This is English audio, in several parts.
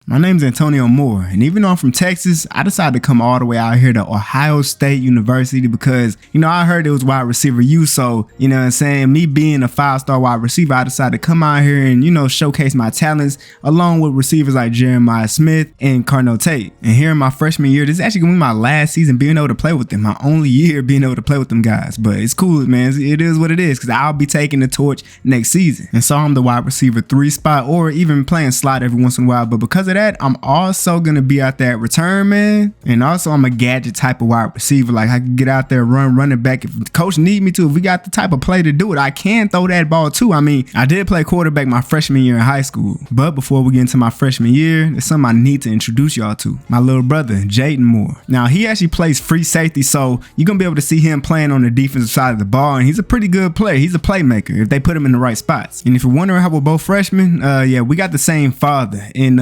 My name's Antonio Moore, and even though I'm from Texas, I decided to come all the way out here to Ohio State University because, I heard it was wide receiver U, so, what I'm saying, me being a 5-star wide receiver, I decided to come out here and, showcase my talents along with receivers like Jeremiah Smith and Carnell Tate. And here in my freshman year, this is actually going to be my last season being able to play with them, my only year being able to play with them guys, but it's cool, man. It is what it is because I'll be taking the torch next season. And so I'm the wide receiver 3 spot or even playing slot every once in a while, but because of that, I'm also gonna be out there at return man, and also I'm a gadget type of wide receiver. Like I can get out there, running back if the coach need me to. If we got the type of play to do it, I can throw that ball too. I did play quarterback my freshman year in high school, but before we get into my freshman year, there's something I need to introduce y'all to. My little brother, Jaden Moore. Now he actually plays free safety, so you're gonna be able to see him playing on the defensive side of the ball, and he's a pretty good player. He's a playmaker if they put him in the right spots. And if you're wondering how we're both freshmen, we got the same father, and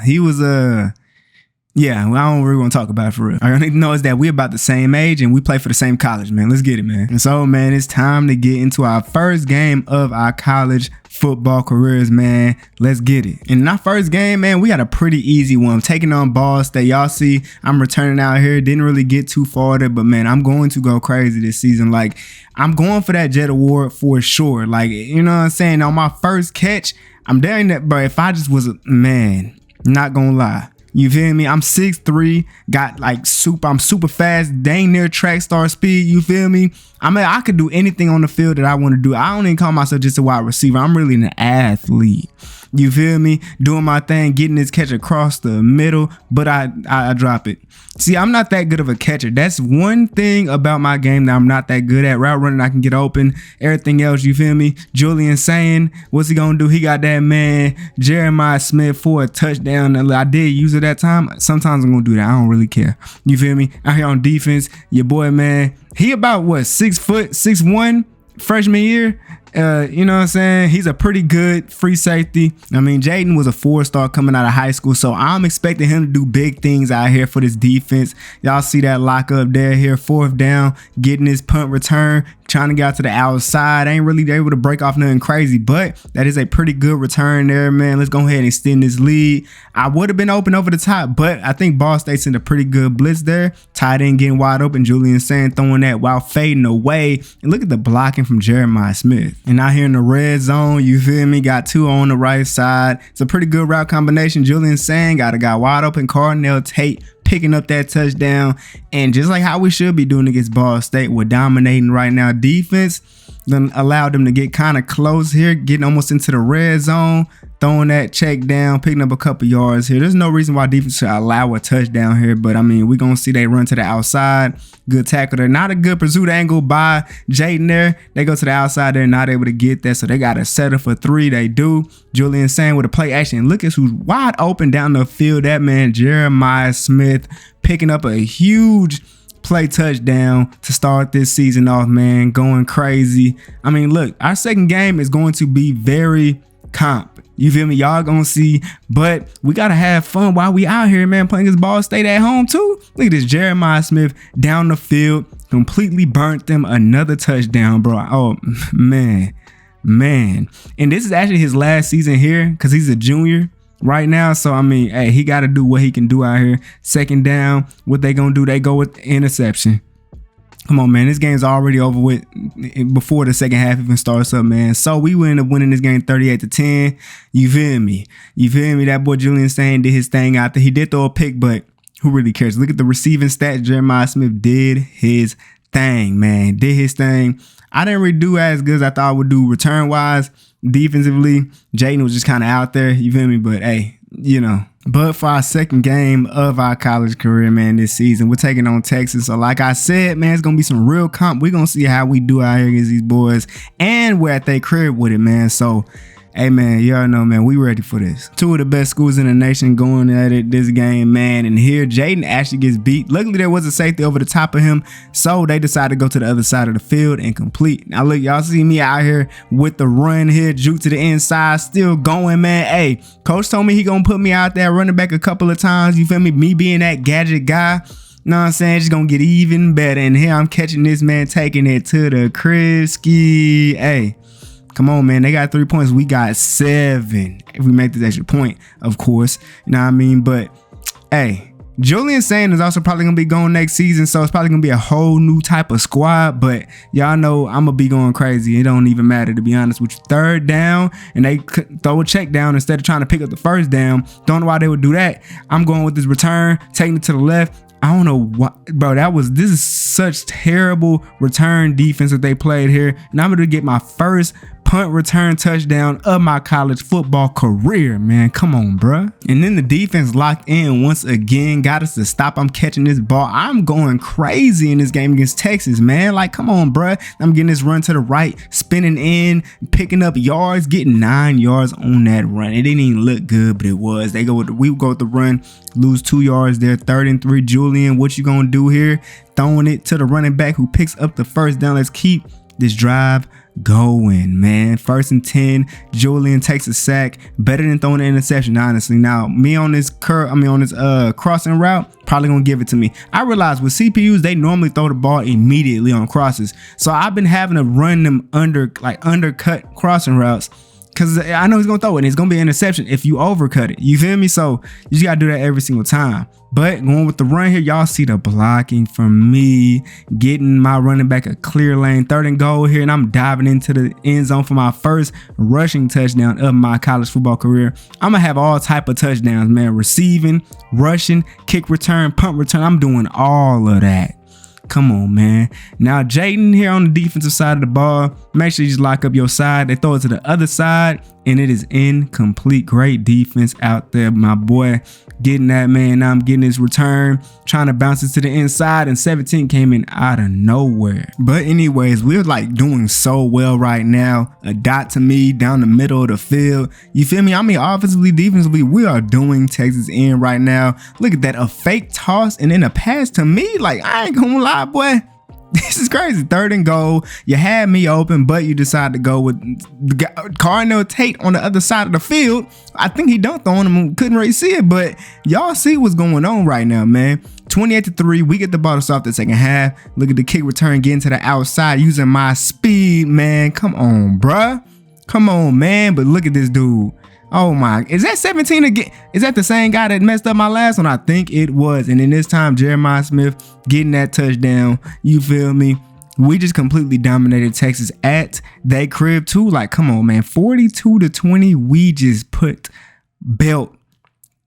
he was I don't really want to talk about it for real. All I need to know is that we're about the same age and we play for the same college, man. Let's get it, man. And so, man, it's time to get into our first game of our college football careers, man. Let's get it. And in our first game, man, we got a pretty easy one. Taking on Ball State. Y'all see, I'm returning out here. Didn't really get too far there, but man, I'm going to go crazy this season. Like, I'm going for that Jet Award for sure. Like, you know what I'm saying? On my first catch, I'm daring that, bro. If I just was not gonna lie. You feel me? I'm 6'3", got like I'm super fast, dang near track star speed. You feel me? I could do anything on the field that I want to do. I don't even call myself just a wide receiver. I'm really an athlete. You feel me? Doing my thing, getting this catch across the middle, but I drop it. See, I'm not that good of a catcher. That's one thing about my game that I'm not that good at. Route running, I can get open. Everything else, you feel me? Julian saying, what's he gonna do? He got that man, Jeremiah Smith, for a touchdown. I did use it that time. Sometimes I'm gonna do that. I don't really care. You feel me? Out here on defense, your boy, man, he about 6'1", freshman year. You know what I'm saying? He's a pretty good free safety. Jaden was a 4-star coming out of high school, so I'm expecting him to do big things out here for this defense. Y'all see that lock up there here, 4th down, getting his punt return, trying to get out to the outside. Ain't really able to break off nothing crazy, but that is a pretty good return there, man. Let's go ahead and extend this lead. I would have been open over the top, but I think Ball State's in a pretty good blitz there. Tight end getting wide open. Julian Sand throwing that while fading away. And look at the blocking from Jeremiah Smith. And out here in the red zone, you feel me? Got 2 on the right side. It's a pretty good route combination. Julian Sand got a guy wide open. Carnell Tate picking up that touchdown. And just like how we should be doing against Ball State, we're dominating right now. Defense then allowed them to get kind of close here, getting almost into the red zone, throwing that check down, picking up a couple yards here. There's no reason why defense should allow a touchdown here, but we're going to see they run to the outside. Good tackle there. Not a good pursuit angle by Jaden there. They go to the outside. They're not able to get that, so they got to settle for 3. They do. Julian Sand with a play action. Look at who's wide open down the field. That man, Jeremiah Smith, picking up a huge play touchdown to start this season off, man. Going crazy. Look, our second game is going to be very comp. You feel me? Y'all gonna see, but we gotta have fun while we out here, man, playing this Ball State at home too. Look at this, Jeremiah Smith down the field, completely burnt them. Another touchdown, bro. Oh, man. And this is actually his last season here because he's a junior right now. So, hey, he got to do what he can do out here. Second down, what they gonna do? They go with the interception. Come on, man. This game's already over with before the second half even starts up, man. So we end up winning this game 38-10. You feel me? That boy Julian Sand did his thing out there. He did throw a pick, but who really cares? Look at the receiving stats. Jeremiah Smith did his thing, man. Did his thing. I didn't really do as good as I thought I would do return-wise. Defensively, Jaden was just kind of out there. You feel me? But, hey, But for our second game of our college career, man, this season, we're taking on Texas. So like I said, man, it's going to be some real comp. We're going to see how we do out here against these boys. And we're at their crib with it, man. So, hey, man, y'all know, man, we ready for this. 2 of the best schools in the nation going at it this game, man. And here, Jaden actually gets beat. Luckily, there was a safety over the top of him, so they decided to go to the other side of the field and complete. Now, look, y'all see me out here with the run here, juke to the inside, still going, man. Hey, coach told me he gonna put me out there running back a couple of times. You feel me? Me being that gadget guy. Know what I'm saying? It's gonna get even better. And here I'm catching this man, taking it to the crib ski. Hey. Come on, man. They got 3 points. We got 7. If we make this extra point, of course. You know what I mean? But, hey, Julian Sand is also probably going to be going next season, so it's probably going to be a whole new type of squad, but y'all know I'm going to be going crazy. It don't even matter, to be honest with you. 3rd down, and they throw a check down instead of trying to pick up the 1st down. Don't know why they would do that. I'm going with this return, taking it to the left. I don't know what, bro, this is such terrible return defense that they played here, and I'm going to get my first punt return touchdown of my college football career, man. Come on, bruh. And then the defense locked in once again, got us to stop. I'm catching this ball. I'm going crazy in this game against Texas, man. Like, come on, bruh. I'm getting this run to the right, spinning in, picking up yards, getting 9 yards on that run. It didn't even look good, but it was. We go with the run, lose 2 yards there. 3rd and 3. Julian, what you gonna do here? Throwing it to the running back who picks up the 1st down. Let's keep this drive going, man. 1st and 10. Julian takes a sack. Better than throwing an interception, honestly. Now, me on this crossing route, probably gonna give it to me. I realize with CPUs, they normally throw the ball immediately on crosses, so I've been having to run them undercut crossing routes, because I know he's gonna throw it and it's gonna be an interception if you overcut it. You feel me? So you just gotta do that every single time. But going with the run here, y'all see the blocking from me, getting my running back a clear lane. 3rd and goal here, and I'm diving into the end zone for my first rushing touchdown of my college football career. I'm gonna have all type of touchdowns, man. Receiving, rushing, kick return, punt return. I'm doing all of that. Come on, man. Now, Jaden here on the defensive side of the ball, make sure you just lock up your side. They throw it to the other side, and it is incomplete. Great defense out there, my boy. Getting that, man. Now I'm getting his return, trying to bounce it to the inside, and 17 came in out of nowhere. But anyways, we're like doing so well right now. A dot to me down the middle of the field. You feel me? I mean, offensively, defensively, we are doing Texas in right now. Look at that, a fake toss and then a pass to me. Like, I ain't gonna lie, boy. This is crazy. 3rd and goal. You had me open, but you decided to go with Cardinal Tate on the other side of the field. I think he dunked on him. Couldn't really see it, but y'all see what's going on right now, man. 28-3. We get the ball to start the 2nd half. Look at the kick return getting to the outside using my speed, man. Come on, bruh. Come on, man. But look at this dude. Oh my, is that 17 again? Is that the same guy that messed up my last one? I think it was. And then this time, Jeremiah Smith getting that touchdown. You feel me? We just completely dominated Texas at their crib too. Like, come on, man. 42-20. We just put belt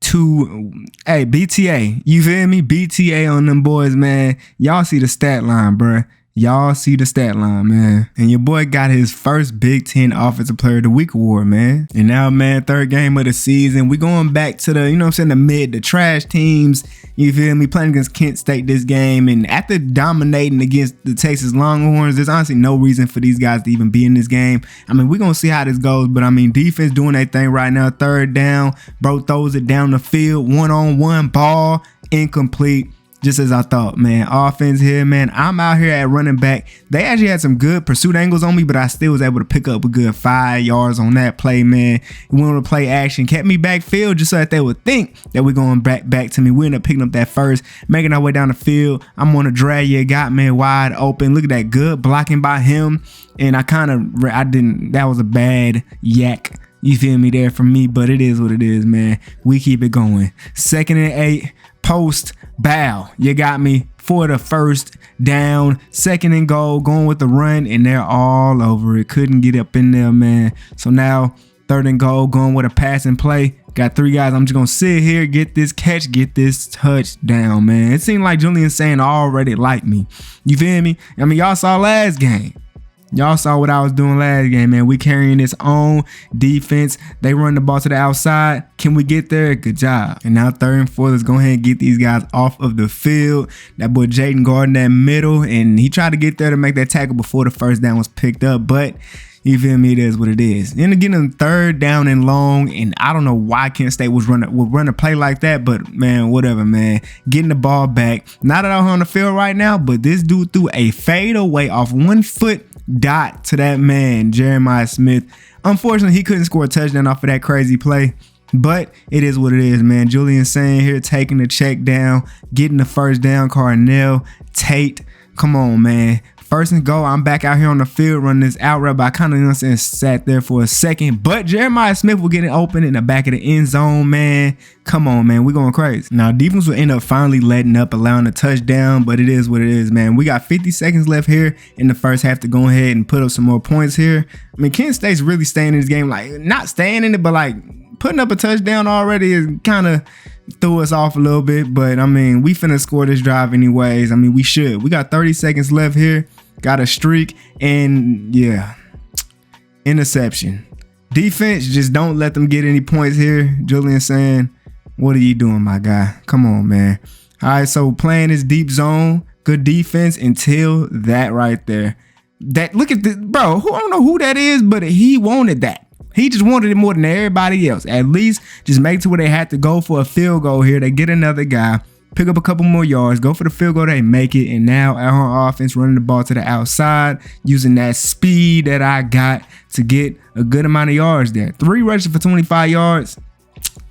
to, hey, BTA. You feel me? BTA on them boys, man. Y'all see the stat line, bruh. Y'all see the stat line, man. And your boy got his first Big Ten Offensive Player of the Week award, man. And now, man, 3rd game of the season. We going back to the, you know what I'm saying, the trash teams. You feel me? Playing against Kent State this game. And after dominating against the Texas Longhorns, there's honestly no reason for these guys to even be in this game. I mean, we're going to see how this goes. But, I mean, defense doing their thing right now. 3rd down. Bro throws it down the field. One-on-one ball. Incomplete. Just as I thought, man. Offense here, man. I'm out here at running back. They actually had some good pursuit angles on me, but I still was able to pick up a good 5 yards on that play, man. We went to play action, kept me backfield just so that they would think that we're going back to me. We ended up picking up that first, making our way down the field. I'm on a drag. You got man wide open. Look at that, good blocking by him. And that was a bad yak. You feel me there from me, but it is what it is, man. We keep it going. 2nd and 8, post, bow. You got me for the 1st down. 2nd and goal, going with the run, and they're all over it. Couldn't get up in there, man. So now 3rd and goal, going with a pass and play. Got 3 guys. I'm just going to sit here, get this catch, get this touchdown, man. It seemed like Julian Sand already liked me. You feel me? I mean, y'all saw last game. Y'all saw what I was doing last game, man. We carrying this on defense. They run the ball to the outside. Can we get there? Good job. And now 3rd and 4. Let's go ahead and get these guys off of the field. That boy Jaden guarding that middle, and he tried to get there to make that tackle before the 1st down was picked up, but you feel me? It is what it is. And again, 3rd down and long, and I don't know why Kent State would run a play like that, but man, whatever, man. Getting the ball back. Not out on the field right now, but this dude threw a fade away off 1 foot dot to that man, Jeremiah Smith. Unfortunately, he couldn't score a touchdown off of that crazy play, but it is what it is, man. Julian Sand here taking the check down, getting the 1st down. Cardinal Tate, come on, man. First and goal, I'm back out here on the field running this out route, but I kind of, you know what I'm saying, sat there for a second. But Jeremiah Smith will get it open in the back of the end zone, man. Come on, man. We're going crazy. Now, defense will end up finally letting up, allowing a touchdown, but it is what it is, man. We got 50 seconds left here in the first half to go ahead and put up some more points here. I mean, Kent State's really staying in this game, like, not staying in it, but like putting up a touchdown already is kind of threw us off a little bit. But I mean, we finna score this drive anyways. I mean, we should. We got 30 seconds left here. Got a streak, and yeah, interception. Defense, just don't let them get any points here. Julian saying, what are you doing, my guy? Come on, man. All right, so playing this deep zone, good defense until that right there. That, look at this, bro. I don't know who that is, but he wanted that. He just wanted it more than everybody else. At least just make it to where they had to go for a field goal here. They get another guy, pick up a couple more yards, go for the field goal, they make it. And now our offense running the ball to the outside, using that speed that I got to get a good amount of yards there. 3 rushes for 25 yards.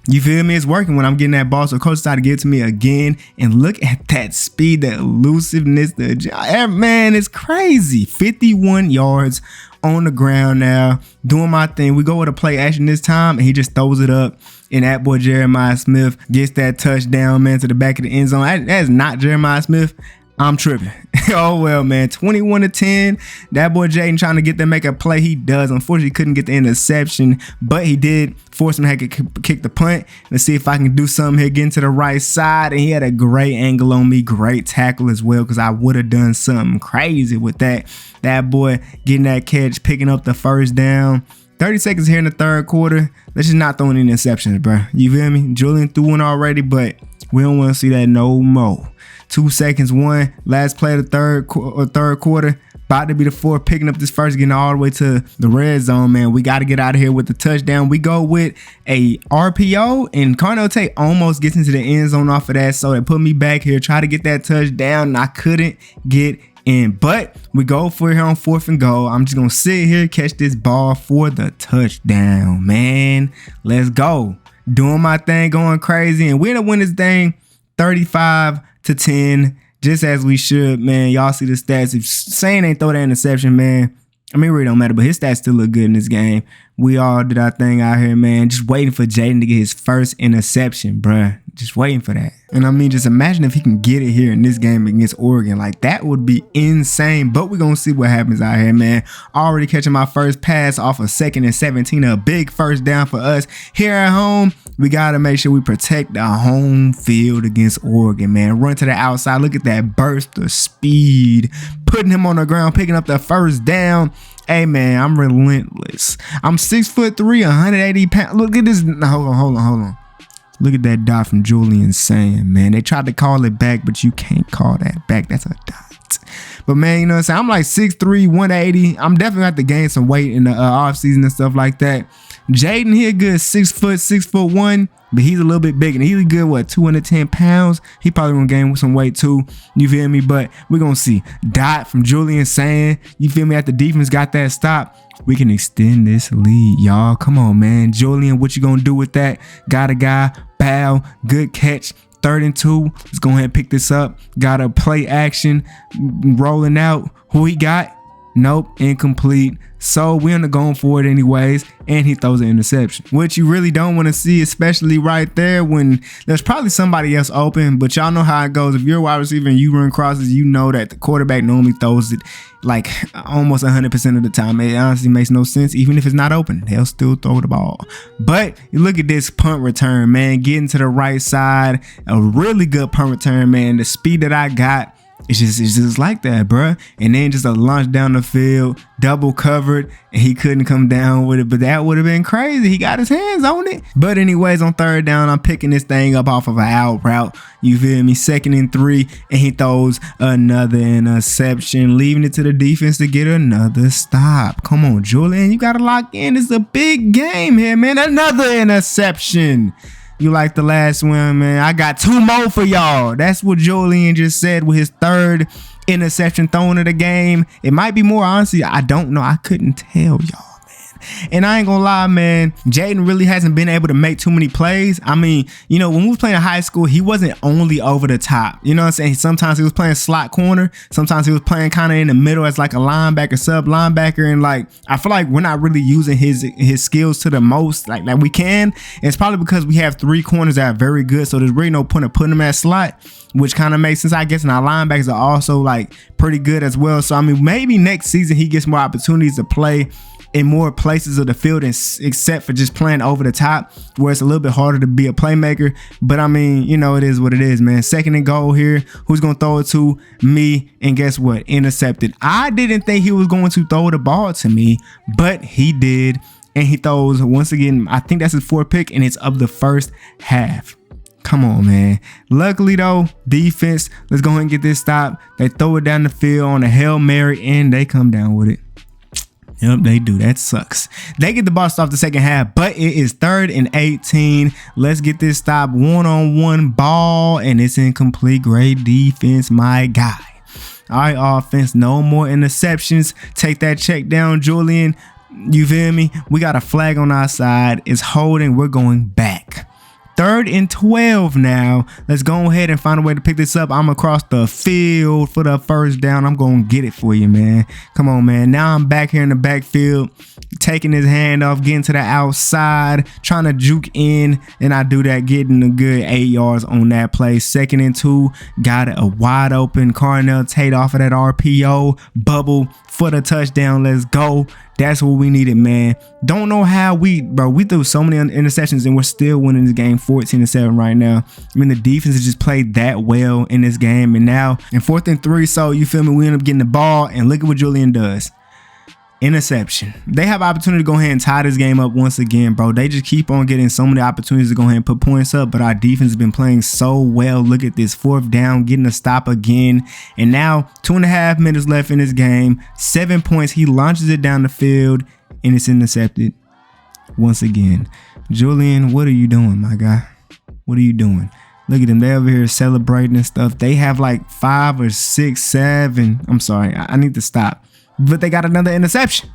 You feel me? It's working when I'm getting that ball. So coach decided to give it to me again. And look at that speed, that elusiveness. Man, it's crazy. 51 yards on the ground now, doing my thing. We go with a play action this time, and he just throws it up. And that boy Jeremiah Smith gets that touchdown, man, to the back of the end zone. That is not Jeremiah Smith. I'm tripping. Oh, well, man, 21-10. That boy Jaden trying to get them make a play. He does. Unfortunately, couldn't get the interception, but he did force him to kick the punt. Let's see if I can do something here, getting to the right side. And he had a great angle on me, great tackle as well, because I would have done something crazy with that. That boy getting that catch, picking up the first down. 30 seconds here in the third quarter. Let's just not throw any interceptions, bro. You feel me? Julian threw one already, but we don't want to see that no more. 2 seconds, one. Last play of the third quarter. About to be the fourth, picking up this first, getting all the way to the red zone, man. We got to get out of here with the touchdown. We go with a RPO, and Carnell Tate almost gets into the end zone off of that, so they put me back here, try to get that touchdown, and I couldn't get in. But we go for it here on 4th and goal. I'm just going to sit here, catch this ball for the touchdown, man. Let's go. Doing my thing, going crazy, and we're going to win this thing 35-10. Just as we should, man. Y'all see the stats. If Sane ain't throw that interception, man, I mean, it really don't matter, but his stats still look good in this game. We all did our thing out here, man. Just waiting for Jaden to get his first interception, bruh. Just waiting for that. And I mean, just imagine if he can get it here in this game against Oregon. Like, that would be insane. But we're going to see what happens out here, man. Already catching my first pass off of 2nd and 17. A big first down for us here at home. We got to make sure we protect the home field against Oregon, man. Run to the outside. Look at that burst of speed. Putting him on the ground, picking up the first down. Hey, man, I'm relentless. I'm 6'3", 180 pounds. Look at this. Hold on. Look at that dot from Julian saying, man. They tried to call it back, but you can't call that back. That's a dot. But, man, you know what I'm saying? I'm like 6'3", 180. I'm definitely going to have to gain some weight in the offseason and stuff like that. Jaden here good 6 foot, 6'1", but he's a little bit bigger. He's good, what, 210 pounds? He probably gonna gain some weight too. You feel me? But we're gonna see. Dot from Julian saying, you feel me? After defense got that stop, we can extend this lead, y'all. Come on, man. Julian, what you gonna do with that? Got a guy, bow, good catch. 3rd and 2. Let's go ahead and pick this up. Got a play action rolling out. Who he got? Nope, incomplete. So we're going for it anyways, and he throws an interception, which you really don't want to see, especially right there when there's probably somebody else open. But y'all know how it goes. If you're a wide receiver and you run crosses, you know that the quarterback normally throws it like almost 100% of the time. It honestly makes no sense. Even if it's not open, they'll still throw the ball. But you look at this punt return, man, getting to the right side, a really good punt return, man. The speed that I got, it's just like that, bruh. And then just a launch down the field, double covered, and he couldn't come down with it. But that would have been crazy. He got his hands on it. But anyways, on 3rd down, I'm picking this thing up off of an out route. You feel me? 2nd and 3, and he throws another interception, leaving it to the defense to get another stop. Come on, Julian, you gotta lock in. It's a big game here, man. Another interception. You like the last one, man. I got 2 more for y'all. That's what Julian just said with his 3rd interception thrown of the game. It might be more, honestly. I don't know. I couldn't tell y'all, man. And I ain't gonna lie, man, Jaden really hasn't been able to make too many plays. I mean, you know, when we was playing in high school, he wasn't only over the top. You know what I'm saying? Sometimes he was playing slot corner. Sometimes he was playing kind of in the middle as like a linebacker, sub linebacker. And like, I feel like we're not really using his skills to the most like we can. And it's probably because we have 3 corners that are very good. So there's really no point of putting him at slot, which kind of makes sense, I guess. And our linebackers are also like pretty good as well. So I mean, maybe next season he gets more opportunities to play in more places of the field, except for just playing over the top, where it's a little bit harder to be a playmaker. But I mean, you know, it is what it is, man. 2nd and goal here. Who's gonna throw it to? Me. And guess what? Intercepted. I didn't think he was going to throw the ball to me, but he did. And he throws once again. I think that's his 4th pick, and it's of the first half. Come on, man. Luckily, though, defense, let's go ahead and get this stop. They throw it down the field on a Hail Mary, and they come down with it. Yep, they do. That sucks. They get the ball stopped the 2nd half, but it is 3rd and 18. Let's get this stop. 1-on-1 ball, and it's incomplete. Great defense, my guy. All right, offense, no more interceptions. Take that check down, Julian. You feel me? We got a flag on our side. It's holding. We're going back. 3rd and 12 now. Let's go ahead and find a way to pick this up. I'm across the field for the first down. I'm going to get it for you, man. Come on, man. Now I'm back here in the backfield, taking his hand off, getting to the outside, trying to juke in, and I do that, getting a good 8 yards on that play. 2nd and 2. Got it, a wide open Carnell Tate off of that RPO bubble for the touchdown. Let's go. That's what we needed, man. Don't know how we threw so many interceptions and we're still winning this game 14-7 right now. I mean, the defense has just played that well in this game. And now in 4th and 3, so you feel me, we end up getting the ball, and look at what Julian does. Interception. They have opportunity to go ahead and tie this game up once again, bro. They just keep on getting so many opportunities to go ahead and put points up, but our defense has been playing so well. Look at this, 4th down, getting a stop again. And now 2.5 minutes left in this game, 7 points. He launches it down the field, and it's intercepted once again. Julian, what are you doing, my guy? What are you doing? Look at them. They over here celebrating and stuff. They have like 5 or 6, 7. I'm sorry. I need to stop. But they got another interception.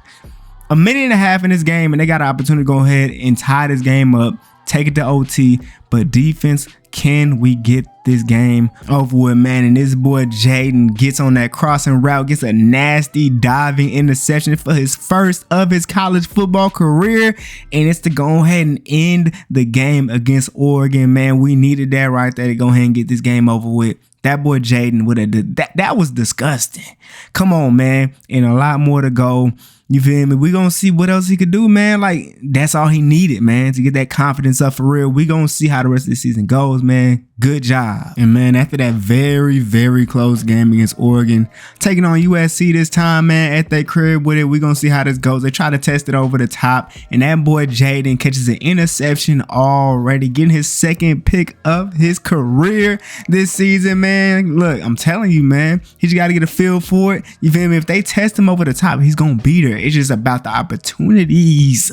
1.5 minutes in this game, and they got an opportunity to go ahead and tie this game up, take it to OT. But defense, can we get this game over with, man? And this boy Jaden gets on that crossing route, gets a nasty diving interception for his first of his college football career, and it's to go ahead and end the game against Oregon, man. We needed that right there to go ahead and get this game over with. That boy Jaden would have that was disgusting. Come on, man. And a lot more to go. You feel me? We gonna see what else he could do, man. Like, that's all he needed, man, to get that confidence up for real. We gonna see how the rest of the season goes, man. Good job. And man, after that very, very close game against Oregon, taking on USC this time, man, at their crib with it, we gonna see how this goes. They try to test it over the top, and that boy Jaden catches an interception already, getting his 2nd pick of his career this season, man. Look, I'm telling you, man, he just gotta get a feel for it. You feel me? If they test him over the top, he's gonna beat her. It's just about the opportunities.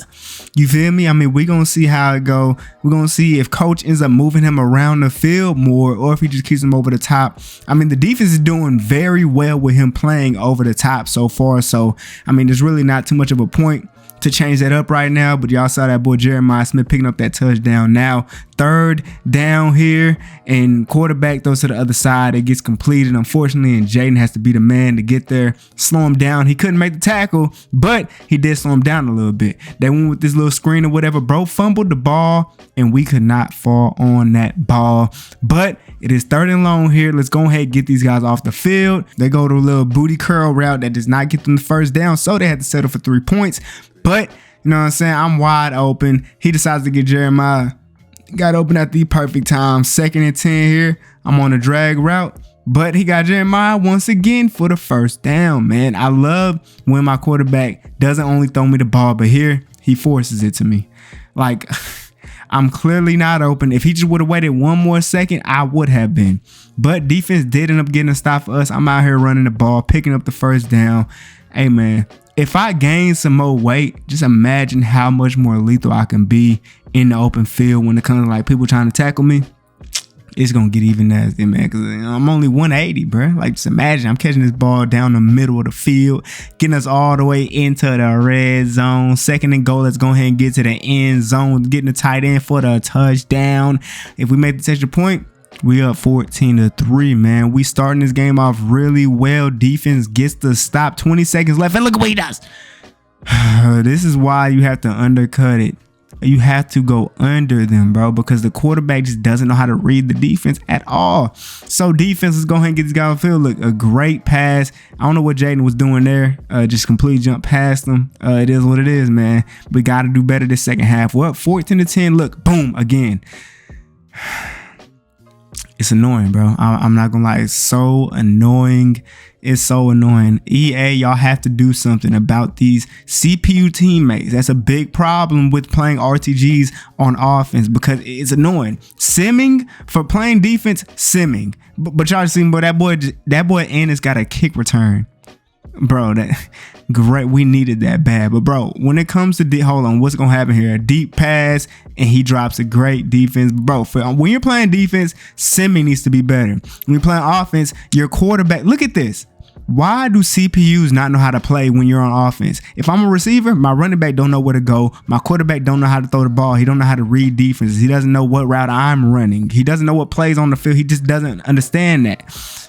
You feel me? I mean, we're going to see how it go. We're going to see if coach ends up moving him around the field more, or if he just keeps him over the top. I mean, the defense is doing very well with him playing over the top so far. So, I mean, there's really not too much of a point to change that up right now, but y'all saw that boy Jeremiah Smith picking up that touchdown. Now 3rd down here, and quarterback throws to the other side. It gets completed, unfortunately, and Jaden has to be the man to get there, slow him down. He couldn't make the tackle, but he did slow him down a little bit. They went with this little screen or whatever. Bro fumbled the ball, and we could not fall on that ball. But it is 3rd and long here. Let's go ahead and get these guys off the field. They go to a little booty curl route that does not get them the first down, so they had to settle for 3 points. But, you know what I'm saying, I'm wide open. He decides to get Jeremiah. Got open at the perfect time. 2nd and 10 here. I'm on a drag route, but he got Jeremiah once again for the first down, man. I love when my quarterback doesn't only throw me the ball, but here he forces it to me. Like, I'm clearly not open. If he just would have waited 1 more second, I would have been. But defense did end up getting a stop for us. I'm out here running the ball, picking up the first down. Hey, man, if I gain some more weight, just imagine how much more lethal I can be in the open field when it comes to like people trying to tackle me. it's gonna get even nasty, man, because I'm only 180, bro. Like, just imagine I'm catching this ball down the middle of the field, getting us all the way into the red zone. 2nd and goal, let's go ahead and get to the end zone, getting the tight end for the touchdown. If we make the extra point, we up 14-3, man. We starting this game off really well. Defense gets the stop, 20 seconds left, and look at what he does. This is why you have to undercut it. You have to go under them, bro, because the quarterback just doesn't know how to read the defense at all. So defense is going to get this guy on the field. Look, a great pass. I don't know what Jaden was doing there. Just completely jump past them. It is what it is, man. We got to do better this second half. We're up 14-10. Look, boom, again. It's annoying, bro. I'm not gonna lie. It's so annoying. It's so annoying. EA, y'all have to do something about these CPU teammates. That's a big problem with playing RTGs on offense because it's annoying. Simming for playing defense, simming. But y'all seen, bro, that boy Ennis got a kick return. Bro, that great. We needed that bad. But bro, when it comes to hold on, what's gonna happen here? A deep pass and he drops a great defense. Bro, when you're playing defense, simming needs to be better. When you're playing offense, your quarterback, look at this. Why do CPUs not know how to play when you're on offense? If I'm a receiver, my running back don't know where to go. My quarterback don't know how to throw the ball. He don't know how to read defenses. He doesn't know what route I'm running. He doesn't know what plays on the field. He just doesn't understand that.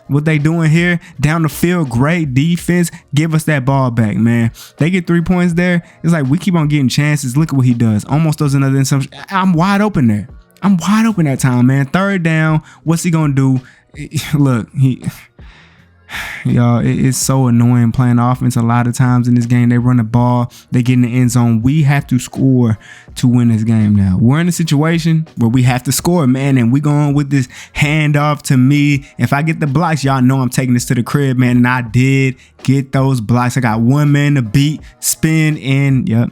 What they doing here, down the field, great defense. Give us that ball back, man. They get 3 points there. It's like we keep on getting chances. Look at what he does. Almost does another interception. I'm wide open there. I'm wide open that time, man. 3rd down. What's he gonna do? Look, y'all, it's so annoying playing offense. A lot of times in this game, they run the ball, they get in the end zone. We have to score to win this game now. We're in a situation where we have to score, man, and we going with this handoff to me. If I get the blocks, y'all know I'm taking this to the crib, man, and I did get those blocks. I got one man to beat, spin, and yep,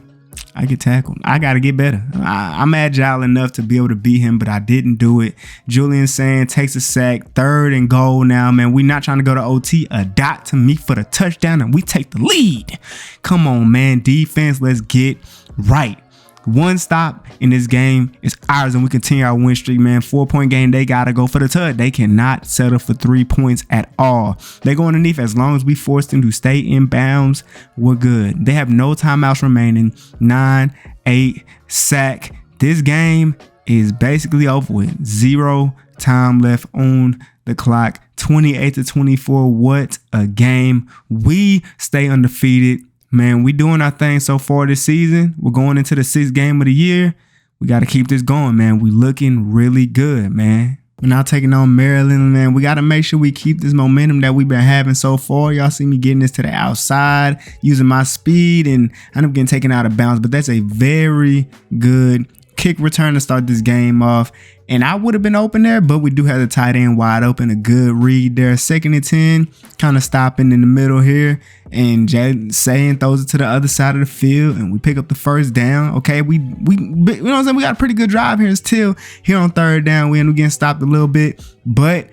I get tackled. I got to get better. I'm agile enough to be able to beat him, but I didn't do it. Julian Sand takes a sack. 3rd and goal now, man. We're not trying to go to OT. A dot to me for the touchdown, and we take the lead. Come on, man. Defense, let's get right. One stop in this game is ours, and we continue our win streak, man. 4-point game, they got to go for the touch. They cannot settle for 3 points at all. They go underneath. As long as we force them to stay in bounds, we're good. They have no timeouts remaining. 9-8 sack. This game is basically over with. 0 time left on the clock. 28-24. What a game. We stay undefeated. Man, we doing our thing so far this season. We're going into the 6th game of the year. We got to keep this going, man. We looking really good, man. We're now taking on Maryland, man. We got to make sure we keep this momentum that we've been having so far. Y'all see me getting this to the outside, using my speed, and I end up getting taken out of bounds. But that's a very good kick return to start this game off. And I would have been open there, but we do have the tight end wide open. A good read there. 2nd and 10, kind of stopping in the middle here. And Jaden throws it to the other side of the field, and we pick up the 1st down. Okay, we you know what I'm saying? We got a pretty good drive here still. Here on 3rd down, we end up getting stopped a little bit, but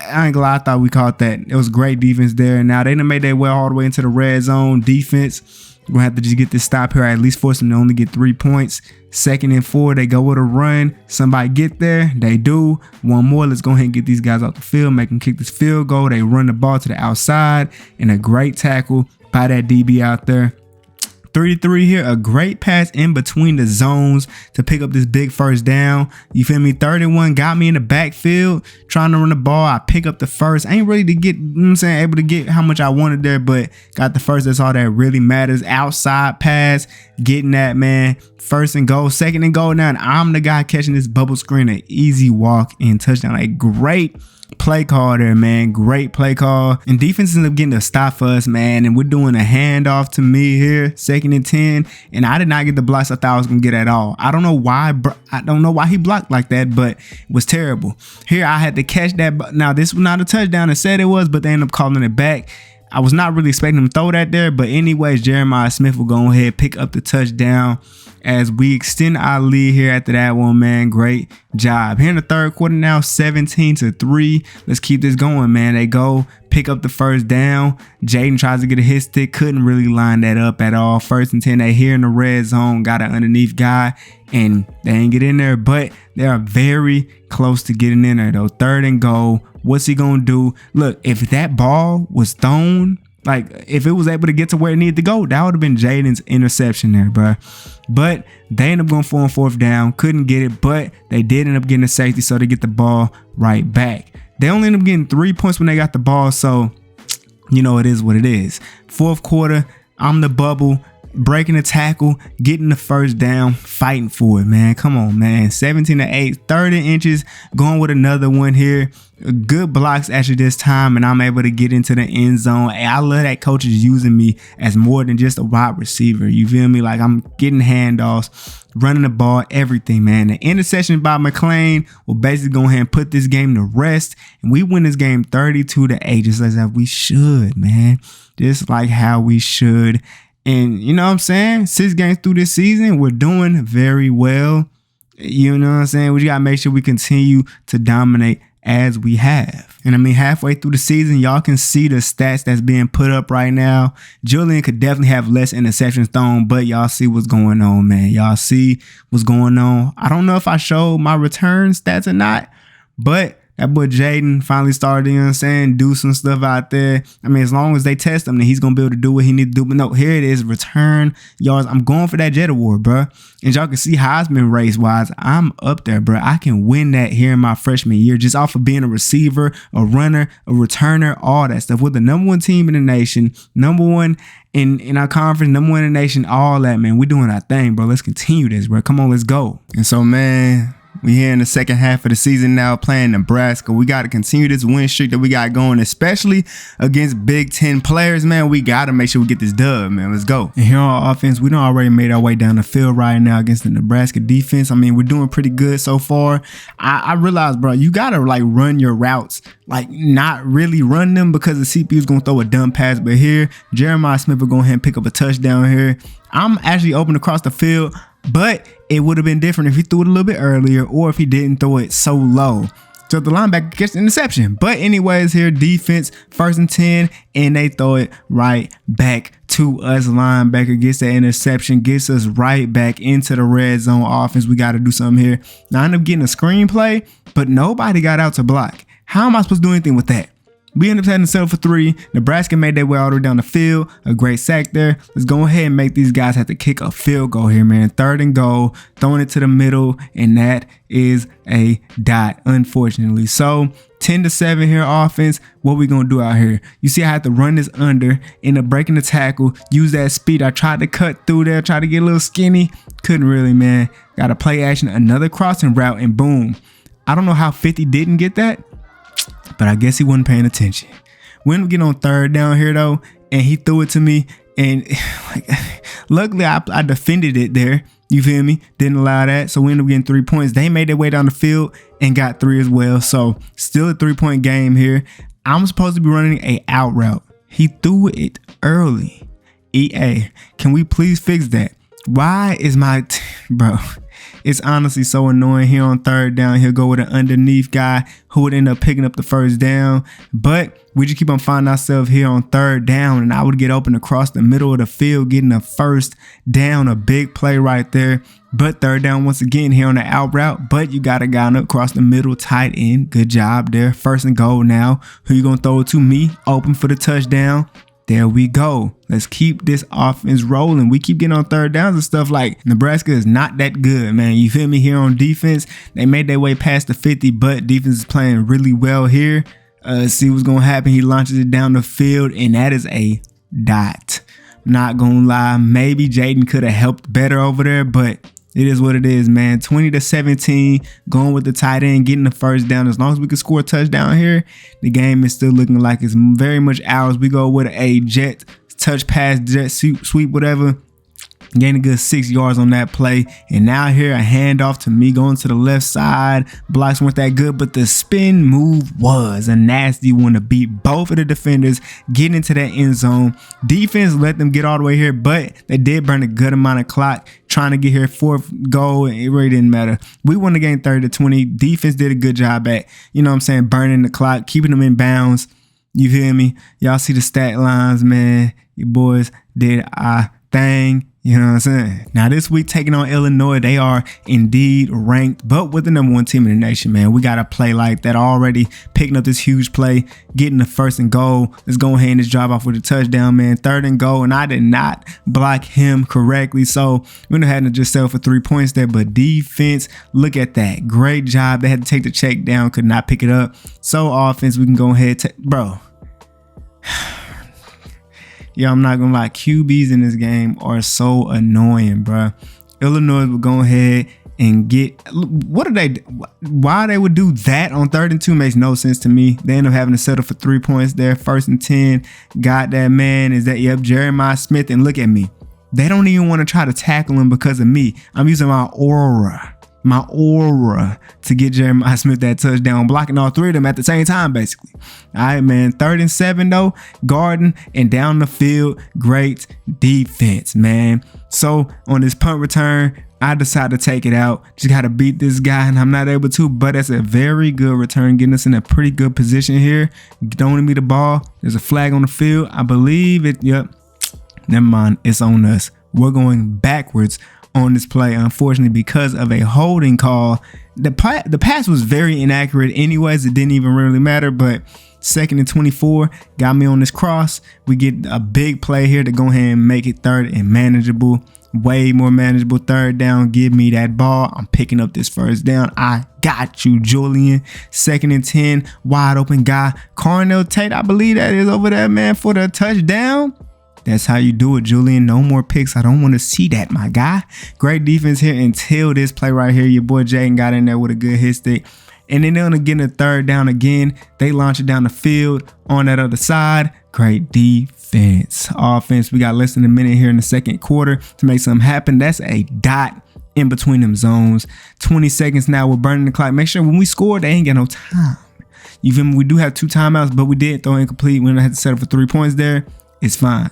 I ain't gonna lie, I thought we caught that. It was great defense there. Now they done made their way all the way into the red zone. Defense, we're gonna have to just get this stop here. At least force them to only get 3 points. 2nd and 4, they go with a run. Somebody get there. They do. One more. Let's go ahead and get these guys off the field. Make them kick this field goal. They run the ball to the outside. And a great tackle by that DB out there. 33 here, a great pass in between the zones to pick up this big 1st down. You feel me? 31 got me in the backfield trying to run the ball. I pick up the 1st. I ain't really to get, you know what I'm saying, able to get how much I wanted there, but got the 1st. That's all that really matters. Outside pass, getting that, man. 1st and goal, 2nd and goal now, and I'm the guy catching this bubble screen. An easy walk and touchdown. A great play call there, man. Great play call. And defense ends up getting a stop for us, man. And we're doing a handoff to me here. 2nd and 10. And I did not get the blocks I thought I was going to get at all. I don't know why. I don't know why he blocked like that, but it was terrible. Here I had to catch that. Now, this was not a touchdown. It said it was, but they ended up calling it back. I was not really expecting him to throw that there. But anyways, Jeremiah Smith will go ahead, pick up the touchdown as we extend our lead here after that one, man. Great job. Here in the third quarter now, 17-3. Let's keep this going, man. They go pick up the first down. Jaden tries to get a hit stick. Couldn't really line that up at all. 1st and 10. They here in the red zone. Got an underneath guy. And they ain't get in there. But they are very close to getting in there, though. 3rd and goal. What's he going to do? Look, if that ball was thrown, like if it was able to get to where it needed to go, that would have been Jaden's interception there, bro. But they ended up going 4 on 4th down. Couldn't get it, but they did end up getting a safety, so they get the ball right back. They only ended up getting 3 points when they got the ball, so you know it is what it is. 4th quarter, I'm the bubble, breaking the tackle, getting the first down, fighting for it, man. Come on, man. 17-8, 30 inches, going with another one here. Good blocks actually this time, and I'm able to get into the end zone. Hey, I love that coach is using me as more than just a wide receiver. You feel me? Like I'm getting handoffs, running the ball, everything, man. The interception by McClain will basically go ahead and put this game to rest, and we win this game 32-8, just like that we should, man. Just like how we should. And you know what I'm saying? 6 games through this season, we're doing very well. You know what I'm saying? We got to make sure we continue to dominate as we have. And I mean, halfway through the season, y'all can see the stats that's being put up right now. Julian could definitely have less interceptions thrown, but y'all see what's going on, man. Y'all see what's going on. I don't know if I showed my return stats or not, but that boy Jaden finally started, you know what I'm saying, do some stuff out there. I mean, as long as they test him, then he's going to be able to do what he needs to do. But no, here it is, return yards. I'm going for that Jet Award, bro. And y'all can see Heisman race-wise, I'm up there, bro. I can win that here in my freshman year just off of being a receiver, a runner, a returner, all that stuff. With the #1 team in the nation, #1 in our conference, #1 in the nation, all that, man. We're doing our thing, bro. Let's continue this, bro. Come on, let's go. And so, man, we here in the second half of the season now playing Nebraska. We got to continue this win streak that we got going, especially against Big Ten players, man. We got to make sure we get this dub, man. Let's go. And here on offense, we done already made our way down the field right now against the Nebraska defense. I mean, we're doing pretty good so far. I realized, bro, you got to like run your routes, like not really run them because the CPU is going to throw a dumb pass. But here, Jeremiah Smith will go ahead and pick up a touchdown here. I'm actually open across the field, but it would have been different if he threw it a little bit earlier or if he didn't throw it so low. So the linebacker gets the interception. But anyways, here defense, 1st and 10, and they throw it right back to us. Linebacker gets that interception, gets us right back into the red zone offense. We got to do something here. Now I end up getting a screenplay, but nobody got out to block. How am I supposed to do anything with that? We ended up having to settle for 3. Nebraska made their way all the way down the field. A great sack there. Let's go ahead and make these guys have to kick a field goal here, man. 3rd and goal, throwing it to the middle, and that is a dot, unfortunately. So 10-7 here offense. What we gonna do out here? You see I had to run this under, end up breaking the tackle, use that speed. I tried to cut through there, tried to get a little skinny. Couldn't really, man. Got a play action, another crossing route, and boom. I don't know how 50 didn't get that, but I guess he wasn't paying attention. When we get on 3rd down here though, and he threw it to me, and like, luckily I defended it there. You feel me? Didn't allow that. So we ended up getting 3 points. They made their way down the field and got 3 as well. So still a 3-point game here. I'm supposed to be running a out route. He threw it early. EA, can we please fix that? Why is my bro? It's honestly so annoying. Here on 3rd down, he'll go with an underneath guy who would end up picking up the first down. But we just keep on finding ourselves here on 3rd down, and I would get open across the middle of the field, getting a first down, a big play right there. But 3rd down once again here on the out route. But you got a guy across the middle, tight end. Good job there. 1st and goal now. Who you gonna throw it to? Me, open for the touchdown. There we go. Let's keep this offense rolling. We keep getting on 3rd downs and stuff. Like Nebraska is not that good, man. You feel me? Here on defense, they made their way past the 50, but defense is playing really well here. See what's going to happen. He launches it down the field, and that is a dot. Not going to lie. Maybe Jaden could have helped better over there, but it is what it is, man. 20-17, going with the tight end, getting the first down. As long as we can score a touchdown here, the game is still looking like it's very much ours. We go with a jet touch pass, jet sweep, whatever. Gained a good 6 yards on that play. And now here a handoff to me going to the left side. Blocks weren't that good, but the spin move was a nasty one to beat both of the defenders, getting into that end zone. Defense let them get all the way here, but they did burn a good amount of clock trying to get here. 4th goal, it really didn't matter. We won the game 30-20. Defense did a good job at, burning the clock, keeping them in bounds. You feel me? Y'all see the stat lines, man. You boys did a thing. You know what I'm saying? Now this week taking on Illinois, they are indeed ranked, but with the #1 team in the nation, man. We got to play like that already. Picking up this huge play, getting the 1st and goal. Let's go ahead and just drive off with a touchdown, man. 3rd and goal, and I did not block him correctly, so we're gonna have to just settle for 3 points there. But defense, look at that. Great job. They had to take the check down, could not pick it up. So offense, we can go ahead, bro. Yeah, I'm not gonna lie, QBs in this game are so annoying, bro. Illinois will go ahead and get, what are they, why they would do that on 3rd and 2 makes no sense to me. They end up having to settle for 3 points there. 1st and 10, got that man, Jeremiah Smith, and look at me. They don't even want to try to tackle him because of me. I'm using my aura to get Jeremiah Smith that touchdown, blocking all 3 of them at the same time, basically. All right, man. 3rd and 7, though, guarding and down the field. Great defense, man. So on this punt return, I decided to take it out. Just got to beat this guy, and I'm not able to, but that's a very good return, getting us in a pretty good position here. Throwing me the ball. There's a flag on the field. I believe it. Yep. Never mind. It's on us. We're going backwards on this play, unfortunately, because of a holding call. The pass was very inaccurate anyways. It didn't even really matter, but 2nd and 24 got me on this cross. We get a big play here to go ahead and make it 3rd and manageable, way more manageable. 3rd down, give me that ball. I'm picking up this 1st down. I got you, Julian. 2nd and 10, wide open guy, Carnell Tate, I believe that is over there, man, for the touchdown. That's how you do it, Julian. No more picks. I don't want to see that, my guy. Great defense here until this play right here. Your boy Jaden got in there with a good hit stick. And then they're going to get a 3rd down again. They launch it down the field on that other side. Great defense. Offense, we got less than a minute here in the 2nd quarter to make something happen. That's a dot in between them zones. 20 seconds now. We're burning the clock. Make sure when we score, they ain't got no time. You feel me? We do have 2 timeouts, but we did throw incomplete. We had to settle for 3 points there. It's fine.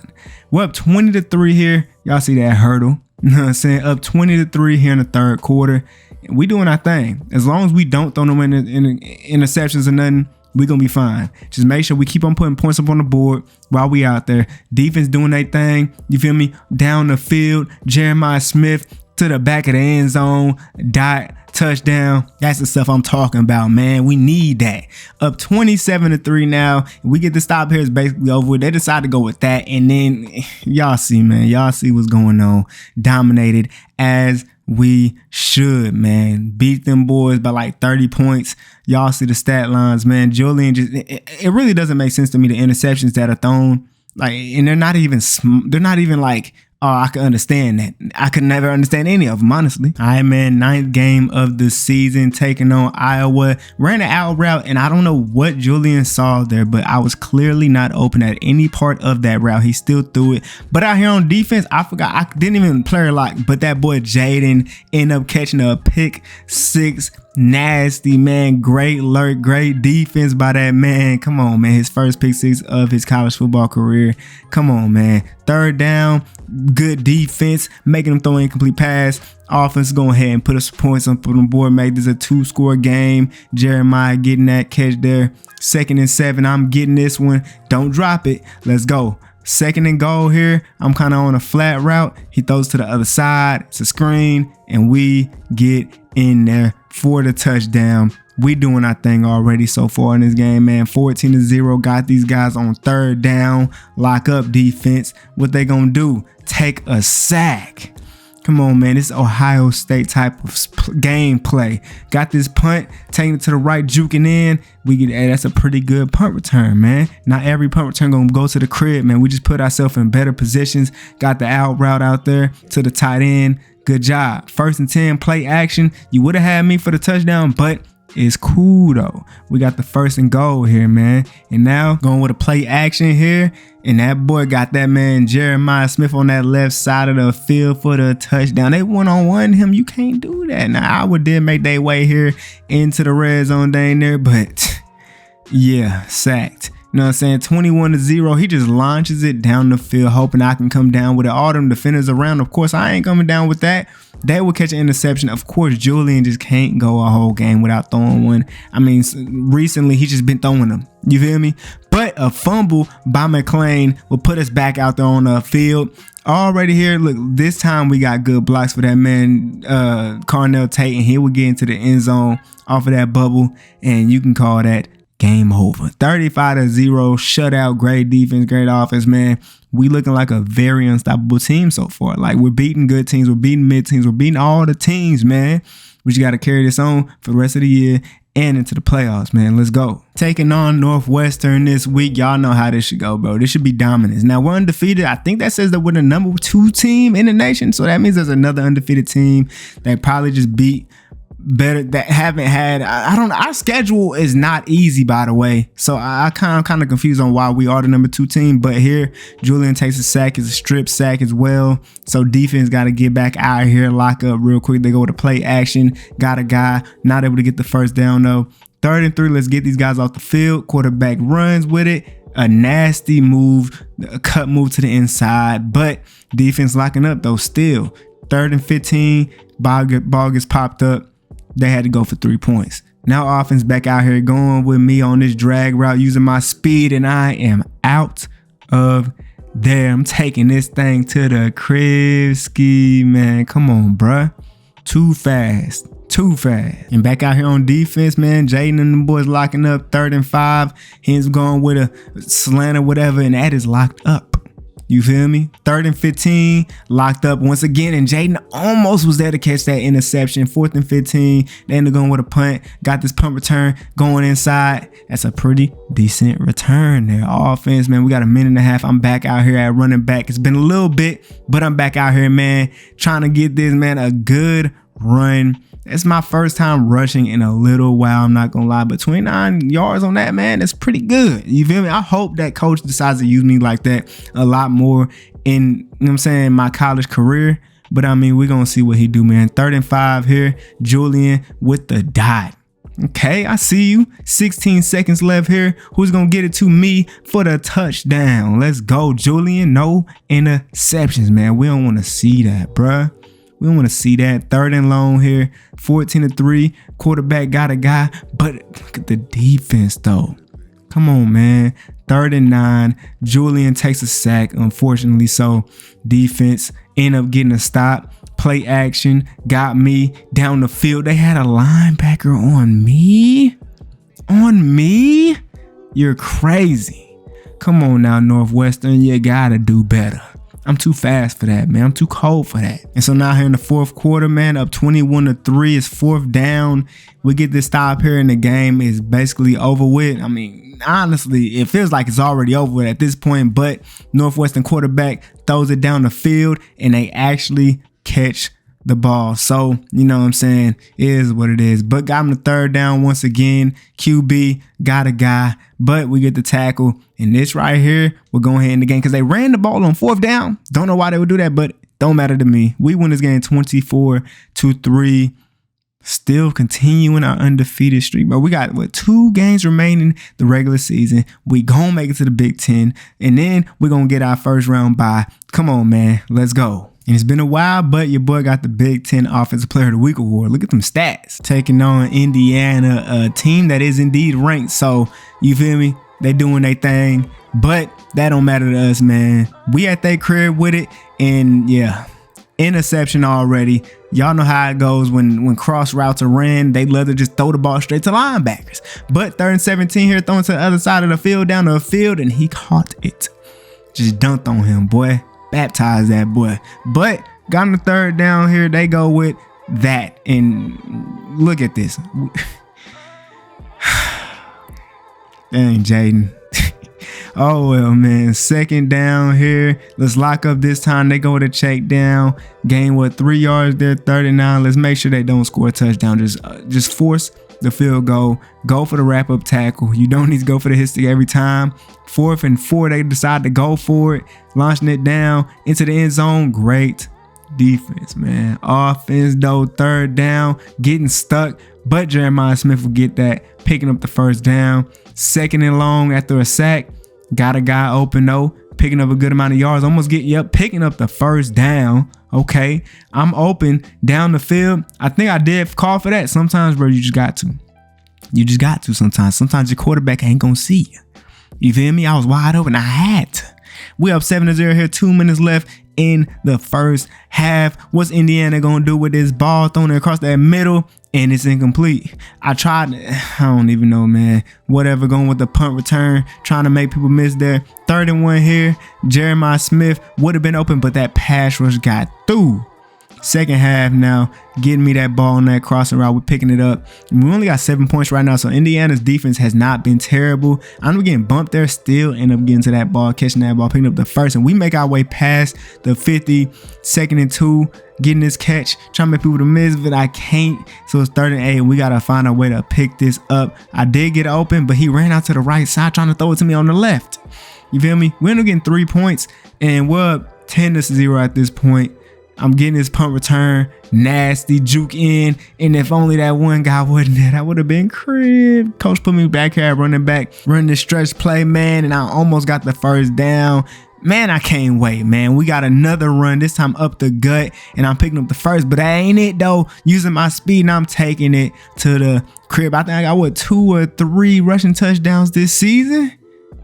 We're up 20-3 here. Y'all see that hurdle? You know what I'm saying? Up 20-3 here in the 3rd quarter. We doing our thing. As long as we don't throw no interceptions or nothing, we're going to be fine. Just make sure we keep on putting points up on the board while we out there. Defense doing their thing. You feel me? Down the field. Jeremiah Smith to the back of the end zone. Dot. Touchdown. That's the stuff I'm talking about, man. We need that. Up 27-3 now. We get the stop here. It's basically over with. They decide to go with that. And then y'all see, man. Y'all see what's going on. Dominated as we should, man. Beat them boys by like 30 points. Y'all see the stat lines, man. Julian just, it really doesn't make sense to me, the interceptions that are thrown. Like, and they're not even like, oh, I can understand that. I could never understand any of them, honestly. All right, man. 9th game of the season, taking on Iowa. Ran an out route, and I don't know what Julian saw there, but I was clearly not open at any part of that route. He still threw it. But out here on defense, I forgot. I didn't even player lock, but that boy Jaden ended up catching a pick 6. Nasty, man. Great alert. Great defense by that man. Come on, man. His first pick 6 of his college football career. Come on, man. 3rd down. Good defense. Making him throw an incomplete pass. Offense go ahead and put us points up on the board. Make this a 2-score game. Jeremiah getting that catch there. 2nd and 7. I'm getting this one. Don't drop it. Let's go. 2nd and goal here. I'm kind of on a flat route. He throws to the other side. It's a screen, and we get in there for the touchdown. We doing our thing already so far in this game, man. 14-0. Got these guys on 3rd down. Lock up defense. What they gonna do? Take a sack. Come on, man. This is Ohio State type of gameplay. Got this punt, taking it to the right, juking in. We get, hey, that's a pretty good punt return, man. Not every punt return gonna go to the crib, man. We just put ourselves in better positions. Got the out route out there to the tight end. Good job. 1st and 10, play action. You would have had me for the touchdown, but It's cool though. We got the 1st and goal here, man. And now going with a play action here. And that boy got that man Jeremiah Smith on that left side of the field for the touchdown. They one-on-one him. You can't do that. Now, Iowa did make their way here into the red zone down there, but yeah, sacked. You know what I'm saying? 21-0. He just launches it down the field, hoping I can come down with it. All them defenders around. Of course, I ain't coming down with that. They will catch an interception. Of course, Julian just can't go a whole game without throwing one. I mean, recently he's just been throwing them. You feel me? But a fumble by McClain will put us back out there on the field. Already here, look, this time we got good blocks for that man, Carnell Tate, and he will get into the end zone off of that bubble, and you can call that game over. 35-0, shutout, great defense, great offense, man. We looking like a very unstoppable team so far. Like, we're beating good teams, we're beating mid teams, we're beating all the teams, man. We just got to carry this on for the rest of the year and into the playoffs, man. Let's go. Taking on Northwestern this week. Y'all know how this should go, bro. This should be dominance. Now, we're undefeated. I think that says that we're the number 2 team in the nation. So that means there's another undefeated team that probably just beat better, that haven't had, I don't know. Our schedule is not easy, by the way. So I kind of confused on why we are the number 2 team. But here, Julian takes a sack. It's a strip sack as well. So defense got to get back out here, lock up real quick. They go to play action. Got a guy, not able to get the first down though. 3rd and 3. Let's get these guys off the field. Quarterback runs with it. A nasty move, a cut move to the inside. But defense locking up though still. 3rd and 15. Ball gets popped up. They had to go for 3 points. Now offense back out here going with me on this drag route using my speed, and I am out of there. I'm taking this thing to the crib ski, man. Come on, bruh. Too fast. And back out here on defense, man. Jaden and the boys locking up. 3rd and 5. He's going with a slant or whatever, and that is locked up. You feel me? 3rd and 15, locked up once again, and Jaden almost was there to catch that interception. 4th and 15, they ended up going with a punt. Got this punt return going inside. That's a pretty decent return there. Offense, man, we got a minute and a half. I'm back out here at running back. It's been a little bit, but I'm back out here, man, trying to get this, man, a good run. It's my first time rushing in a little while, I'm not gonna lie, but 29 yards on that, man, that's pretty good. You feel me? I hope that coach decides to use me like that a lot more in, you know what I'm saying, my college career. But I mean, we're gonna see what he do, man. 3rd and 5 here. Julian with the dot. Okay, I see you. 16 seconds left here. Who's gonna get it to me for the touchdown? Let's go, Julian. No interceptions, man. We don't want to see that, bruh. We don't want to see that. 3rd and long here. 14-3. Quarterback got a guy. But look at the defense, though. Come on, man. 3rd and 9. Julian takes a sack, unfortunately. So defense end up getting a stop. Play action. Got me down the field. They had a linebacker on me? On me? You're crazy. Come on now, Northwestern. You got to do better. I'm too fast for that, man. I'm too cold for that. And so now here in the 4th quarter, man, up 21-3. It's 4th down. We get this stop here and the game is basically over with. I mean, honestly, it feels like it's already over with at this point, but Northwestern quarterback throws it down the field and they actually catch the ball. So, you know what I'm saying? It is what it is. But got him the 3rd down once again. QB got a guy, but we get the tackle. And this right here, we're going ahead in the game because they ran the ball on 4th down. Don't know why they would do that, but don't matter to me. We win this game 24-3. Still continuing our undefeated streak. But we got, 2 games remaining the regular season. We gonna make it to the Big Ten. And then we're gonna get our first round bye. Come on, man. Let's go. And it's been a while, but your boy got the Big Ten Offensive Player of the Week award. Look at them stats. Taking on Indiana, a team that is indeed ranked. So, you feel me? They doing their thing, but that don't matter to us, man. We at their crib with it, and yeah, interception already. Y'all know how it goes when cross routes are ran. They love to just throw the ball straight to linebackers. But 3rd and 17 here, throwing to the other side of the field, down the field, and he caught it. Just dunked on him, boy. Baptize that boy. But got him the 3rd down here. They go with that. And look at this. Dang, Jaden. Oh, well, man. 2nd down here. Let's lock up this time. They go with a check down. Gain, 3 yards there. 39. Let's make sure they don't score a touchdown. Just force the field goal, go for the wrap-up tackle. You don't need to go for the hit stick every time. 4th and 4, they decide to go for it, launching it down into the end zone. Great defense, man. Offense, though, 3rd down, getting stuck, but Jeremiah Smith will get that, picking up the 1st down. 2nd and long after a sack. Got a guy open, though, picking up a good amount of yards. Almost picking up the 1st down. Okay, I'm open down the field. I think I did call for that. Sometimes, bro, you just got to. You just got to sometimes. Sometimes your quarterback ain't going to see you. You feel me? I was wide open. I had to. We up 7-0 here. 2 minutes left in the first half. What's Indiana going to do with this ball thrown across that middle? And it's incomplete. I don't even know, man. Whatever, going with the punt return, trying to make people miss there. 3rd and 1 here. Jeremiah Smith would have been open, but that pass rush got through. Second half now, getting me that ball on that crossing route. We're picking it up. We only got 7 points right now, so Indiana's defense has not been terrible. I'm getting bumped there, still end up getting to that ball, catching that ball, picking up the 1st, and we make our way past the 50. 2nd and 2, getting this catch, trying to make people to miss, but I can't. So it's 3rd and 8, and we got to find a way to pick this up. I did get open, but he ran out to the right side, trying to throw it to me on the left. You feel me? We end up getting 3 points, and we're up 10-0 at this point. I'm getting this punt return, nasty juke in, and if only that one guy wasn't there, that would have been crib. Coach put me back here, running this stretch play, man, and I almost got the 1st down. Man, I can't wait, man. We got another run, this time up the gut, and I'm picking up the 1st, but that ain't it, though. Using my speed, and I'm taking it to the crib. I think I got, 2 or 3 rushing touchdowns this season?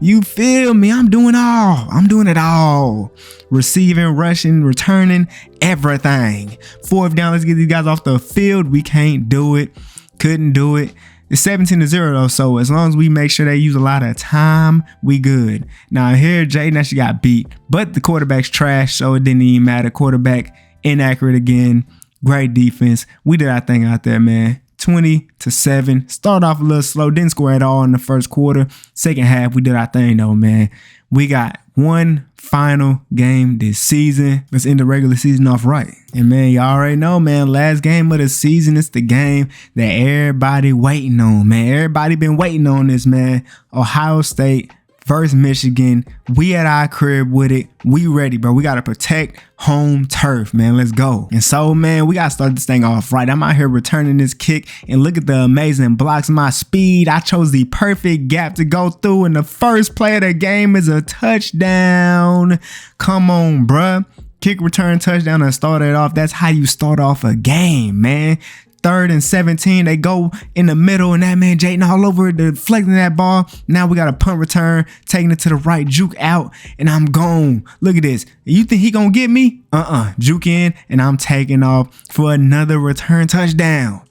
You feel me? I'm doing it all. Receiving, rushing, returning, everything. 4th down, let's get these guys off the field. We can't do it. Couldn't do it. It's 17-0 though, so as long as we make sure they use a lot of time, we good. Now here, Jaden actually got beat, but the quarterback's trash, so it didn't even matter. Quarterback inaccurate again. Great defense. We did our thing out there, man. 20-7. Start off a little slow, didn't score at all in the 1st quarter. 2nd half, we did our thing though, man. We got one final game this season. Let's end the regular season off right. And man, y'all already know, man, last game of the season, it's the game that everybody waiting on, man. Everybody been waiting on this, man. Ohio State versus Michigan. We at our crib with it. We ready, bro. We got to protect home turf, man. Let's go. And so, man, we got to start this thing off right. I'm out here returning this kick, and look at the amazing blocks. My speed. I chose the perfect gap to go through, and the first play of the game is a touchdown. Come on, bruh. Kick, return, touchdown, and start it off. That's how you start off a game, man. 3rd and 17, they go in the middle, and that man Jaden all over it, deflecting that ball. Now we got a punt return, taking it to the right, juke out, and I'm gone. Look at this. You think he gonna get me? Juke in, and I'm taking off for another return touchdown.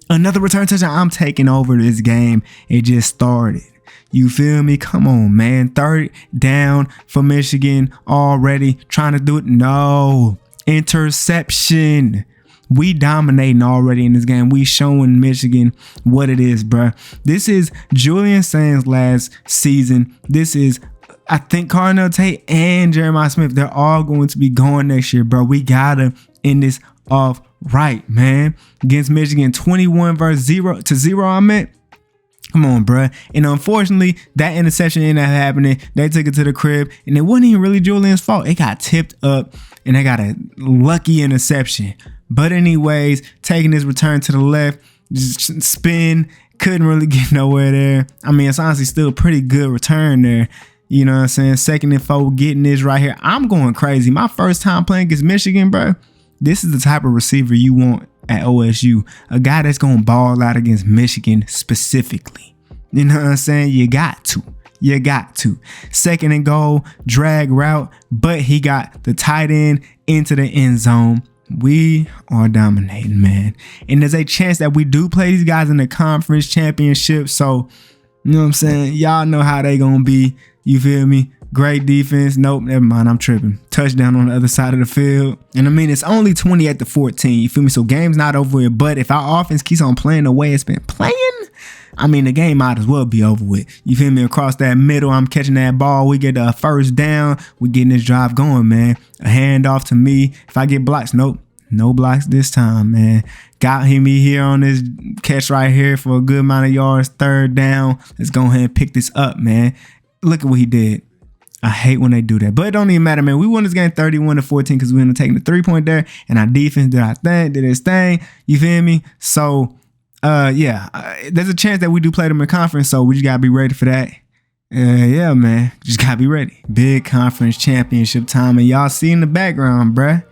Another return touchdown. I'm taking over this game. It just started. You feel me? Come on, man. 3rd down for Michigan already. Trying to do it. No. Interception. We dominating already in this game. We showing Michigan what it is, bruh. This is Julian Sands' last season. This is, I think, Cardinal Tate and Jeremiah Smith. They're all going to be going next year, bro. We gotta end this off right, man. Against Michigan, 21-0. I meant. Come on, bruh. And unfortunately, that interception ended up happening. They took it to the crib, and it wasn't even really Julian's fault. It got tipped up, and they got a lucky interception. But anyways, taking this return to the left, just spin, couldn't really get nowhere there. I mean, it's honestly still a pretty good return there. You know what I'm saying? 2nd and 4, getting this right here. I'm going crazy. My first time playing against Michigan, bro. This is the type of receiver you want at OSU. A guy that's going to ball out against Michigan specifically. You know what I'm saying? You got to. You got to. 2nd and goal, drag route, but he got the tight end into the end zone. We are dominating, man. And there's a chance that we do play these guys in the conference championship. So, you know what I'm saying? Y'all know how they gonna be. You feel me? Great defense. Nope, never mind. I'm tripping. Touchdown on the other side of the field. And I mean, it's only 20-14. You feel me? So game's not over with. But if our offense keeps on playing the way it's been playing, I mean, the game might as well be over with. You feel me? Across that middle, I'm catching that ball. We get a 1st down. We getting this drive going, man. A handoff to me. If I get blocks, nope. No blocks this time, man. Got him here on this catch right here for a good amount of yards. 3rd down. Let's go ahead and pick this up, man. Look at what he did. I hate when they do that, but it don't even matter, man. We won this game 31-14 because we ended up taking the 3-point there, and our defense did its thing. You feel me? So, there's a chance that we do play them in conference, so we just gotta be ready for that. Yeah, man. Just gotta be ready. Big conference championship time, and y'all see in the background, bruh,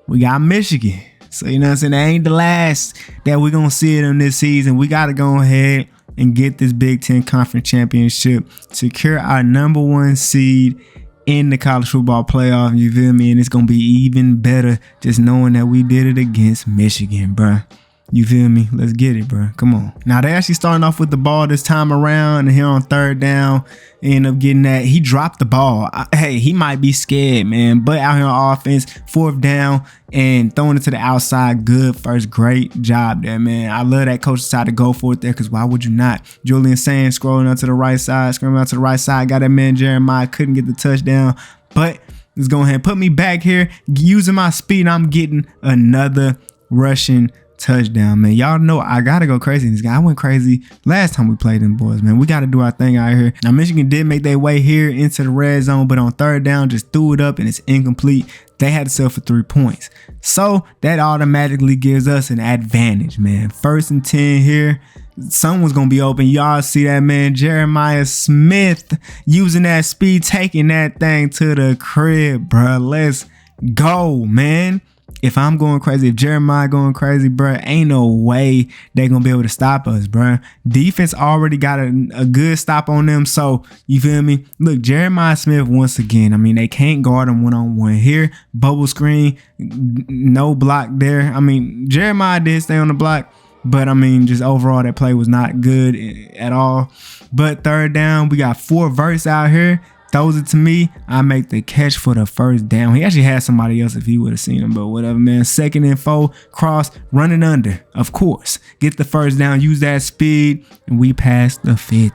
we got Michigan. So, you know what I'm saying? That ain't the last that we're gonna see it in this season. We gotta go ahead and get this Big Ten Conference Championship, secure our #1 seed in the college football playoff. You feel me? And it's going to be even better just knowing that we did it against Michigan, bruh. You feel me? Let's get it, bro. Come on. Now, they actually starting off with the ball this time around. And here on 3rd down, end up getting that. He dropped the ball. Hey, he might be scared, man. But out here on offense, 4th down and throwing it to the outside. Good first. Great job there, man. I love that coach decided to go for it there because why would you not? Julian Sands scrolling out to the right side. Scrolling out to the right side. Got that man Jeremiah. Couldn't get the touchdown. But let's go ahead and put me back here. Using my speed, I'm getting another rushing touchdown, man. Y'all know I gotta go crazy in this guy. I went crazy last time we played them boys, man. We gotta do our thing out here. Now, Michigan did make their way here into the red zone, but on 3rd down, just threw it up and it's incomplete. They had to settle for 3 points. So that automatically gives us an advantage, man. 1st and 10 here. Someone's gonna be open. Y'all see that, man. Jeremiah Smith using that speed, taking that thing to the crib, bro. Let's go, man. If I'm going crazy, if Jeremiah going crazy, bro, ain't no way they're going to be able to stop us, bro. Defense already got a good stop on them. So, you feel me? Look, Jeremiah Smith, once again, I mean, they can't guard him one-on-one here. Bubble screen, no block there. I mean, Jeremiah did stay on the block, but, I mean, just overall, that play was not good at all. But 3rd down, we got 4 verts out here. Throws it to me. I make the catch for the 1st down. He actually had somebody else if he would have seen him, but whatever, man. 2nd and 4, cross, running under, of course. Get the 1st down, use that speed, and we pass the 50.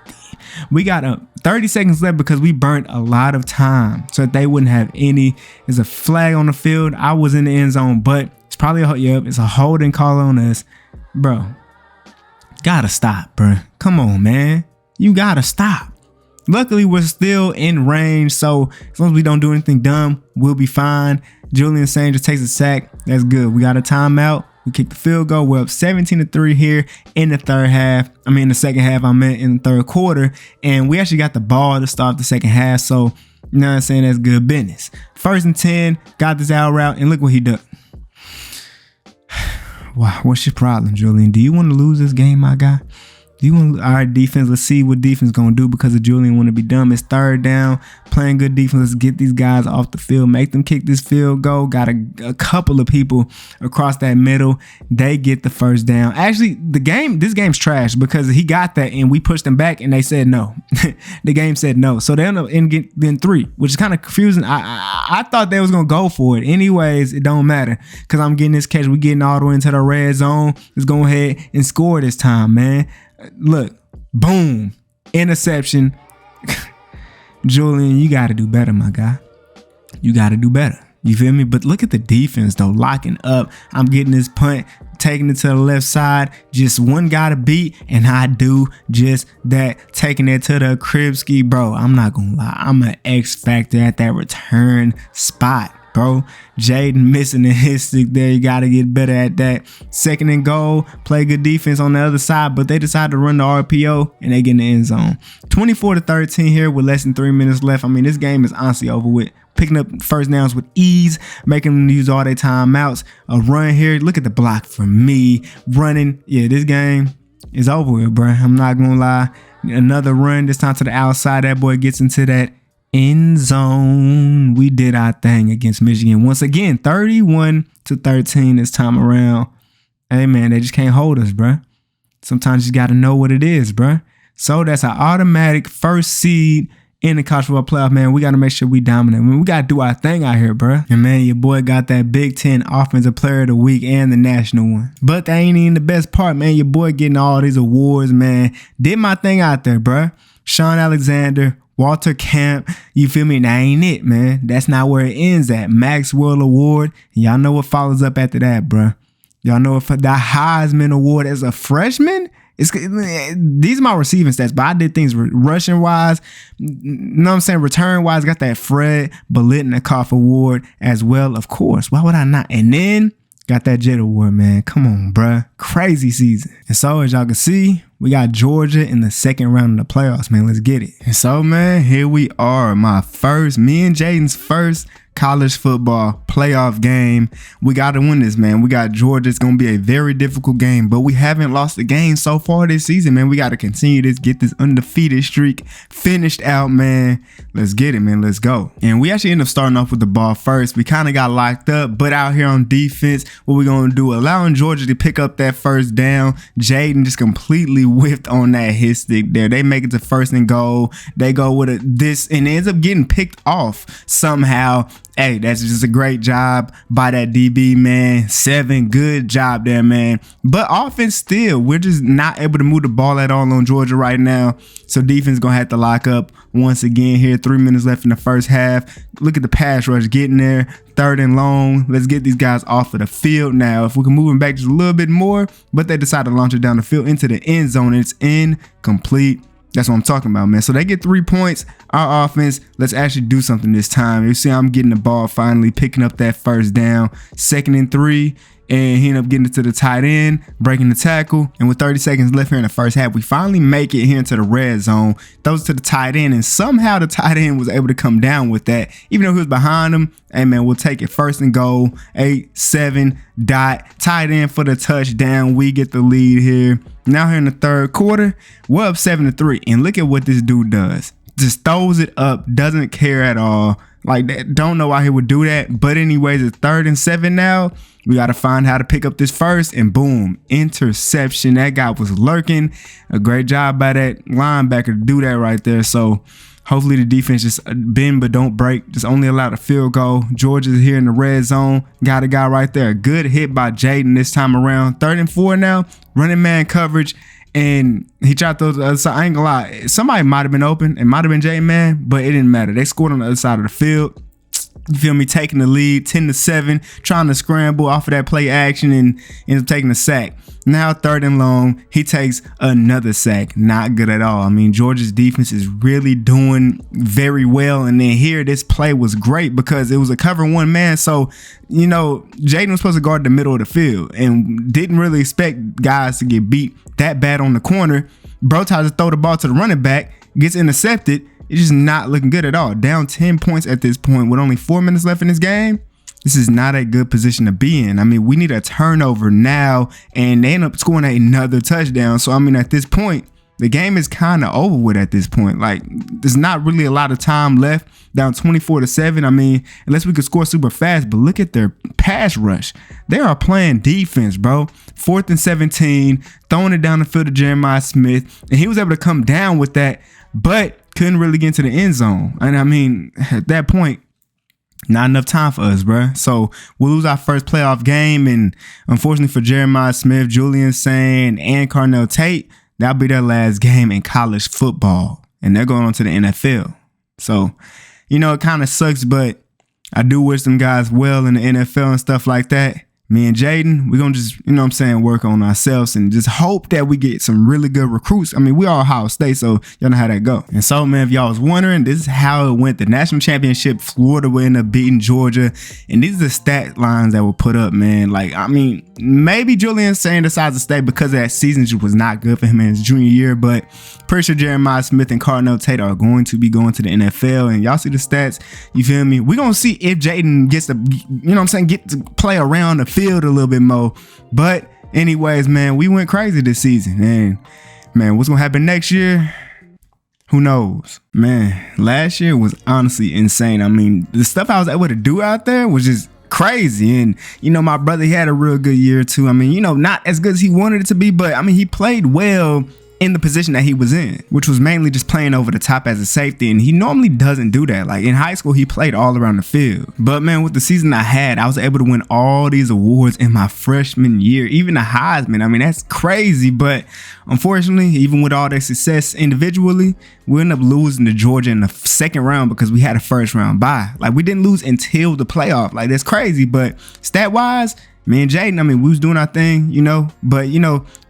We got 30 seconds left because we burnt a lot of time so that they wouldn't have any. There's a flag on the field. I was in the end zone, but it's probably it's a holding call on us. Bro, gotta stop, bro. Come on, man. You gotta stop. Luckily, we're still in range, so as long as we don't do anything dumb, we'll be fine. Julian Sands just takes a sack. That's good. We got a timeout. We kick the field goal. We're up 17-3 here in the 3rd half. I mean, the 2nd half, I meant in the 3rd quarter. And we actually got the ball to start the 2nd half, so you know what I'm saying? That's good business. 1st and 10, got this out route, and look what he did. Wow, what's your problem, Julian? Do you want to lose this game, my guy? All right, defense, let's see what defense going to do because of Julian want to be dumb. It's 3rd down, playing good defense. Let's get these guys off the field, make them kick this field goal. Got a couple of people across that middle. They get the 1st down. Actually, this game's trash because he got that and we pushed them back and they said no. The game said no. So they end up getting 3, which is kind of confusing. I thought they was going to go for it. Anyways, it don't matter because I'm getting this catch. We getting all the way into the red zone. Let's go ahead and score this time, man. Look, boom, interception. Julian, you got to do better, my guy. You got to do better. You feel me? But look at the defense, though, locking up. I'm getting this punt, taking it to the left side. Just one guy to beat, and I do just that. Taking it to the crib ski, bro. I'm not going to lie. I'm an X factor at that return spot, bro. Jaden missing the hit stick there. You got to get better at that. 2nd and goal. Play good defense on the other side, but they decide to run the RPO and they get in the end zone. 24-13 here with less than 3 minutes left. I mean, this game is honestly over with. Picking up 1st downs with ease, making them use all their timeouts. A run here. Look at the block for me. Running. Yeah, this game is over with, bro. I'm not going to lie. Another run, this time to the outside. That boy gets into that end zone. We did our thing against Michigan. Once again, 31-13 this time around. Hey, man, they just can't hold us, bro. Sometimes you got to know what it is, bro. So that's an automatic 1st seed in the college football playoff, man, we got to make sure we dominate. I mean, we got to do our thing out here, bro. And, man, your boy got that Big Ten Offensive Player of the Week and the national one. But that ain't even the best part, man. Your boy getting all these awards, man. Did my thing out there, bro. Sean Alexander, Walter Camp, you feel me? That ain't it, man. That's not where it ends at. Maxwell Award. Y'all know what follows up after that, bro. Y'all know if the Heisman Award as a freshman, these are my receiving stats, but I did things rushing wise, you know what I'm saying, return wise. Got that Fred Biletnikoff Award as well, of course. Why would I not? And then got that Jet Award, man. Come on, bruh. Crazy season. And so as y'all can see, we got Georgia in the second round of the playoffs, man. Let's get it. And so, man, here we are. Me and Jaden's first college football playoff game. We got to win this, man. We got Georgia. It's going to be a very difficult game, but we haven't lost a game so far this season, man. We got to continue this, get this undefeated streak finished out, man. Let's get it, man. Let's go. And we actually end up starting off with the ball first. We kind of got locked up, but out here on defense, what we're going to do, allowing Georgia to pick up that first down. Jaden just completely whiffed on that hit stick there. They make it to first and goal. They go with this, and it ends up getting picked off somehow. Hey, that's just a great job by that DB, man. 7, good job there, man. But offense still, we're just not able to move the ball at all on Georgia right now. So defense going to have to lock up once again here. 3 minutes left in the first half. Look at the pass rush getting there. 3rd and long. Let's get these guys off of the field now. If we can move them back just a little bit more, but they decide to launch it down the field into the end zone. It's incomplete. That's what I'm talking about, man. So they get 3 points. Our offense, let's actually do something this time. You see, I'm getting the ball finally, picking up that first down. 2nd and 3, and he ended up getting it to the tight end, breaking the tackle. And with 30 seconds left here in the first half, we finally make it here into the red zone. Throws to the tight end, and somehow the tight end was able to come down with that. Even though he was behind him, hey, man, we'll take it. 1st and goal, 8-7 dot. Tight end for the touchdown. We get the lead here. Now here in the 3rd quarter, we're up 7-3. And look at what this dude does. Just throws it up, doesn't care at all. Like, that, don't know why he would do that. But anyways, it's 3rd and 7 now. We got to find how to pick up this first, and boom, interception. That guy was lurking. A great job by that linebacker to do that right there. So hopefully the defense just bend but don't break. Just only allowed a field goal. Georgia's here in the red zone. Got a guy right there. Good hit by Jaden this time around. 3rd and 4 now. Running man coverage. And he tried to throw to the other side. I ain't gonna lie. Somebody might have been open. It might have been Jaden, man, but it didn't matter. They scored on the other side of the field. You feel me? Taking the lead 10-7, trying to scramble off of that play action and ends up taking a sack. Now 3rd and long, he takes another sack. Not good at all. I mean, Georgia's defense is really doing very well. And then here, this play was great because it was a cover 1 man. So, you know, Jaden was supposed to guard the middle of the field and didn't really expect guys to get beat that bad on the corner. Bro tries to throw the ball to the running back, gets intercepted. It's just not looking good at all. Down 10 points at this point with only 4 minutes left in this game. This is not a good position to be in. I mean, we need a turnover now, and they end up scoring another touchdown. So, I mean, at this point, the game is kind of over with at this point. Like, there's not really a lot of time left. Down 24-7. I mean, unless we could score super fast, but look at their pass rush. They are playing defense, bro. 4th and 17, throwing it down the field to Jeremiah Smith, and he was able to come down with that, but couldn't really get into the end zone. And I mean, at that point, not enough time for us, bro. So we'll lose our first playoff game. And unfortunately for Jeremiah Smith, Julian Sain, and Carnell Tate, that'll be their last game in college football. And they're going on to the NFL. So, you know, it kind of sucks, but I do wish them guys well in the NFL and stuff like that. Me and Jaden, we're going to just, you know what I'm saying, work on ourselves and just hope that we get some really good recruits. I mean, we are Ohio State, so y'all know how that go. And so, man, if y'all was wondering, this is how it went. The national championship, Florida will end up beating Georgia. And these are the stat lines that were put up, man. Like, I mean, maybe Julian Sain decides to stay because that season just was not good for him in his junior year. But pretty sure Jeremiah Smith and Carnell Tate are going to be going to the NFL. And y'all see the stats. You feel me? We're going to see if Jaden gets to, you know what I'm saying, get to play around the field a little bit more. But anyways, man, we went crazy this season. And man, what's gonna happen next year? Who knows? Man, last year was honestly insane. I mean, the stuff I was able to do out there was just crazy. And you know, my brother, he had a real good year too. I mean, you know, not as good as he wanted it to be, but I mean, he played well in the position that he was in, which was mainly just playing over the top as a safety. And he normally doesn't do that. Like in high school, he played all around the field. But man, with the season I had, I was able to win all these awards in my freshman year, even the Heisman. I mean, that's crazy. But unfortunately, even with all that success individually, we ended up losing to Georgia in the second round because we had a first round bye. Like we didn't lose until the playoff. Like that's crazy. But stat wise, me and Jaden, I mean, we was doing our thing, but,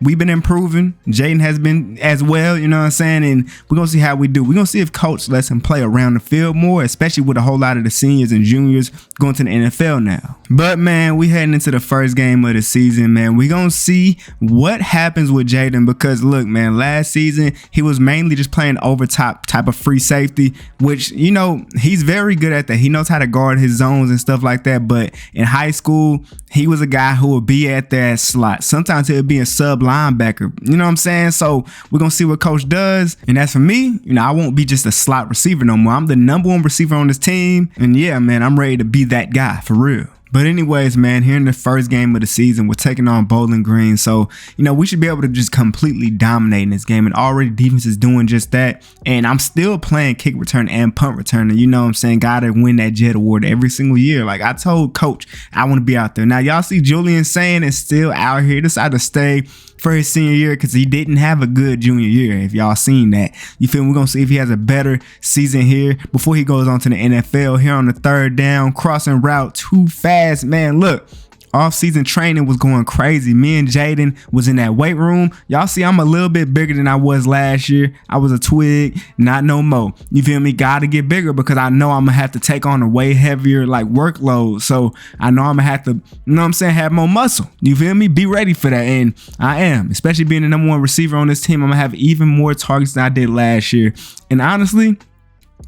we've been improving. Jaden has been as well, you know what I'm saying? And we're going to see how we do. We're going to see if coach lets him play around the field more, especially with a whole lot of the seniors and juniors going to the NFL now. But, man, we heading into the first game of the season, man. We're going to see what happens with Jaden because, look, man, last season, he was mainly just playing over top type of free safety, which, he's very good at that. He knows how to guard his zones and stuff like that. But in high school, he was a guy who would be at that slot. Sometimes he'll be a sub linebacker. You know what I'm saying? So we're going to see what coach does. And as for me, I won't be just a slot receiver no more. I'm the #1 receiver on this team. And yeah, man, I'm ready to be that guy for real. But anyways, man, here in the first game of the season, we're taking on Bowling Green. So, we should be able to just completely dominate in this game. And already defense is doing just that. And I'm still playing kick return and punt return. And you know what I'm saying? Got to win that Jet Award every single year. Like I told coach, I want to be out there. Now, y'all see Julian saying is still out here. He decided to stay for his senior year because he didn't have a good junior year. If y'all seen that, you feel me? We're going to see if he has a better season here before he goes on to the NFL here on the third down, crossing route too fast. Man, look, off-season training was going crazy. Me and Jaden was in that weight room. Y'all see I'm a little bit bigger than I was last year. I was a twig, not no more. You feel me? Gotta get bigger because I know I'm gonna have to take on a way heavier workload. So I know I'm gonna have to, have more muscle. You feel me? Be ready for that. And I am, especially being the #1 receiver on this team. I'm gonna have even more targets than I did last year. And honestly,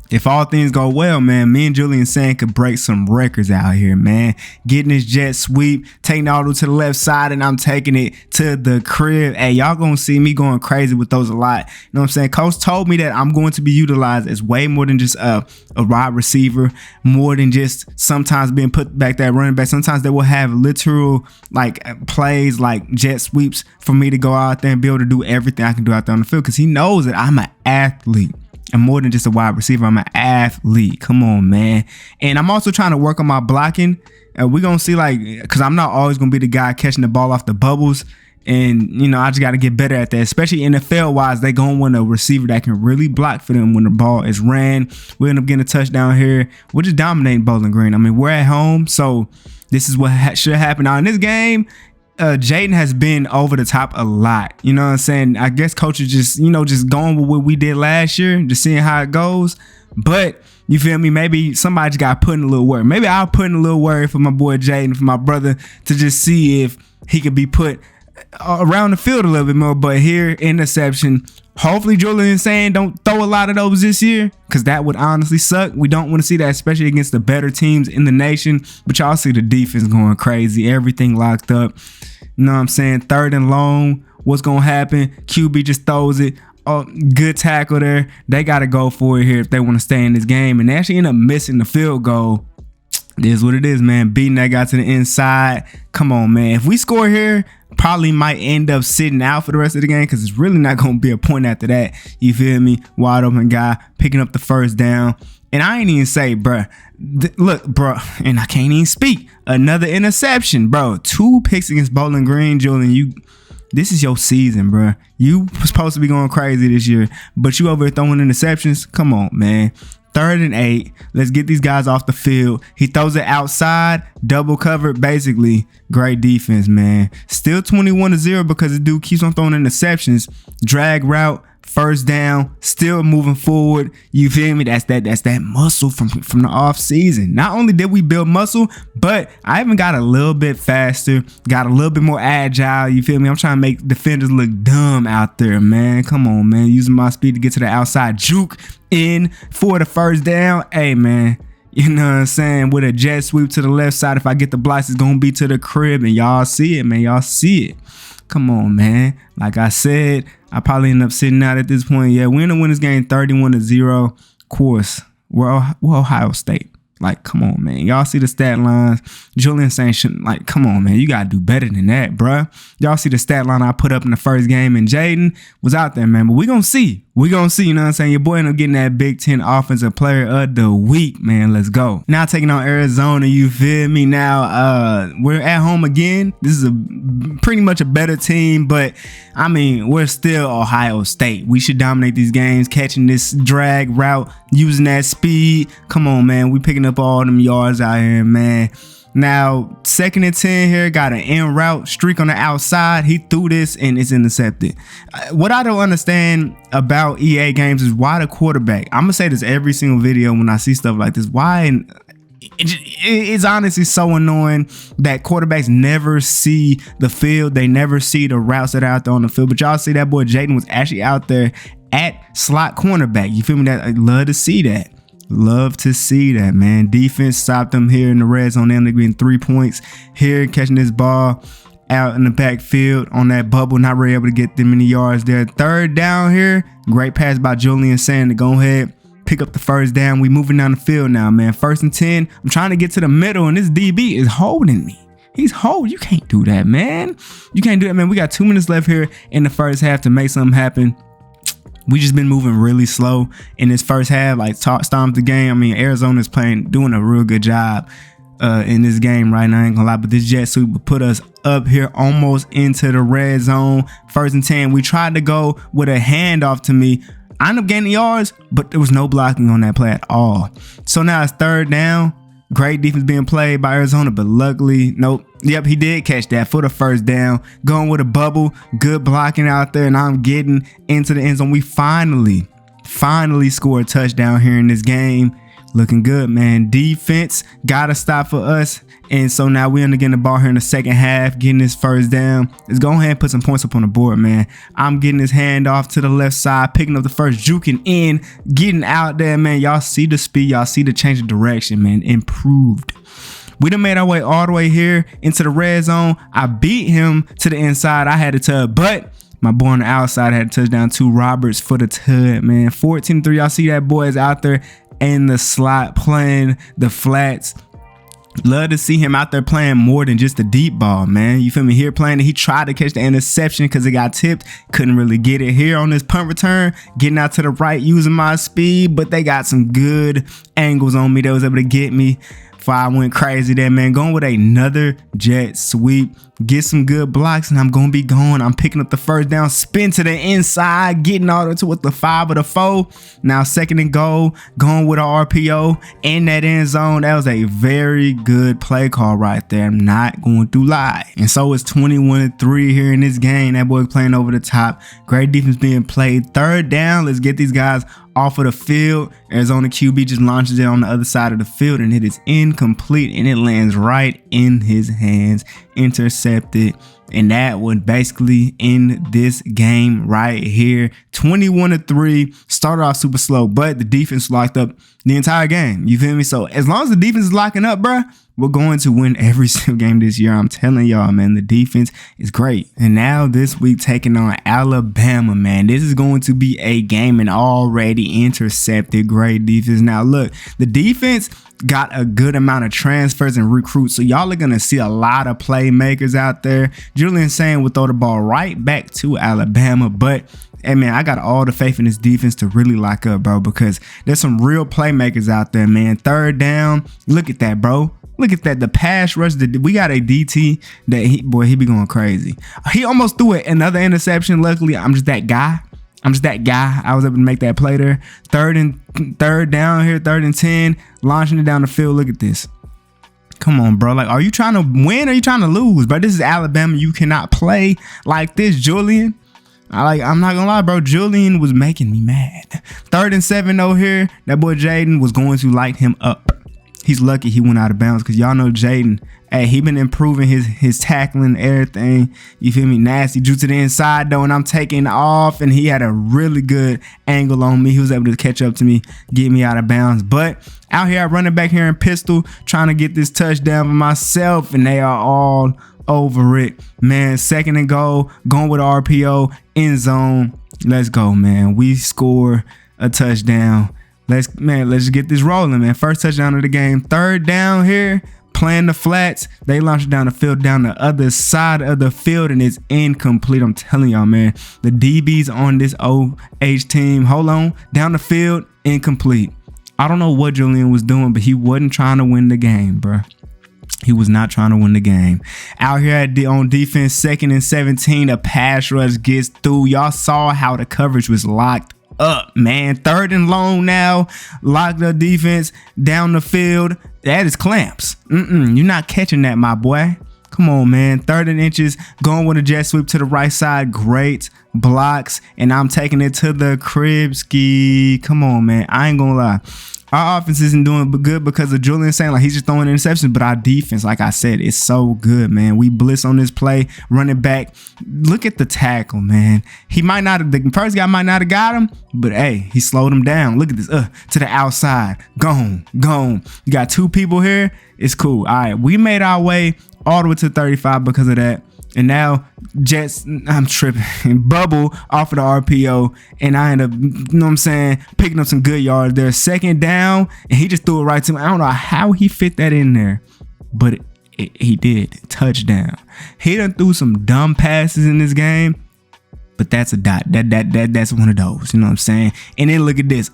if all things go well, man, me and Julian Sand could break some records out here, man. Getting this jet sweep, taking the auto to the left side, and I'm taking it to the crib. Hey, y'all gonna see me going crazy with those a lot. You know what I'm saying? Coach told me that I'm going to be utilized as way more than just a wide receiver, more than just sometimes being put back that running back. Sometimes they will have literal plays like jet sweeps for me to go out there and be able to do everything I can do out there on the field because he knows that I'm an athlete. I'm more than just a wide receiver. I'm an athlete. Come on, man. And I'm also trying to work on my blocking. We're going to see because I'm not always going to be the guy catching the ball off the bubbles. And, I just got to get better at that, especially NFL wise. They going to want a receiver that can really block for them when the ball is ran. We end up getting a touchdown here. We're just dominating Bowling Green. I mean, we're at home. So this is what should happen. Now in this game, Jaden has been over the top a lot. You know what I'm saying? I guess coach is just, just going with what we did last year, just seeing how it goes. But you feel me? Maybe somebody just got put in a little word. Maybe I'll put in a little word for my boy Jaden, for my brother, to just see if he could be put around the field a little bit more. But here, interception. Hopefully Julian saying don't throw a lot of those this year because that would honestly suck. We don't want to see that, especially against the better teams in the nation. But y'all see the defense going crazy. Everything locked up. You know what I'm saying? Third and long. What's going to happen? QB just throws it. Oh, good tackle there. They got to go for it here if they want to stay in this game. And they actually end up missing the field goal. It is what it is, man. Beating that guy to the inside. Come on, man. If we score here, probably might end up sitting out for the rest of the game because it's really not going to be a point after that. You feel me? Wide open guy picking up the first down. And I ain't even say, bruh, look, bro, and I can't even speak. Another interception, bro. 2 picks against Bowling Green, Julian. This is your season, bro. You supposed to be going crazy this year, but you over here throwing interceptions. Come on, man. 3rd and 8. Let's get these guys off the field. He throws it outside, double covered, basically. Great defense, man. Still 21-0 because the dude keeps on throwing interceptions. Drag route, first down, still moving forward. You feel me? That's that muscle from the off season. Not only did we build muscle, but I even got a little bit faster, got a little bit more agile. You feel me? I'm trying to make defenders look dumb out there, man. Come on, man. Using my speed to get to the outside, juke in for the first down. Hey, man. You know what I'm saying? With a jet sweep to the left side, if I get the blocks, it's going to be to the crib. And y'all see it, man. Y'all see it. Come on, man. Like I said, I probably end up sitting out at this point. Yeah, we end up winning this game 31-0. Of course, we're Ohio State. Like, come on, man. Y'all see the stat lines. Julian saying, like, come on, man. You got to do better than that, bruh. Y'all see the stat line I put up in the first game, and Jaden was out there, man. But we going to see. We going to see, you know what I'm saying? Your boy ended up getting that Big Ten Offensive Player of the Week, man. Let's go. Now taking on Arizona, you feel me? Now, we're at home again. This is pretty much a better team, but, I mean, we're still Ohio State. We should dominate these games, catching this drag route, using that speed. Come on, man. We picking up all them yards out here, man. Now, 2nd and 10 here, got an in route streak on the outside. He threw this and it's intercepted. What I don't understand about EA games is why the quarterback, I'm gonna say this every single video when I see stuff like this, why it's honestly so annoying that quarterbacks never see the field. They never see the routes that are out there on the field. But y'all see that boy Jaden was actually out there at slot cornerback. You feel me? That I'd love to see that. Love to see that, man. Defense stopped them here in the red zone. They ended up getting 3 points here, catching this ball out in the backfield on that bubble. Not really able to get them many yards there. 3rd down here. Great pass by Julian saying to go ahead, pick up the 1st down. We moving down the field now, man. 1st and 10. I'm trying to get to the middle, and this DB is holding me. He's holding. You can't do that, man. You can't do that, man. We got 2 minutes left here in the first half to make something happen. We just been moving really slow in this first half, like stomped the game. I mean, Arizona's doing a real good job in this game right now. I ain't gonna lie, but this jet sweep would put us up here almost into the red zone. 1st and 10. We tried to go with a handoff to me. I ended up gaining yards, but there was no blocking on that play at all. So now it's 3rd down. Great defense being played by Arizona, but luckily, nope. Yep, he did catch that for the 1st down. Going with a bubble, good blocking out there, and I'm getting into the end zone. We finally scored a touchdown here in this game. Looking good, man. Defense got to stop for us. And so now we end up getting the ball here in the 2nd half, getting this 1st down. Let's go ahead and put some points up on the board, man. I'm getting this hand off to the left side, picking up the 1st, juking in, getting out there, man. Y'all see the speed. Y'all see the change of direction, man. Improved. We done made our way all the way here into the red zone. I beat him to the inside. I had a tub, but my boy on the outside had a touchdown to Roberts for the tub, man. 14-3. Y'all see that boy is out there in the slot playing the flats. Love to see him out there playing more than just the deep ball, man. You feel me? Here playing it. He tried to catch the interception because it got tipped. Couldn't really get it here on this punt return. Getting out to the right, using my speed, but they got some good angles on me that was able to get me. Before I went crazy there, man. Going with another jet sweep. Get some good blocks, and I'm going to be going. I'm picking up the 1st down, spin to the inside, getting all the way to with the 5 or the 4. Now 2nd and goal, going with an RPO in that end zone. That was a very good play call right there. I'm not going to lie. And so it's 21-3 here in this game. That boy playing over the top. Great defense being played. 3rd down. Let's get these guys off of the field. Arizona QB just launches it on the other side of the field, and it is incomplete, and it lands right in his hands. Intercepted, and that would basically end this game right here. 21-3. Started off super slow, but the defense locked up the entire game. You feel me? So as long as the defense is locking up, bruh, we're going to win every single game this year. I'm telling y'all, man, the defense is great. And now this week taking on Alabama, man. This is going to be a game, and already intercepted. Great defense. Now look, the defense got a good amount of transfers and recruits, so y'all are gonna see a lot of playmakers out there. Julian saying will throw the ball right back to Alabama, but hey man, I got all the faith in this defense to really lock up, bro, because there's some real playmakers out there, man. 3rd down, look at that, bro. Look at that, the pass rush. We got a DT that he be going crazy. He almost threw it, another interception. Luckily, I'm just that guy. I was able to make that play there. 3rd down here, 3rd and 10, launching it down the field. Look at this. Come on, bro. Like, are you trying to win or are you trying to lose, bro? This is Alabama. You cannot play like this, Julian. I'm not gonna lie, bro. Julian was making me mad. 3rd and 7 though here. That boy Jaden was going to light him up. He's lucky he went out of bounds, because y'all know Jaden, hey, he been improving his tackling, everything. You feel me? Nasty. Drew to the inside though, and I'm taking off, and he had a really good angle on me. He was able to catch up to me, get me out of bounds. But out here, I'm running back here in pistol, trying to get this touchdown for myself, and they are all over it, man. 2nd and goal, going with RPO, end zone. Let's go, man. We score a touchdown. Let's get this rolling, man. First touchdown of the game. Third down here. Playing the flats, they launch it down the field, down the other side of the field, and it's incomplete. I'm telling y'all, man, the DBs on this OH team, hold on, down the field, incomplete. I don't know what Julian was doing, but he wasn't trying to win the game, bro. He was not trying to win the game. Out here on defense, 2nd and 17, a pass rush gets through. Y'all saw how the coverage was locked up, man. 3rd and long now, locked up defense down the field. That is clamps. You're not catching that, my boy. Come on, man. 3rd and inches, going with a jet sweep to the right side. Great blocks, and I'm taking it to the crib ski. Come on, man. I ain't gonna lie. Our offense isn't doing good because of Julian saying like he's just throwing interceptions, but our defense, like I said, is so good, man. We blitz on this play, running back. Look at the tackle, man. He might not have, the first guy might not have got him, but hey, he slowed him down. Look at this, to the outside, gone. You got 2 people here. It's cool. All right, we made our way all the way to 35 because of that. And now Jets, I'm tripping, bubble off of the RPO, and I end up, you know what I'm saying, picking up some good yards there. 2nd down, and he just threw it right to me. I don't know how he fit that in there, but he did. Touchdown. He done threw some dumb passes in this game, but that's a dot. That's one of those, you know what I'm saying? And then look at this.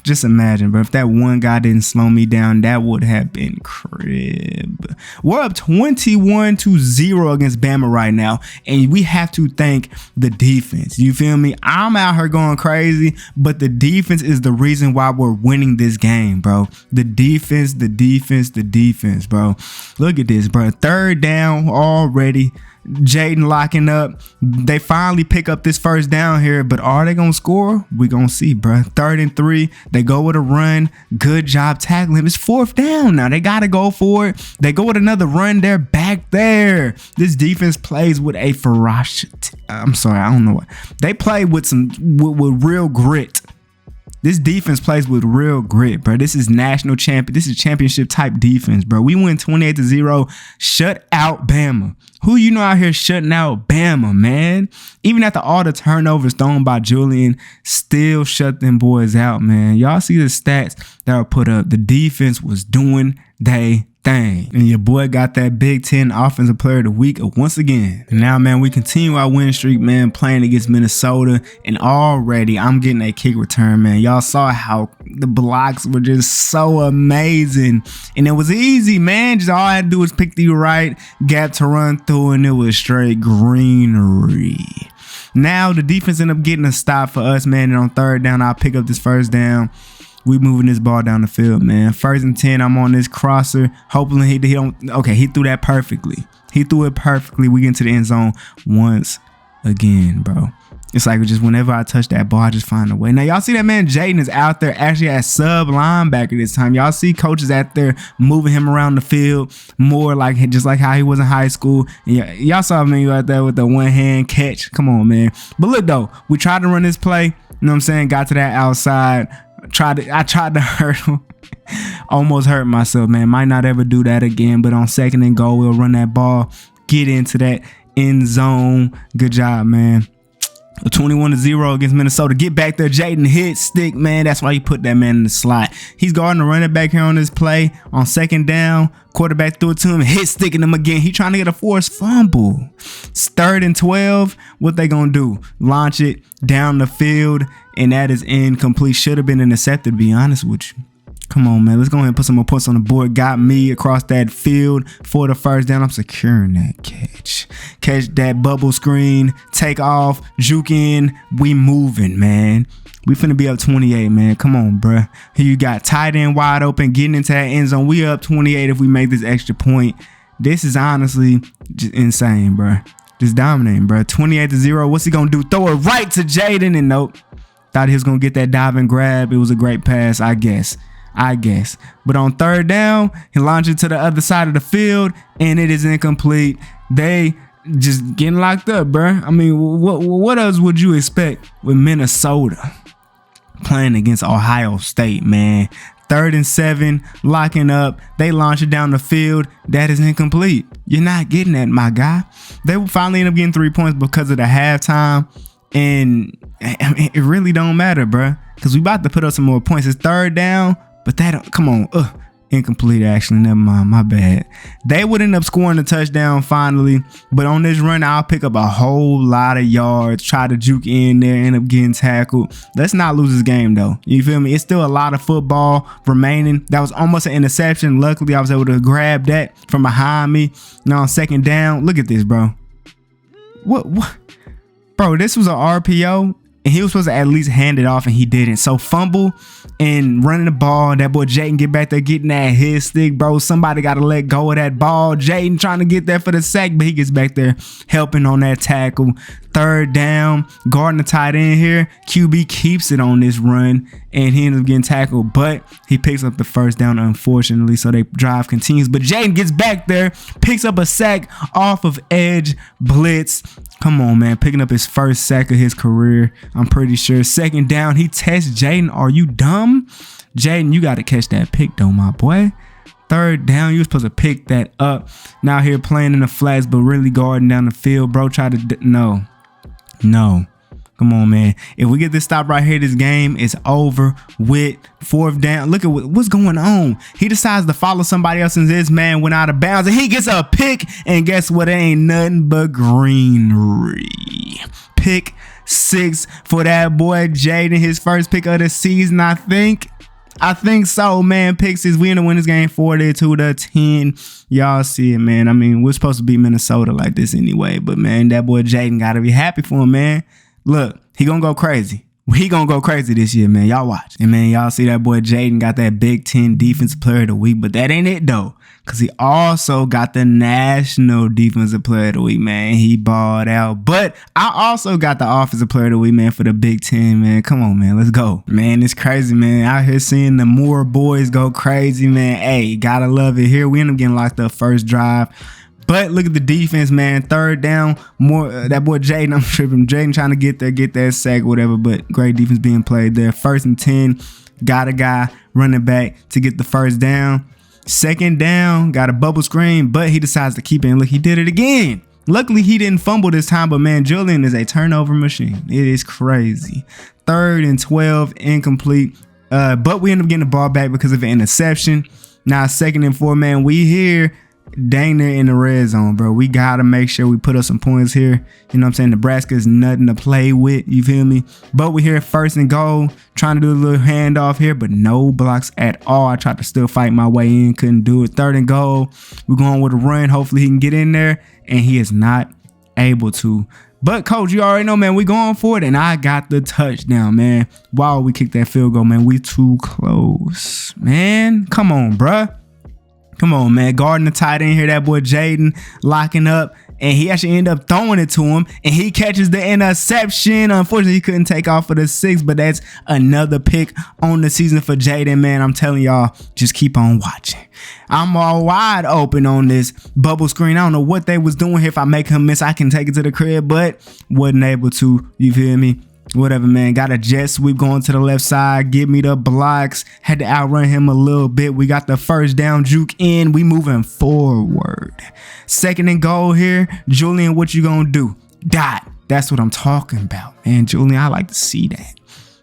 Just imagine, bro, if that one guy didn't slow me down, that would have been crib. We're up 21-0 against Bama right now, and we have to thank the defense. You feel me? I'm out here going crazy, but the defense is the reason why we're winning this game, bro. The defense, bro. Look at this, bro. 3rd down already. Jaden locking up. They finally pick up this 1st down here, but are they gonna score? We gonna see, bro. 3rd and 3. They go with a run. Good job tackling him. It's 4th down now. They gotta go for it. They go with another run. They're back there. This defense plays with a ferocity. I'm sorry, I don't know what they play with. With real grit. This defense plays with real grit, bro. This is national champion. This is championship type defense, bro. We win 28-0. Shut out Bama. Who you know out here shutting out Bama, man? Even after all the turnovers thrown by Julian, still shut them boys out, man. Y'all see the stats that were put up. The defense was doing they thing. And your boy got that Big Ten Offensive Player of the Week once again. And now, man, we continue our win streak, man, playing against Minnesota. And already I'm getting a kick return, man. Y'all saw how the blocks were just so amazing. And it was easy, man. Just all I had to do was pick the right gap to run through, and it was straight greenery. Now the defense ended up getting a stop for us, man. And on 3rd down, I'll pick up this 1st down. We moving this ball down the field, man. 1st and 10, I'm on this crosser. Hopefully he don't. Okay, he threw that perfectly. He threw it perfectly. We get into the end zone once again, bro. It's like just whenever I touch that ball, I just find a way. Now, y'all see that man Jaden is out there actually at sub linebacker this time. Y'all see coaches out there moving him around the field more like just like how he was in high school. And y'all saw me out there with the one-hand catch. Come on, man. But look, though, we tried to run this play. You know what I'm saying? Got to that outside. I tried to hurt him. Almost hurt myself, man. Might not ever do that again, but on 2nd and goal, we'll run that ball, get into that end zone. Good job, man. 21-0 against Minnesota. Get back there, Jaden. Hit stick, man. That's why you put that man in the slot. He's guarding the running back here on this play. On 2nd down, quarterback threw it to him, hit sticking him again. He trying to get a forced fumble. It's 3rd and 12. What they gonna do? Launch it down the field, and that is incomplete. Should have been intercepted, to be honest with you. Come on, man. Let's go ahead and put some more points on the board. Got me across that field for the 1st down. I'm securing that catch. Catch that bubble screen. Take off. Juke in. We moving, man. We finna be up 28, man. Come on, bruh. Here you got tight end wide open, getting into that end zone. We up 28 if we make this extra point. This is honestly just insane, bruh. Just dominating, bruh. 28-0. What's he gonna do? Throw it right to Jaden, and nope. Thought he was gonna get that dive and grab. It was a great pass, I guess. But on 3rd down, he launched it to the other side of the field, and it is incomplete. They just getting locked up, bruh. I mean, what else would you expect with Minnesota playing against Ohio State, man? 3rd and 7, locking up. They launch it down the field. That is incomplete. You're not getting that, my guy. They will finally end up getting 3 points because of the halftime. And I mean, it really don't matter, bruh, because we about to put up some more points. It's third down, but come on. Incomplete, actually. Never mind. My bad. They would end up scoring a touchdown finally. But on this run, I'll pick up a whole lot of yards, try to juke in there, end up getting tackled. Let's not lose this game, though. You feel me? It's still a lot of football remaining. That was almost an interception. Luckily, I was able to grab that from behind me. Now on second down, look at this, bro. What? Bro, this was an RPO. And he was supposed to at least hand it off, and he didn't. So fumble and running the ball. That boy Jaden get back there getting that hit stick, bro. Somebody got to let go of that ball. Jaden trying to get there for the sack, but he gets back there helping on that tackle. Third down, guarding the tight end here. QB keeps it on this run, and he ends up getting tackled, but he picks up the first down, unfortunately, so they drive continues. But Jaden gets back there, picks up a sack off of edge blitz. Come on, man, picking up his first sack of his career, I'm pretty sure. Second down, he tests Jaden. Are you dumb? Jaden, you got to catch that pick, though, my boy. Third down, you were supposed to pick that up. Now here playing in the flats, but really guarding down the field, bro. No. Come on, man. If we get this stop right here, this game is over with. Fourth down. Look at what's going on. He decides to follow somebody else, and this man went out of bounds, and he gets a pick. And guess what? It ain't nothing but greenery. Pick 6 for that boy Jaden. His first pick of the season, I think. I think so, man. Pick 6. We end up winning this game 42-10. Y'all see it, man. I mean, we're supposed to beat Minnesota like this anyway, but man, that boy Jaden gotta be happy for him, man. Look, he gonna go crazy. He gonna go crazy this year, man. Y'all watch. And man, y'all see that boy Jaden got that Big Ten Defensive Player of the Week, but that ain't it though, because he also got the National Defensive Player of the Week, man. He balled out. But I also got the Offensive Player of the Week, man, for the Big Ten, man. Come on, man. Let's go. Man, it's crazy, man. Out here seeing the Moore boys go crazy, man. Hey, gotta love it. Here we end up getting locked up first drive. But look at the defense, man. Third down, more that boy Jaden, I'm tripping. Jaden trying to get there, get that sack, whatever. But great defense being played there. 1st and 10, got a guy running back to get the first down. Second down, got a bubble screen, but he decides to keep it. And look, he did it again. Luckily, he didn't fumble this time, but man, Julian is a turnover machine. It is crazy. 3rd and 12, incomplete. But we end up getting the ball back because of an interception. Now 2nd and 4, man, we here. Dang near in the red zone, bro. We gotta make sure we put up some points here. You know what I'm saying? Nebraska is nothing to play with. You feel me? But we're here 1st and goal, trying to do a little handoff here, but no blocks at all. I tried to still fight my way in, couldn't do it. 3rd and goal, we're going with a run. Hopefully he can get in there, and he is not able to. But coach, you already know, man, we going for it, and I got the touchdown, man. Wow, we kicked that field goal, man. We too close, man. Come on, bruh. Come on, man. Guarding the tight end here, that boy Jaden locking up, and he actually ended up throwing it to him, and he catches the interception. Unfortunately, he couldn't take off for the 6, but that's another pick on the season for Jaden, man. I'm telling y'all, just keep on watching. I'm all wide open on this bubble screen. I don't know what they was doing here. If I make him miss, I can take it to the crib, but wasn't able to. You feel me? Whatever, man. Got a jet sweep going to the left side. Give me the blocks. Had to outrun him a little bit. We got the first down, juke in. We moving forward. 2nd and goal here. Julian, what you gonna do? Dot. That's what I'm talking about, man. Julian, I like to see that.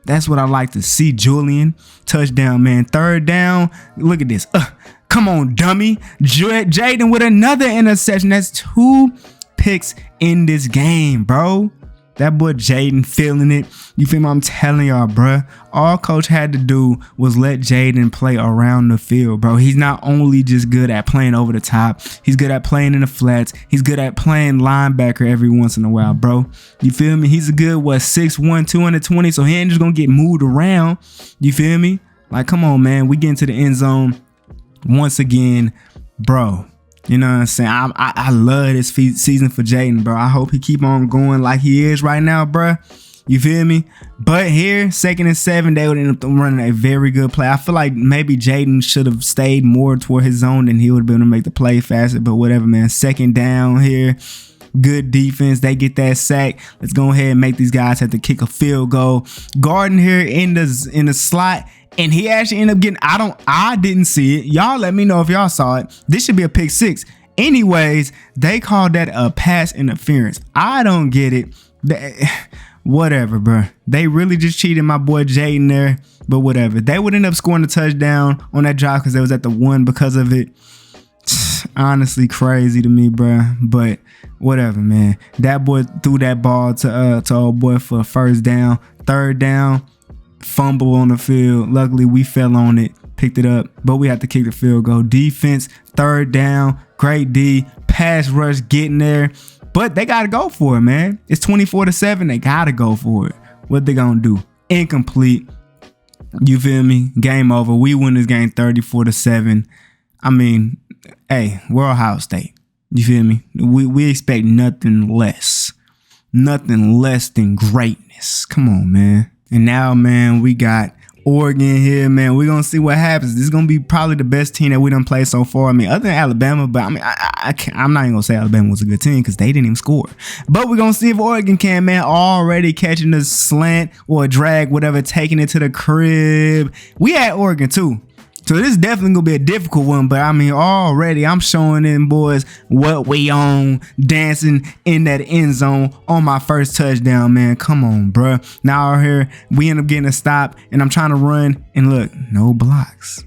That's what I like to see, Julian. Touchdown, man. 3rd down. Look at this. Come on, dummy. Jaden with another interception. That's 2 picks in this game, bro. That boy Jaden feeling it. You feel me? I'm telling y'all, bruh. All coach had to do was let Jaden play around the field, bro. He's not only just good at playing over the top. He's good at playing in the flats. He's good at playing linebacker every once in a while, bro. You feel me? He's a good, 6'1", 220, so he ain't just gonna get moved around. You feel me? Like, come on, man. We get into the end zone once again, bro. You know what I'm saying? I love this season for Jaden, bro. I hope he keep on going like he is right now, bro. You feel me? But here, 2nd and 7, they would end up running a very good play. I feel like maybe Jaden should have stayed more toward his zone, and he would have been able to make the play faster. But whatever, man. 2nd down here. Good defense. They get that sack. Let's go ahead and make these guys have to kick a field goal. Garden here in the slot. And he actually ended up getting, I didn't see it. Y'all let me know if y'all saw it. This should be a pick 6. Anyways, they called that a pass interference. I don't get it. whatever, bro. They really just cheated my boy Jaden there, but whatever. They would end up scoring the touchdown on that drive because they was at the 1 because of it. Honestly, crazy to me, bro. But whatever, man. That boy threw that ball to old boy for a first down. Third down, fumble on the field. Luckily, we fell on it, picked it up, but we had to kick the field goal. Defense, third down, great D, pass rush, getting there. But they got to go for it, man. It's 24-7. They got to go for it. What they going to do? Incomplete. You feel me? Game over. We win this game 34-7. I mean, hey, we're Ohio State. You feel me? We expect nothing less. Nothing less than greatness. Come on, man. And now, man, we got Oregon here, man. We're going to see what happens. This is going to be probably the best team that we done played so far. I mean, other than Alabama, but I mean, I'm not even going to say Alabama was a good team because they didn't even score. But we're going to see if Oregon can, man. Already catching a slant or a drag, whatever, taking it to the crib. We had Oregon too. So this is definitely going to be a difficult one, but I mean, already I'm showing them boys what we on, dancing in that end zone on my first touchdown, man. Come on, bruh. Now out here, we end up getting a stop, and I'm trying to run, and look, no blocks.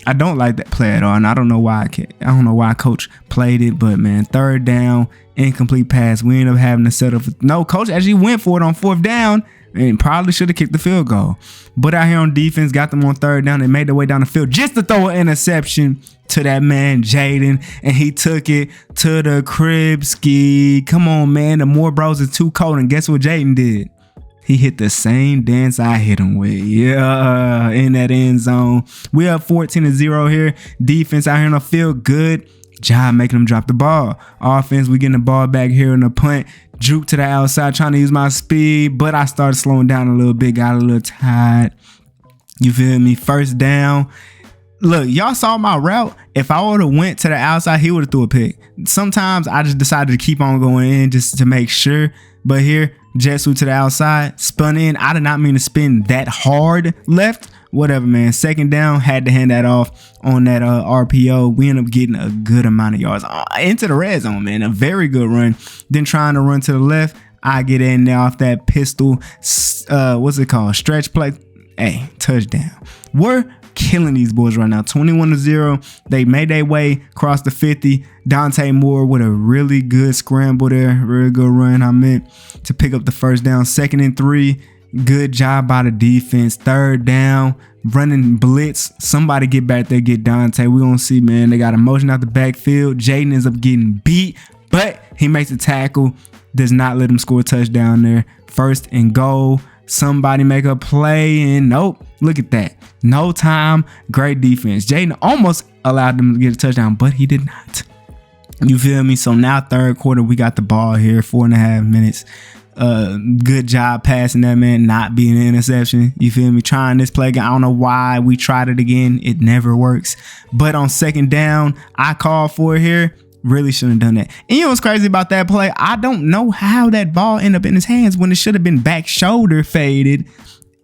I don't like that play at all, and I don't know why I don't know why coach played it, but man, third down, incomplete pass. We end up having to settle for, no, coach actually went for it on fourth down, and probably should have kicked the field goal. But out here on defense, got them on third down. They made their way down the field just to throw an interception to that man, Jaden. And he took it to the crib ski. Come on, man. The Moore Bros is too cold. And guess what Jaden did? He hit the same dance I hit him with. Yeah, in that end zone. We up 14-0 here. Defense out here on the field, good job making them drop the ball. Offense, we getting the ball back here in the punt. Juke to the outside, trying to use my speed, but I started slowing down a little bit, got a little tired. You feel me? First down. Look, y'all saw my route. If I would have went to the outside, he would have threw a pick. Sometimes I just decided to keep on going in just to make sure. But here, jet sweep to the outside, spun in. I did not mean to spin that hard left. Whatever, man. Second down, had to hand that off on that RPO. We end up getting a good amount of yards into the red zone, man. A very good run. Then trying to run to the left, I get in there off that pistol. What's it called? Stretch play. Hey, touchdown. We're killing these boys right now. 21-0. They made their way across the 50. Dante Moore with a really good scramble there. Really good run. I meant to pick up the first down. 2nd and 3. Good job by the defense. Third down, running blitz. Somebody get back there, get Dante. We're going to see, man. They got a motion out the backfield. Jaden ends up getting beat, but he makes a tackle. Does not let him score a touchdown there. 1st and goal. Somebody make a play, and nope. Look at that. No time. Great defense. Jaden almost allowed them to get a touchdown, but he did not. You feel me? So now third quarter, we got the ball here. 4.5 minutes. Good job passing that, man, not being an interception. You feel me? Trying this play again. I don't know why we tried it again. It never works. But on second down, I called for it here. Really shouldn't have done that. And you know what's crazy about that play? I don't know how that ball ended up in his hands when it should have been back shoulder faded.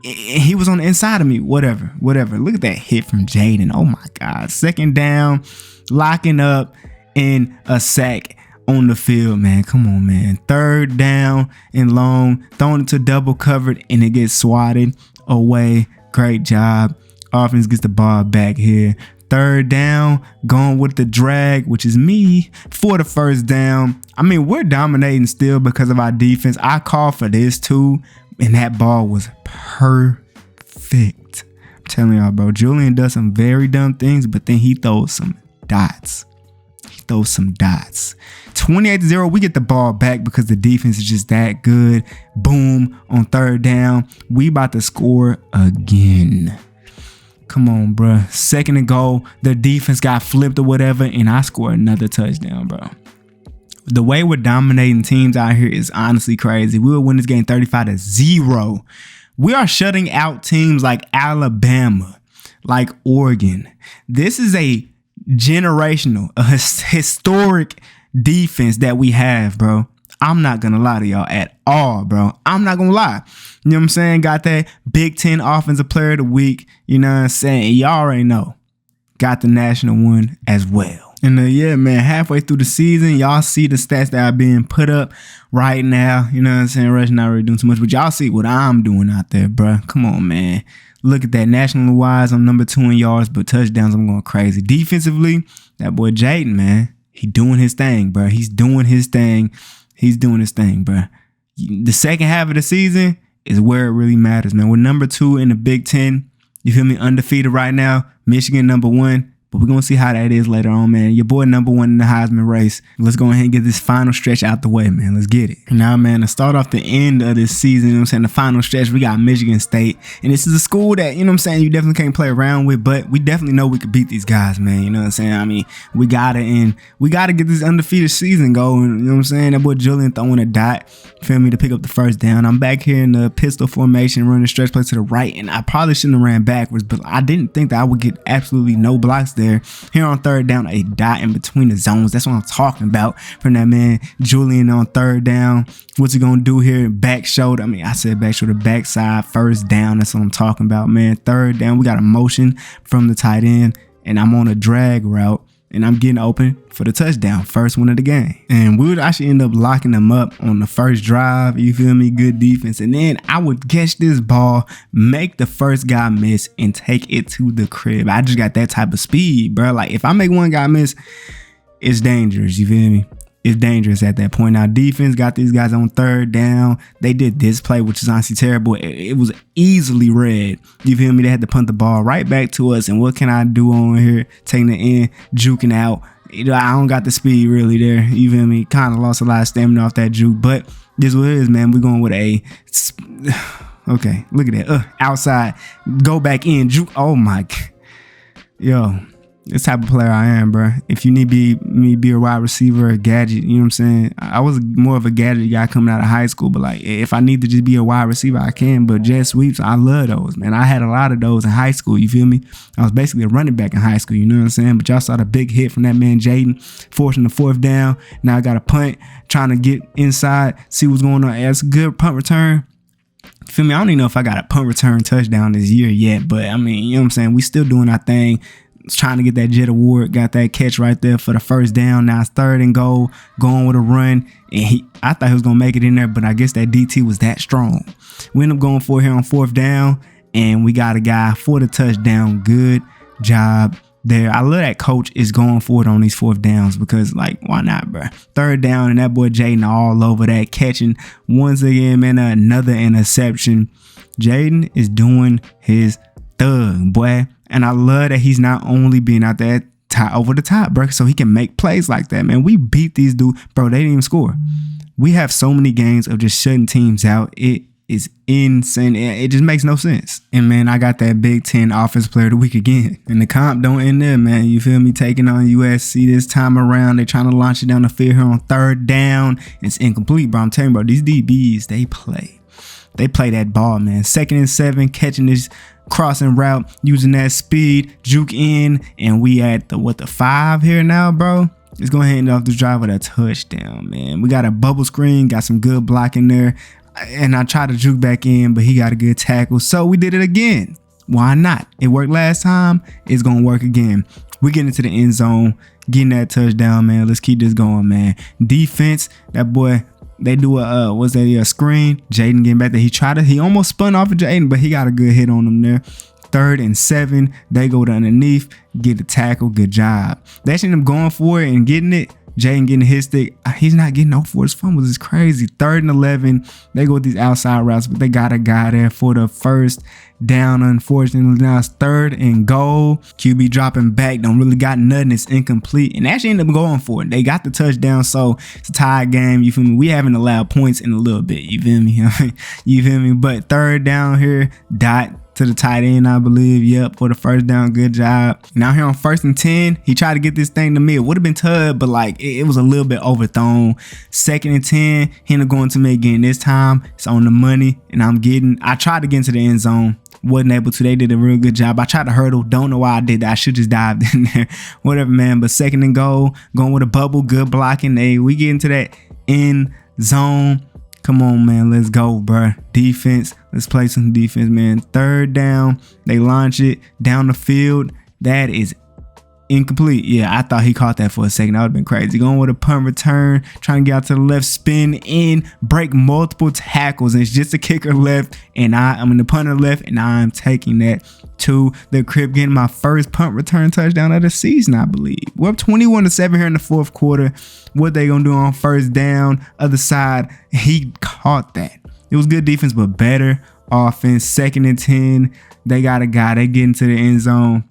He was on the inside of me. Whatever. Look at that hit from Jaden. Oh my God. Second down, locking up in a sack on the field, man. Come on, man. Third down and long, throwing it to double covered, and it gets swatted away. Great job. Offense gets the ball back here. Third down, going with the drag, which is me, for the first down. I mean, we're dominating still because of our defense. I called for this too, and that ball was perfect. I'm telling y'all, bro. Julian does some very dumb things, but then he throws some dots. 28-0. We get the ball back because the defense is just that good. Boom, on third down. We about to score again. Come on, bro. 2nd and goal. The defense got flipped or whatever, and I scored another touchdown, bro. The way we're dominating teams out here is honestly crazy. We will win this game 35-0. We are shutting out teams like Alabama, like Oregon. This is a generational, a historic defense that we have, bro. I'm not gonna lie to y'all at all, bro. I'm not gonna lie. You know what I'm saying? Got that Big Ten Offensive Player of the Week. You know what I'm saying? Y'all already know. Got the national one as well. And yeah, man, halfway through the season, y'all see the stats that are being put up right now. You know what I'm saying? Rush not really doing too much, but y'all see what I'm doing out there, bro. Come on, man. Look at that. National wise, I'm number 2 in yards, but touchdowns, I'm going crazy. Defensively, that boy Jaden, man, he doing his thing, bro. He's doing his thing. He's doing his thing, bro. The second half of the season is where it really matters, man. We're number 2 in the Big Ten. You feel me? Undefeated right now. Michigan number 1. But we're going to see how that is later on, man. Your boy number 1 in the Heisman race. Let's go ahead and get this final stretch out the way, man. Let's get it. Now, man, to start off the end of this season, you know what I'm saying, the final stretch, we got Michigan State. And this is a school that, you know what I'm saying, you definitely can't play around with, but we definitely know we could beat these guys, man. You know what I'm saying? I mean, we got to get this undefeated season going. You know what I'm saying? That boy Julian throwing a dot, feel me, to pick up the first down. I'm back here in the pistol formation, running stretch play to the right, and I probably shouldn't have ran backwards, but I didn't think that I would get absolutely no blocks there. Here on third down, a dot in between the zones. That's what I'm talking about from that man Julian on third down. What's he gonna do here? Back shoulder. I mean, I said back shoulder, backside, first down. That's what I'm talking about, man. Third down, we got a motion from the tight end, and I'm on a drag route, and I'm getting open for the touchdown, first one of the game. And we would actually end up locking them up on the first drive, you feel me? Good defense. And then I would catch this ball, make the first guy miss, and take it to the crib. I just got that type of speed, bro. Like, if I make one guy miss, it's dangerous, you feel me? It's dangerous at that point. Now, defense got these guys on third down. They did this play, which is honestly terrible. It was easily read. You feel me? They had to punt the ball right back to us. And what can I do on here? Taking the end, juking out. You know, I don't got the speed really there. You feel me? Kind of lost a lot of stamina off that juke. But this is what it is, man. We're going with a... Okay, look at that. Outside. Go back in. Juke. Oh, my... Yo... This type of player I am, bro. If you need me be a wide receiver, a gadget, you know what I'm saying? I was more of a gadget guy coming out of high school, but like if I need to just be a wide receiver, I can. But jet sweeps, I love those, man. I had a lot of those in high school, you feel me? I was basically a running back in high school, you know what I'm saying? But y'all saw the big hit from that man Jaden, forcing the fourth down. Now I got a punt, trying to get inside, see what's going on. That's a good punt return. Feel me? I don't even know if I got a punt return touchdown this year yet, but I mean, you know what I'm saying? We still doing our thing. Trying to get that Jet Award, got that catch right there for the first down. Now it's third and goal, going with a run, and I thought he was gonna make it in there, but I guess that DT was that strong. We end up going for it here on fourth down, and we got a guy for the touchdown. Good job there. I love that coach is going for it on these fourth downs because, like, why not, bro? Third down, and that boy Jaden all over that, catching once again, man, another interception. Jaden is doing his thug, boy. And I love that he's not only being out there over the top, bro, so he can make plays like that, man. We beat these dudes, bro. They didn't even score. We have so many games of just shutting teams out. It is insane. It just makes no sense. And, man, I got that Big Ten Offensive Player of the Week again. And the comp don't end there, man. You feel me? Taking on USC this time around. They're trying to launch it down the field here on third down. It's incomplete, bro. I'm telling you, bro, these DBs, they play. They play that ball, man. 2nd and 7, catching this crossing route, using that speed, juke in, and we at the 5 here now, bro. Let's go ahead and off this drive with a touchdown, man. We got a bubble screen, got some good blocking there, and I tried to juke back in, but he got a good tackle, so we did it again. Why not? It worked last time. It's gonna work again. We get into the end zone, getting that touchdown, man. Let's keep this going, man. Defense, that boy. They do a screen. Jaden getting back there. He almost spun off of Jaden, but he got a good hit on him there. 3rd and 7. They go to underneath, get a tackle. Good job. They should end up going for it and getting it. Jaden getting his stick. He's not getting no for his fumbles. It's crazy. 3rd and 11. They go with these outside routes, but they got a guy there for the first down. Unfortunately, now it's 3rd and goal. QB dropping back. Don't really got nothing. It's incomplete. And actually ended up going for it. They got the touchdown, so it's a tied game. You feel me? We haven't allowed points in a little bit. You feel me? You feel me? But 3rd down here, dot to the tight end, I believe. Yep, for the first down. Good job. Now here on 1st and 10, he tried to get this thing to me. It would have been tough, but like it was a little bit overthrown. 2nd and 10, he ended up going to me again. This time it's on the money, and I tried to get into the end zone. Wasn't able to. They did a real good job. I tried to hurdle. Don't know why I did that. I should just dived in there. Whatever, man. But 2nd and goal, going with a bubble. Good blocking. Hey, we get into that end zone. Come on, man. Let's go, bro. Defense. Let's play some defense, man. 3rd down. They launch it down the field. That is Incomplete. Yeah, I thought he caught that for a second. That would have been crazy. Going with a punt return, trying to get out to the left, spin in, break multiple tackles, and it's just a kicker left, and I'm in the punter left, and I'm taking that to the crib, getting my first punt return touchdown of the season, I believe. We're up 21-7 here in the fourth quarter. What they gonna do on first down? Other side, he caught that. It was good defense, but better offense. 2nd and 10. They got a guy. They get into the end zone.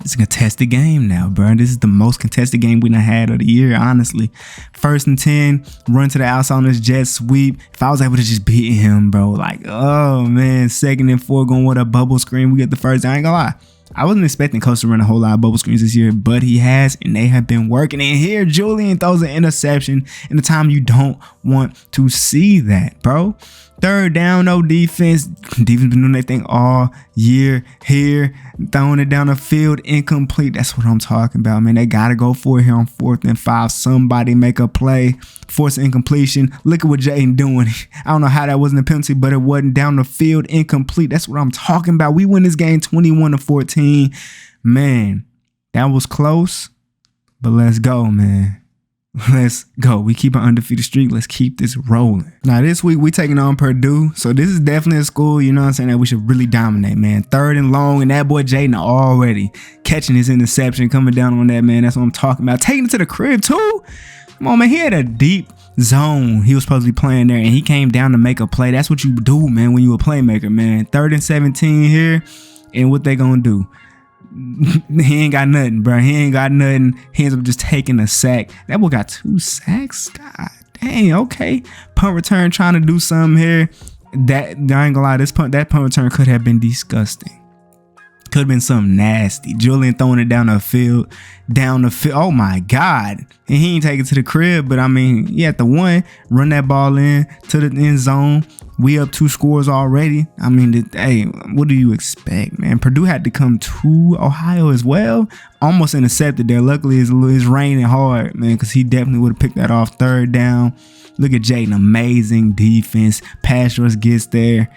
It's a contested game now, bro. This is the most contested game we done had of the year, honestly. 1st and 10, run to the outside on this jet sweep. If I was able to just beat him, bro, like, oh, man. 2nd and 4, going with a bubble screen. We get the first. I ain't gonna lie. I wasn't expecting Coach to run a whole lot of bubble screens this year, but he has, and they have been working. And here, Julian throws an interception in the time you don't want to see that, bro. 3rd down, no defense. Defense been doing their thing all year here. Throwing it down the field, incomplete. That's what I'm talking about, man. They got to go for it here on 4th and 5. Somebody make a play. Force incompletion. Look at what Jaden doing. I don't know how that wasn't a penalty, but it wasn't down the field. Incomplete. That's what I'm talking about. We win this game 21-14. Man, that was close, but let's go, man. Let's go. We keep an undefeated streak. Let's keep this rolling. Now, this week, we taking on Purdue. So, this is definitely a school, you know what I'm saying, that we should really dominate, man. 3rd and long, and that boy Jaden already catching his interception, coming down on that, man. That's what I'm talking about. Taking it to the crib, too. Come on, man. He had a deep zone. He was supposed to be playing there, and he came down to make a play. That's what you do, man, when you a playmaker, man. 3rd and 17 here, and what they gonna do? He ain't got nothing, bro. He ain't got nothing. He ends up just taking a sack. That boy got 2 sacks. God dang. Okay. Punt return trying to do something here. That I ain't gonna lie. That punt return could have been disgusting. Could have been something nasty. Julian throwing it down the field. Oh my God. And he ain't take it to the crib. But I mean, he had to run that ball in to the end zone. We up 2 scores already. I mean, hey, what do you expect, man? Purdue had to come to Ohio as well. Almost intercepted there. Luckily, it's raining hard, man, because he definitely would have picked that off. 3rd down. Look at Jaden. Amazing defense. Pass rush gets there.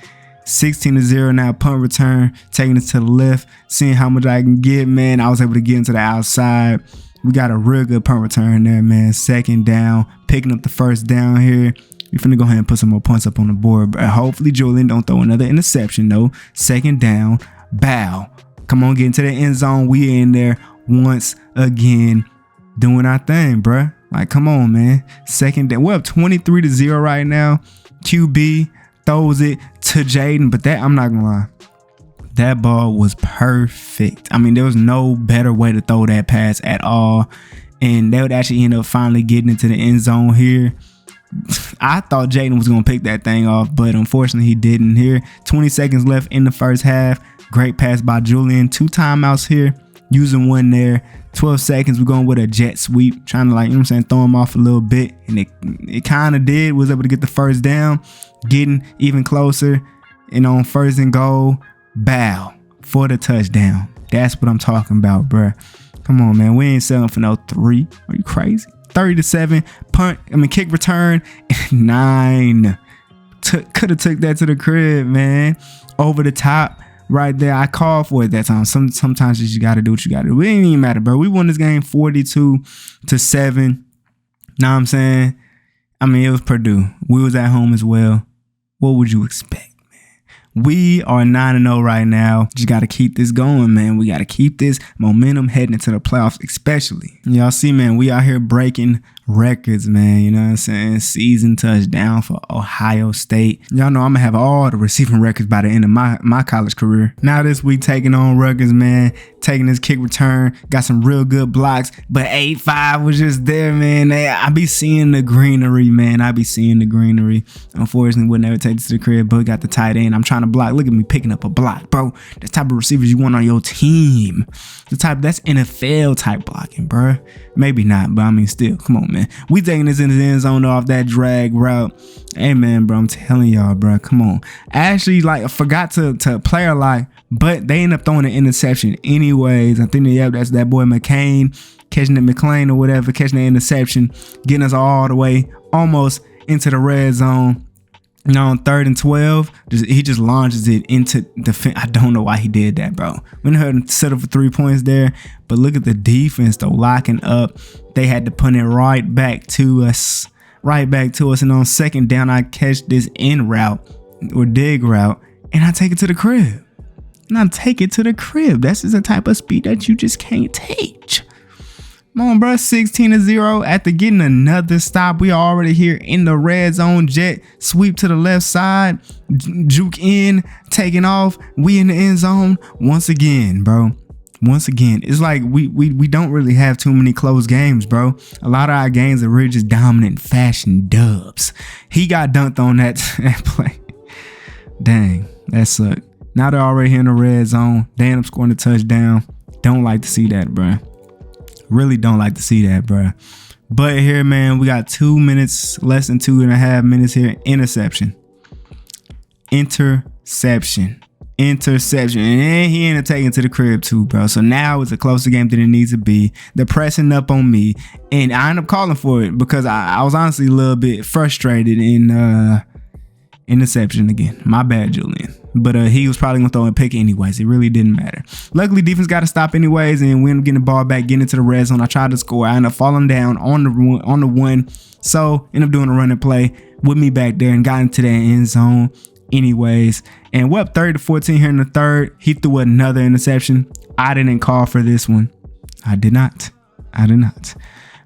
16-0 now. Punt return. Taking it to the left. Seeing how much I can get, man. I was able to get into the outside. We got a real good punt return there, man. 2nd down. Picking up the 1st down here. We're finna go ahead and put some more points up on the board. But hopefully Julian don't throw another interception, though. 2nd down. Bow. Come on, get into the end zone. We in there once again doing our thing, bruh. Like, come on, man. 2nd down. We're up 23-0 right now. QB throws it to Jaden. But that, I'm not gonna lie, that ball was perfect. I mean, there was no better way to throw that pass at all. And they would actually end up finally getting into the end zone here. I thought Jaden was going to pick that thing off, but unfortunately he didn't here. 20 seconds left in the first half. Great pass by Julian. 2 timeouts here, using 1 there. 12 seconds, we're going with a jet sweep, trying to, like, you know what I'm saying, throw him off a little bit. And it kind of did. Was able to get the 1st down, getting even closer. And on 1st and goal, bow for the touchdown. That's what I'm talking about, bruh. Come on, man. We ain't selling for no 3. Are you crazy? 30-7 kick return. 9. Could have took that to the crib, man. Over the top right there. I called for it that time. Sometimes you just got to do what you got to do. It ain't even matter, bro. We won this game 42-7. Know what I'm saying? I mean, it was Purdue. We was at home as well. What would you expect? We are 9-0 right now. Just got to keep this going, man. We got to keep this momentum heading into the playoffs, especially. Y'all see, man, we out here breaking records, man. You know what I'm saying? Season touchdown for Ohio State. Y'all know I'm going to have all the receiving records by the end of my college career. Now this week, taking on Rutgers, man. Taking this kick return. Got some real good blocks. But 8-5 was just there, man. I be seeing the greenery, man. I be seeing the greenery. Unfortunately, would never take this to the crib, but got the tight end. I'm trying to block. Look at me picking up a block, bro. The type of receivers you want on your team. That's NFL type blocking, bro. Maybe not, but I mean, still, come on, man. We taking this in the end zone off that drag route. Hey, man, bro, I'm telling y'all, bro, come on. Actually, like, I forgot to play a lot, but they end up throwing an interception anyways. I think that's that boy McCain catching the McClain or whatever, catching the interception, getting us all the way almost into the red zone. On 3rd and 12, he just launches it into the. I don't know why he did that, bro. We heard him settle for 3 points there, but look at the defense though, locking up. They had to punt it right back to us. And on 2nd down, I catch this in route or dig route, and I take it to the crib. That's just the type of speed that you just can't teach. Come on, bro. 16-0 after getting another stop. We are already here in the red zone. Jet sweep to the left side. Juke in, taking off. We in the end zone once again, bro. It's like we don't really have too many close games, bro. A lot of our games are really just dominant fashion dubs. He got dunked on that play. Dang, that sucked. Now they're already here in the red zone. They end up scoring a touchdown. Don't like to see that, bro. Really don't like to see that, bro. But here, man, we got 2 minutes, less than 2.5 minutes here. Interception. And he ended up taking to the crib too, bro. So now it's a closer game than it needs to be. They're pressing up on me, and I end up calling for it because I was honestly a little bit frustrated in interception again. My bad, Julian. But he was probably gonna throw a pick anyways. It really didn't matter. Luckily, defense got to stop anyways, and we ended up getting the ball back, getting into the red zone. I tried to score. I ended up falling down on the one. So ended up doing a running play with me back there and got into that end zone anyways. And we're up 30-14 here in the third. He threw another interception. I didn't call for this one. I did not.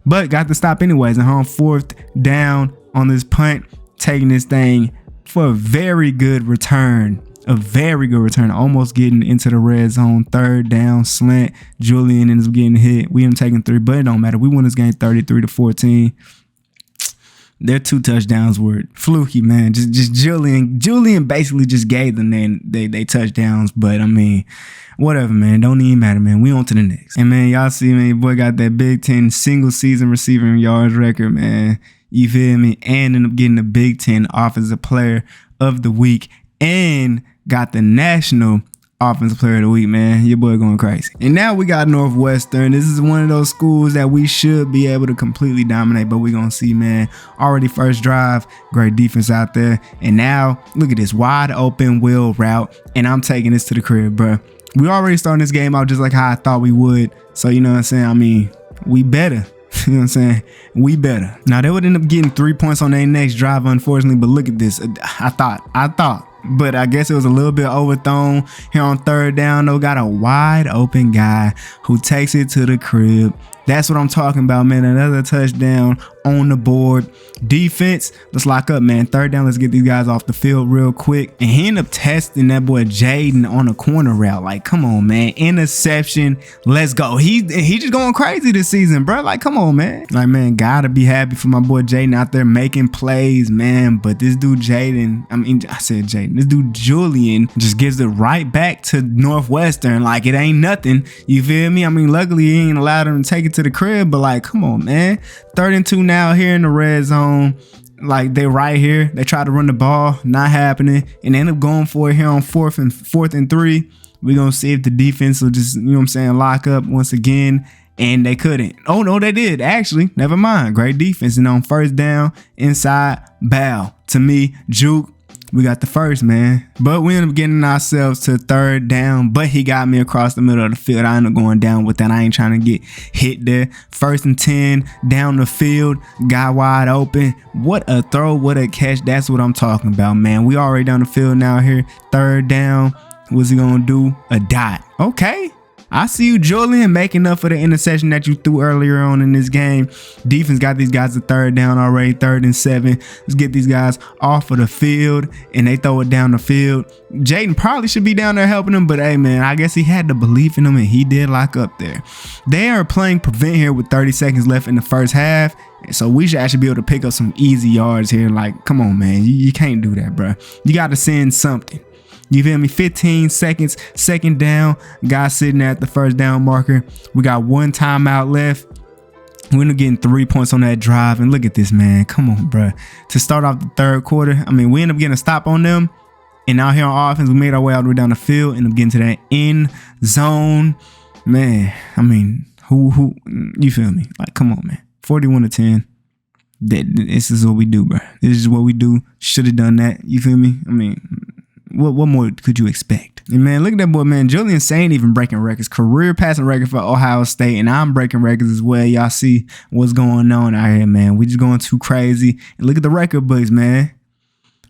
But got the stop anyways. And on 4th down on this punt, taking this thing for a very good return. Almost getting into the red zone. 3rd down slant. Julian ends up getting hit. We end up taking 3, but it don't matter. We won this game 33-14. Their 2 touchdowns were fluky, man. Just Julian basically just gave them they touchdowns. But I mean, whatever, man. Don't even matter, man. We on to the next. And man, y'all see, man, your boy got that Big Ten single season receiving yards record, man. You feel me? And ended up getting the Big Ten Offensive Player of the Week and got the National Offensive Player of the Week, man. Your boy going crazy. And now we got Northwestern. This is one of those schools that we should be able to completely dominate, but we're going to see, man. Already first drive, great defense out there. And now, look at this wide open wheel route, and I'm taking this to the crib, bro. We already started this game out just like how I thought we would. So, you know what I'm saying? I mean, we better. You know what I'm saying? We better. Now, they would end up getting 3 points on their next drive, unfortunately, but look at this. I thought. But I guess it was a little bit overthrown here on 3rd down. Though, got a wide open guy who takes it to the crib. That's what I'm talking about, man. Another touchdown on the board. Defense, let's lock up, man. 3rd down, let's get these guys off the field real quick. And he ended up testing that boy Jaden on a corner route. Like, come on, man. Interception. Let's go. He just going crazy this season, bro. Like, come on, man. Like, man, gotta be happy for my boy Jaden out there making plays, man. But this dude this dude Julian just gives it right back to Northwestern. Like, it ain't nothing. You feel me? I mean, luckily he ain't allowed him to take it to the crib, but like, come on, man. 3rd and 2 now here in the red zone. Like, they right here. They try to run the ball, not happening, and they end up going for it here on 4th and 3. We're gonna see if the defense will just, you know what I'm saying, lock up once again. And they couldn't. Oh no, they did actually. Never mind. Great defense. And on 1st down, inside, bow to me, Juke. We got the first, man. But we ended up getting ourselves to 3rd down. But he got me across the middle of the field. I ended up going down with that. I ain't trying to get hit there. 1st and 10 down the field. Guy wide open. What a throw. What a catch. That's what I'm talking about, man. We already down the field now here. 3rd down. What's he going to do? A dot. Okay. I see you, Julian, making up for the interception that you threw earlier on in this game. Defense got these guys to 3rd down already, 3rd and 7. Let's get these guys off of the field, and they throw it down the field. Jaden probably should be down there helping him, but hey, man, I guess he had the belief in him, and he did lock up there. They are playing prevent here with 30 seconds left in the first half, so we should actually be able to pick up some easy yards here. Like, come on, man, you can't do that, bro. You got to send something. You feel me? 15 seconds, 2nd down. Guy sitting at the 1st down marker. We got 1 timeout left. We're gonna getting 3 points on that drive. And look at this, man. Come on, bro. To start off the 3rd quarter, I mean, we end up getting a stop on them. And now here on offense, we made our way all the way down the field. End up getting to that end zone. Man, I mean, who, you feel me? Like, come on, man. 41-10. This is what we do, bro. This is what we do. Should have done that. You feel me? I mean, what more could you expect? And man, look at that boy, man. Julian ain't even breaking records. Career passing record for Ohio State, and I'm breaking records as well. Y'all see what's going on out here, man. We just going too crazy. And look at the record books, man.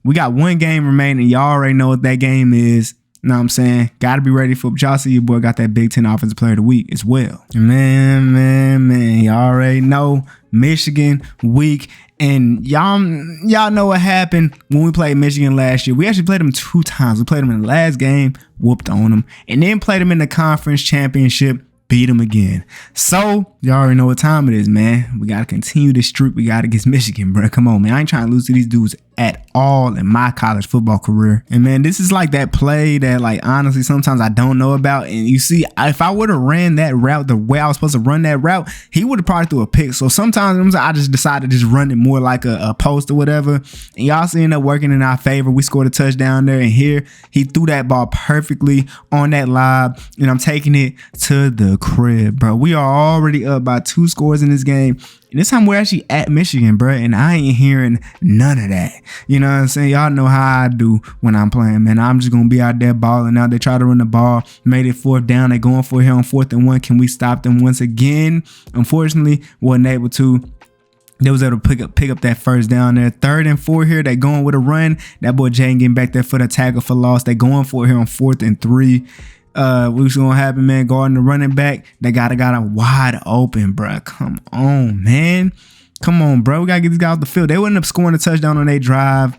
We got one game remaining. Y'all already know what that game is. You know what I'm saying? Got to be ready for it. But y'all see your boy got that Big Ten Offensive Player of the Week as well. Man. Y'all already know Michigan week. And y'all know what happened when we played Michigan last year. We actually played them 2 times. We played them in the last game, whooped on them, and then played them in the conference championship, beat them again. So y'all already know what time it is, man. We got to continue this streak. We got to get Michigan, bro. Come on, man. I ain't trying to lose to these dudes at all in my college football career. And man, this is like that play that, like, honestly, sometimes I don't know about. And you see, if I would have ran that route the way I was supposed to run that route, he would have probably threw a pick. So sometimes I just decided to just run it more like a post or whatever. And y'all seeing that working in our favor. We scored a touchdown there, and here he threw that ball perfectly on that lob, and I'm taking it to the crib, bro. We are already up by 2 scores in this game. And this time we're actually at Michigan, bro, and I ain't hearing none of that. You know what I'm saying? Y'all know how I do when I'm playing, man. I'm just going to be out there balling out. They try to run the ball, made it 4th down. They going for it here on 4th and 1. Can we stop them once again? Unfortunately, wasn't able to. They was able to pick up that 1st down there. 3rd and 4 here. They going with a run. That boy Jaden getting back there for the tackle for loss. They going for it here on 4th and 3. What's gonna happen, man? Guarding the running back, they got him wide open, bro. Come on, man. Come on, bro. We gotta get these guys off the field. They wouldn't have scored a touchdown on their drive,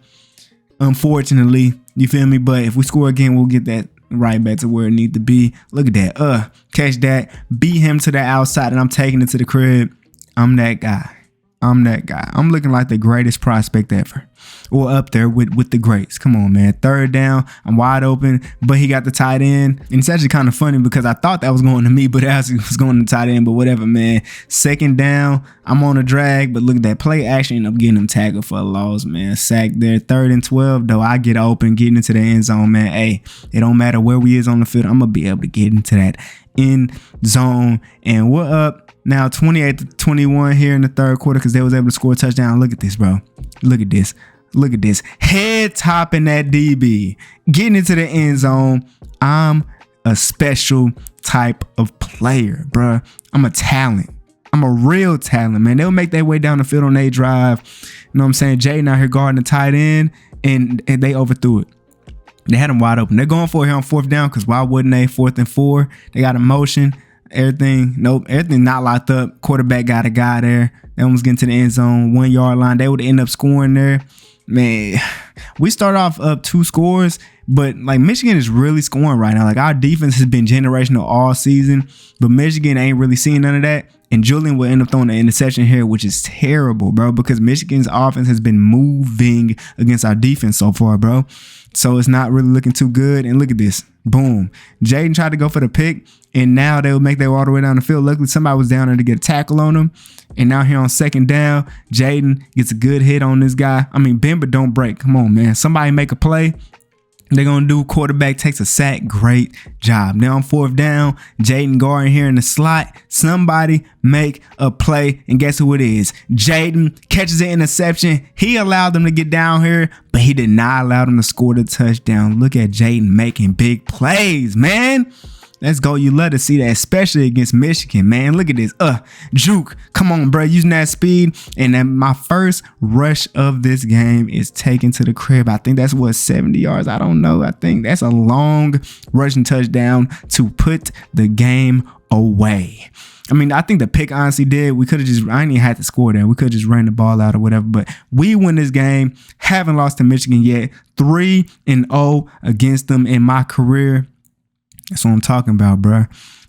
unfortunately. You feel me? But if we score again, we'll get that right back to where it need to be. Look at that. Catch that. Beat him to the outside, and I'm taking it to the crib. I'm that guy. I'm looking like the greatest prospect ever. Or up there with the greats. Come on, man. 3rd down. I'm wide open, but he got the tight end. And it's actually kind of funny because I thought that was going to me, but it actually was going to tight end. But whatever, man. 2nd down. I'm on a drag, but look at that play action. End up getting him tackled for a loss, man. Sack there. 3rd and 12, though. I get open, getting into the end zone, man. Hey, it don't matter where we is on the field. I'm going to be able to get into that end zone. And we're up now 28-21 here in the 3rd quarter because they was able to score a touchdown. Look at this, bro. Look at this. Head topping that DB. Getting into the end zone. I'm a special type of player, bro. I'm a talent. I'm a real talent, man. They'll make their way down the field on their drive. You know what I'm saying? Jaden out here guarding the tight end, and they overthrew it. They had him wide open. They're going for it here on 4th down because why wouldn't they? 4th and 4. They got a motion. Everything not locked up. Quarterback got a guy there. They almost getting to the end zone, 1 yard line. They would end up scoring there. Man, we start off up 2 scores, but like Michigan is really scoring right now. Like our defense has been generational all season, but Michigan ain't really seeing none of that. And Julian will end up throwing an interception here, which is terrible, bro, because Michigan's offense has been moving against our defense so far, bro. So it's not really looking too good. And look at this. Boom. Jaden tried to go for the pick, and now they'll make their way all the way down the field. Luckily, somebody was down there to get a tackle on him. And now here on 2nd down, Jaden gets a good hit on this guy. I mean, bend but don't break. Come on, man. Somebody make a play. They're going to do. Quarterback takes a sack. Great job. Now on 4th down, Jaden guarding here in the slot. Somebody make a play. And guess who it is? Jaden catches an interception. He allowed them to get down here, but he did not allow them to score the touchdown. Look at Jaden making big plays, man. Let's go. You love to see that, especially against Michigan, man. Look at this. Juke. Come on, bro. Using that speed. And then my first rush of this game is taken to the crib. I think that's 70 yards. I don't know. I think that's a long rushing touchdown to put the game away. I mean, I think the pick honestly did. We could have I ain't even had to score there. We could have just ran the ball out or whatever. But we win this game. Haven't lost to Michigan yet. 3-0 against them in my career. That's what I'm talking about, bro.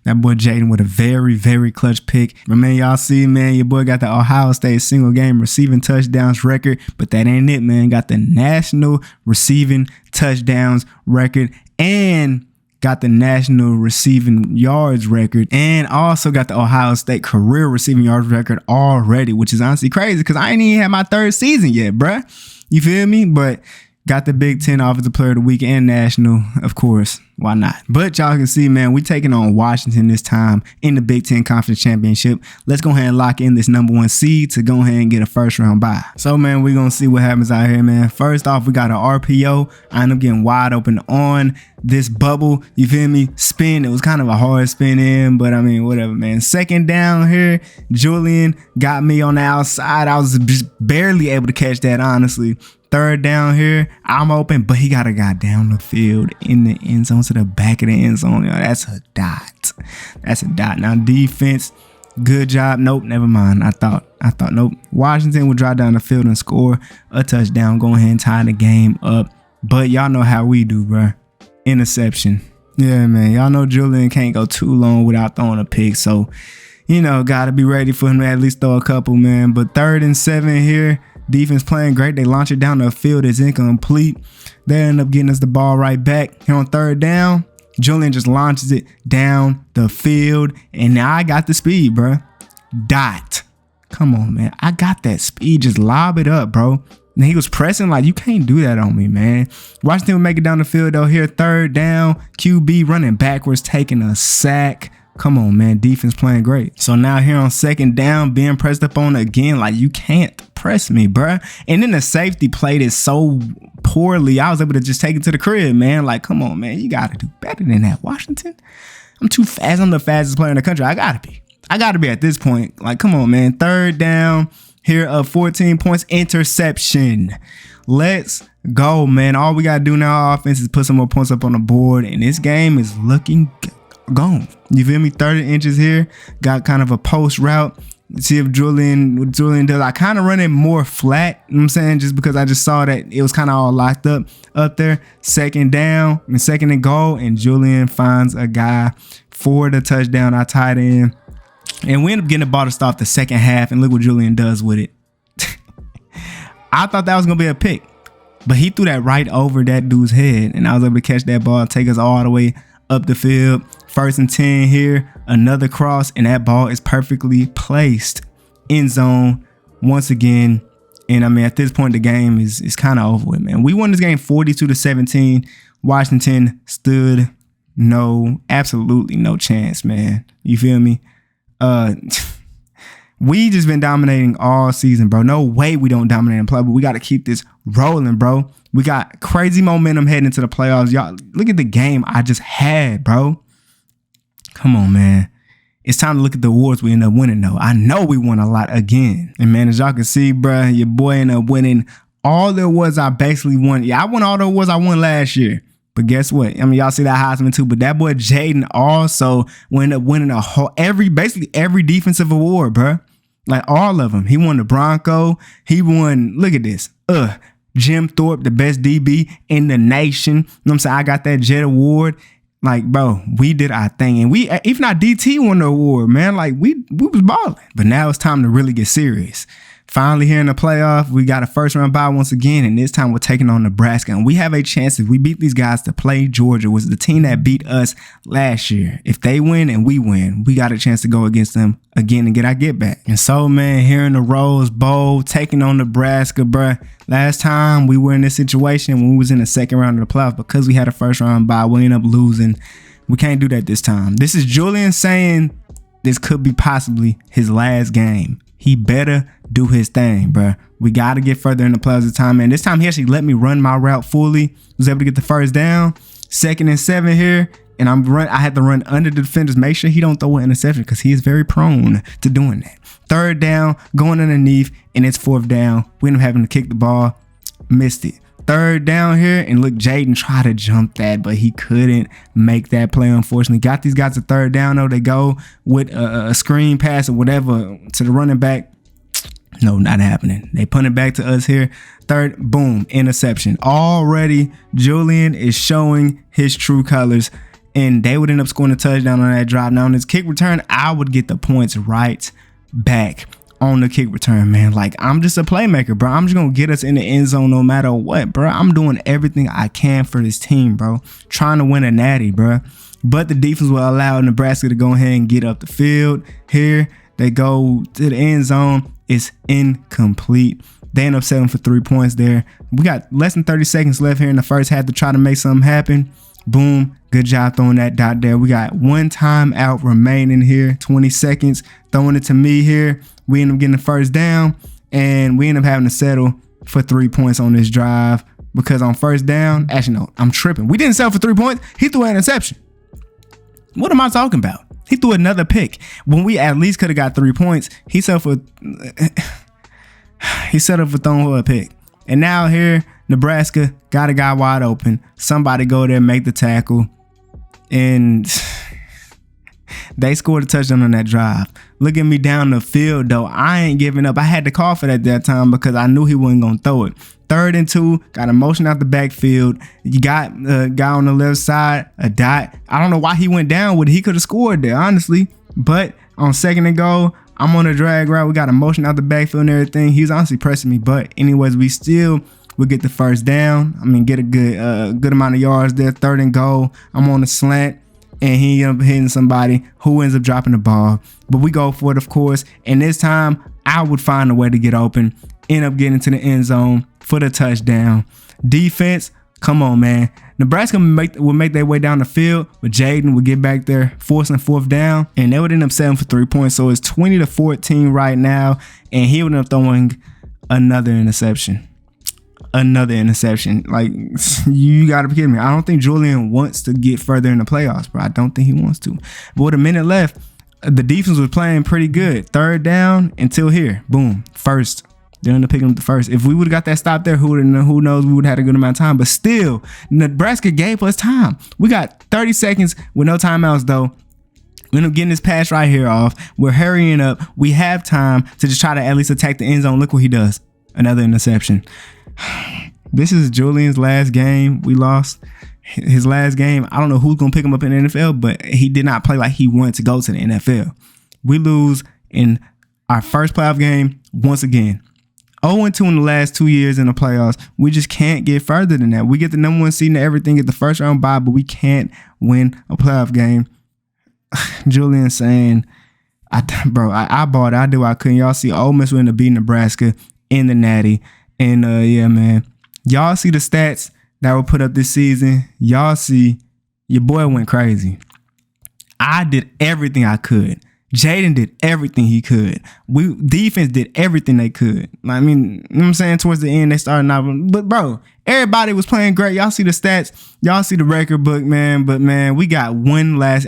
That boy Jaden with a very, very clutch pick. But man, y'all see, man, your boy got the Ohio State single game receiving touchdowns record. But that ain't it, man. Got the national receiving touchdowns record and got the national receiving yards record, and also got the Ohio State career receiving yards record already, which is honestly crazy because I ain't even had my 3rd season yet, bruh. You feel me? But Got the Big Ten Offensive Player of the Week and National, of course. Why not? But y'all can see, man, we taking on Washington this time in the Big Ten Conference Championship. Let's go ahead and lock in this #1 seed to go ahead and get a first round bye. So, man, we're going to see what happens out here, man. First off, we got an RPO. I end up getting wide open on this bubble. You feel me? Spin. It was kind of a hard spin in, but I mean, whatever, man. Second down here, Julian got me on the outside. I was just barely able to catch that, honestly. Third down here, I'm open, but he got a guy down the field in the end zone to the back of the end zone. Yo, that's a dot. That's a dot. Now defense, good job. Nope, never mind. I thought, nope. Washington would drive down the field and score a touchdown. Go ahead and tie the game up. But y'all know how we do, bro. Interception. Yeah, man. Y'all know Julian can't go too long without throwing a pick. So, you know, got to be ready for him to at least throw a couple, man. But 3rd and 7 here. Defense playing great. They launch it down the field. It's incomplete. They end up getting us the ball right back. Here on 3rd down, Julian just launches it down the field. And now I got the speed, bro. Dot. Come on, man. I got that speed. Just lob it up, bro. And he was pressing like, you can't do that on me, man. Washington would make it down the field, though. Here, 3rd down. QB running backwards, taking a sack. Come on, man. Defense playing great. So now here on 2nd down, being pressed up on again. Like, you can't press me, bruh. And then the safety played it so poorly. I was able to just take it to the crib, man. Like, come on, man. You got to do better than that, Washington. I'm too fast. I'm the fastest player in the country. I got to be at this point. Like, come on, man. 3rd down. Here up 14 points. Interception. Let's go, man. All we got to do now, offense, is put some more points up on the board. And this game is looking gone. You feel me? 30 inches here. Got kind of a post route. See if Julian does. I kind of run it more flat, you know what I'm saying? Just because I just saw that it was kind of all locked up there. 2nd down and 2nd and goal. And Julian finds a guy for the touchdown. I tied in. And we end up getting the ball to start the 2nd half. And look what Julian does with it. I thought that was going to be a pick. But he threw that right over that dude's head. And I was able to catch that ball, take us all the way up the field. 1st and 10 here, another cross, and that ball is perfectly placed. End zone once again. And I mean, at this point, the game is kind of over with, man. We won this game 42-17. Washington stood absolutely no chance, man. You feel me? We just been dominating all season, bro. No way we don't dominate and play, but we got to keep this rolling, bro. We got crazy momentum heading into the playoffs. Y'all, look at the game I just had, bro. Come on, man. It's time to look at the awards we end up winning, though. I know we won a lot again. And, man, as y'all can see, bro, your boy ended up winning all the awards I basically won. Yeah, I won all the awards I won last year. But guess what? I mean, y'all see that Heisman too. But that boy Jaden also ended up winning basically every defensive award, bro. Like all of them. He won the Bronco. He won, look at this. Jim Thorpe, the best DB in the nation. You know what I'm saying? I got that Jet Award. Like, bro, we did our thing. And we, if not DT won the award, man, like we was balling. But now it's time to really get serious. Finally here in the playoff, we got a 1st round bye once again, and this time we're taking on Nebraska. And we have a chance, if we beat these guys, to play Georgia, was the team that beat us last year. If they win and we win, we got a chance to go against them again and get our get back. And so, man, here in the Rose Bowl, taking on Nebraska, bruh. Last time we were in this situation when we was in the 2nd round of the playoffs, because we had a 1st round bye, we ended up losing. We can't do that this time. This is Julian saying this could be possibly his last game. He better do his thing, bro. We got to get further in the playoffs this time, man. This time he actually let me run my route fully. Was able to get the 1st down. 2nd and 7 here. And I had to run under the defenders. Make sure he don't throw an interception because he is very prone to doing that. 3rd down, going underneath, and it's 4th down. We end up having to kick the ball. Missed it. 3rd down here, and look, Jaden tried to jump that, but he couldn't make that play, unfortunately. Got these guys to 3rd down, though. They go with a screen pass or whatever to the running back. No, not happening. They punt it back to us here. 3rd, boom, interception. Already, Julian is showing his true colors, and they would end up scoring a touchdown on that drive. Now, on this kick return, I would get the points right back on the kick return, man. Like, I'm just a playmaker, bro. I'm just gonna get us in the end zone no matter what, bro. I'm doing everything I can for this team, bro. Trying to win a natty, bro. But the defense will allow Nebraska to go ahead and get up the field. Here they go to the end zone. is incomplete. They end up settling for 3 points there. We got less than 30 seconds left here in the first half to try to make something happen. Boom. Good job throwing that dot there. We got one timeout remaining here. 20 seconds. Throwing it to me here. We end up getting the first down. And we end up having to settle for 3 points on this drive. Because on first down, actually, no, I'm tripping. We didn't settle for 3 points. He threw an interception. What am I talking about? He threw another pick. When we at least could have got 3 points, he settled for throwing a pick. And now here, Nebraska got a guy wide open. Somebody go there, make the tackle. And they scored a touchdown on that drive. Look at me down the field, though. I ain't giving up. I had to call for that time because I knew he wasn't going to throw it. 3rd and 2, got a motion out the backfield. You got a guy on the left side, a dot. I don't know why he went down with it. He could have scored there, honestly. But on 2nd and goal, I'm on a drag route. We got a motion out the backfield and everything. He was honestly pressing me. But anyways, we get the first down. I mean, get a good amount of yards there. 3rd and goal. I'm on a slant. And he ended up hitting somebody who ends up dropping the ball. But we go for it, of course. And this time, I would find a way to get open. End up getting to the end zone for the touchdown. Defense, come on, man. Nebraska would make their way down the field, but Jaden would get back there, forcing 4th down, and they would end up settling for 3 points. So it's 20-14 right now, and he would end up throwing another interception. Like, you gotta be kidding me. I don't think Julian wants to get further in the playoffs, bro. I don't think he wants to. But with a minute left, the defense was playing pretty good. 3rd down until here. Boom. First. They're going to pick him up the first. If we would have got that stop there, who knows? We would have had a good amount of time. But still, Nebraska gave us time. We got 30 seconds with no timeouts, though. We end up getting this pass right here off. We're hurrying up. We have time to just try to at least attack the end zone. Look what he does. Another interception. This is Julian's last game. We lost his last game. I don't know who's going to pick him up in the NFL, but he did not play like he wanted to go to the NFL. We lose in our first playoff game once again. 0-2 in the last 2 years in the playoffs. We just can't get further than that. We get the number 1 seed and everything at the first round bye, but we can't win a playoff game. Julian saying, I bought it. I did what I couldn't. Y'all see Ole Miss win to beat Nebraska in the Natty. And yeah, man. Y'all see the stats that were put up this season. Y'all see your boy went crazy. I did everything I could. Jaden did everything he could. Defense did everything they could. I mean, you know what I'm saying? Towards the end, they started out. But, bro, everybody was playing great. Y'all see the stats. Y'all see the record book, man. But, man, we got one last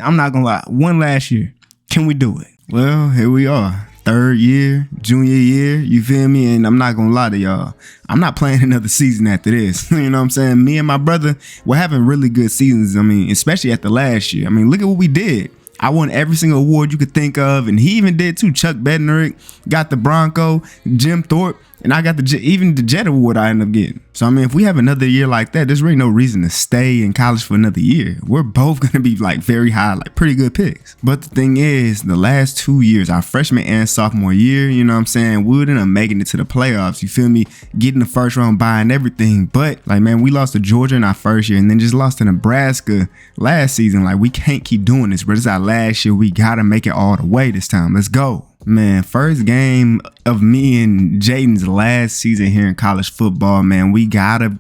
year. Can we do it? Well, here we are. 3rd year, junior year, you feel me? And I'm not going to lie to y'all. I'm not playing another season after this. You know what I'm saying? Me and my brother, we're having really good seasons. I mean, especially after last year. I mean, look at what we did. I won every single award you could think of, and he even did too. Chuck Bednarik got the Bronco, Jim Thorpe, and I got even the Jet Award I ended up getting. So, I mean, if we have another year like that, there's really no reason to stay in college for another year. We're both going to be like very high, like pretty good picks. But the thing is, the last 2 years, our freshman and sophomore year, you know what I'm saying, we would end up making it to the playoffs. You feel me? Getting the first round bye and everything. But like, man, we lost to Georgia in our first year and then just lost to Nebraska last season. Like, we can't keep doing this, bro. This is our last year. We got to make it all the way this time. Let's go. Man, first game of me and Jaden's last season here in college football, man. We gotta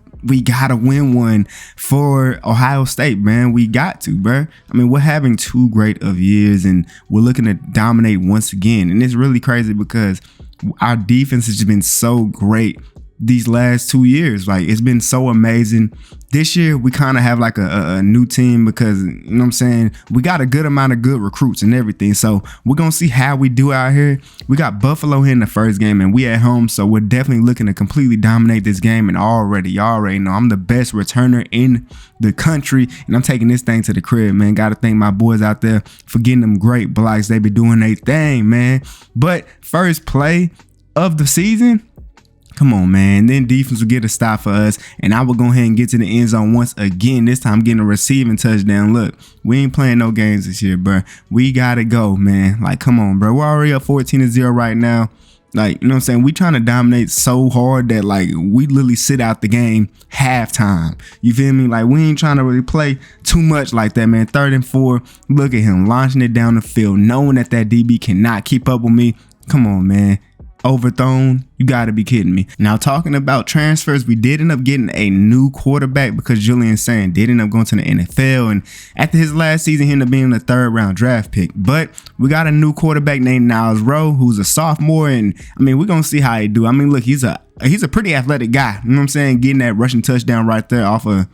win one for Ohio State, man. We got to, bro. I mean, we're having 2 great of years and we're looking to dominate once again. And it's really crazy because our defense has just been so great these last 2 years. Like, it's been so amazing. This year, we kind of have like a new team because, you know what I'm saying, we got a good amount of good recruits and everything. So we're going to see how we do out here. We got Buffalo here in the first game and we at home. So we're definitely looking to completely dominate this game. And y'all already know I'm the best returner in the country. And I'm taking this thing to the crib, man. Got to thank my boys out there for getting them great blocks. They be doing their thing, man. But first play of the season, come on, man. Then defense will get a stop for us, and I will go ahead and get to the end zone once again. This time getting a receiving touchdown. Look, we ain't playing no games this year, bro. We got to go, man. Like, come on, bro. We're already up 14-0 right now. Like, you know what I'm saying? We trying to dominate so hard that, like, we literally sit out the game halftime. You feel me? Like, we ain't trying to really play too much like that, man. 3rd and 4. Look at him launching it down the field, knowing that DB cannot keep up with me. Come on, man. overthrown. You gotta be kidding me. Now, talking about transfers, we did end up getting a new quarterback because Julian Sand did end up going to the NFL, and after his last season he ended up being a 3rd round draft pick. But we got a new quarterback named Niles Rowe, who's a sophomore, and I mean, we're gonna see how he do. I mean, look, he's a pretty athletic guy, you know what I'm saying, getting that rushing touchdown right there off of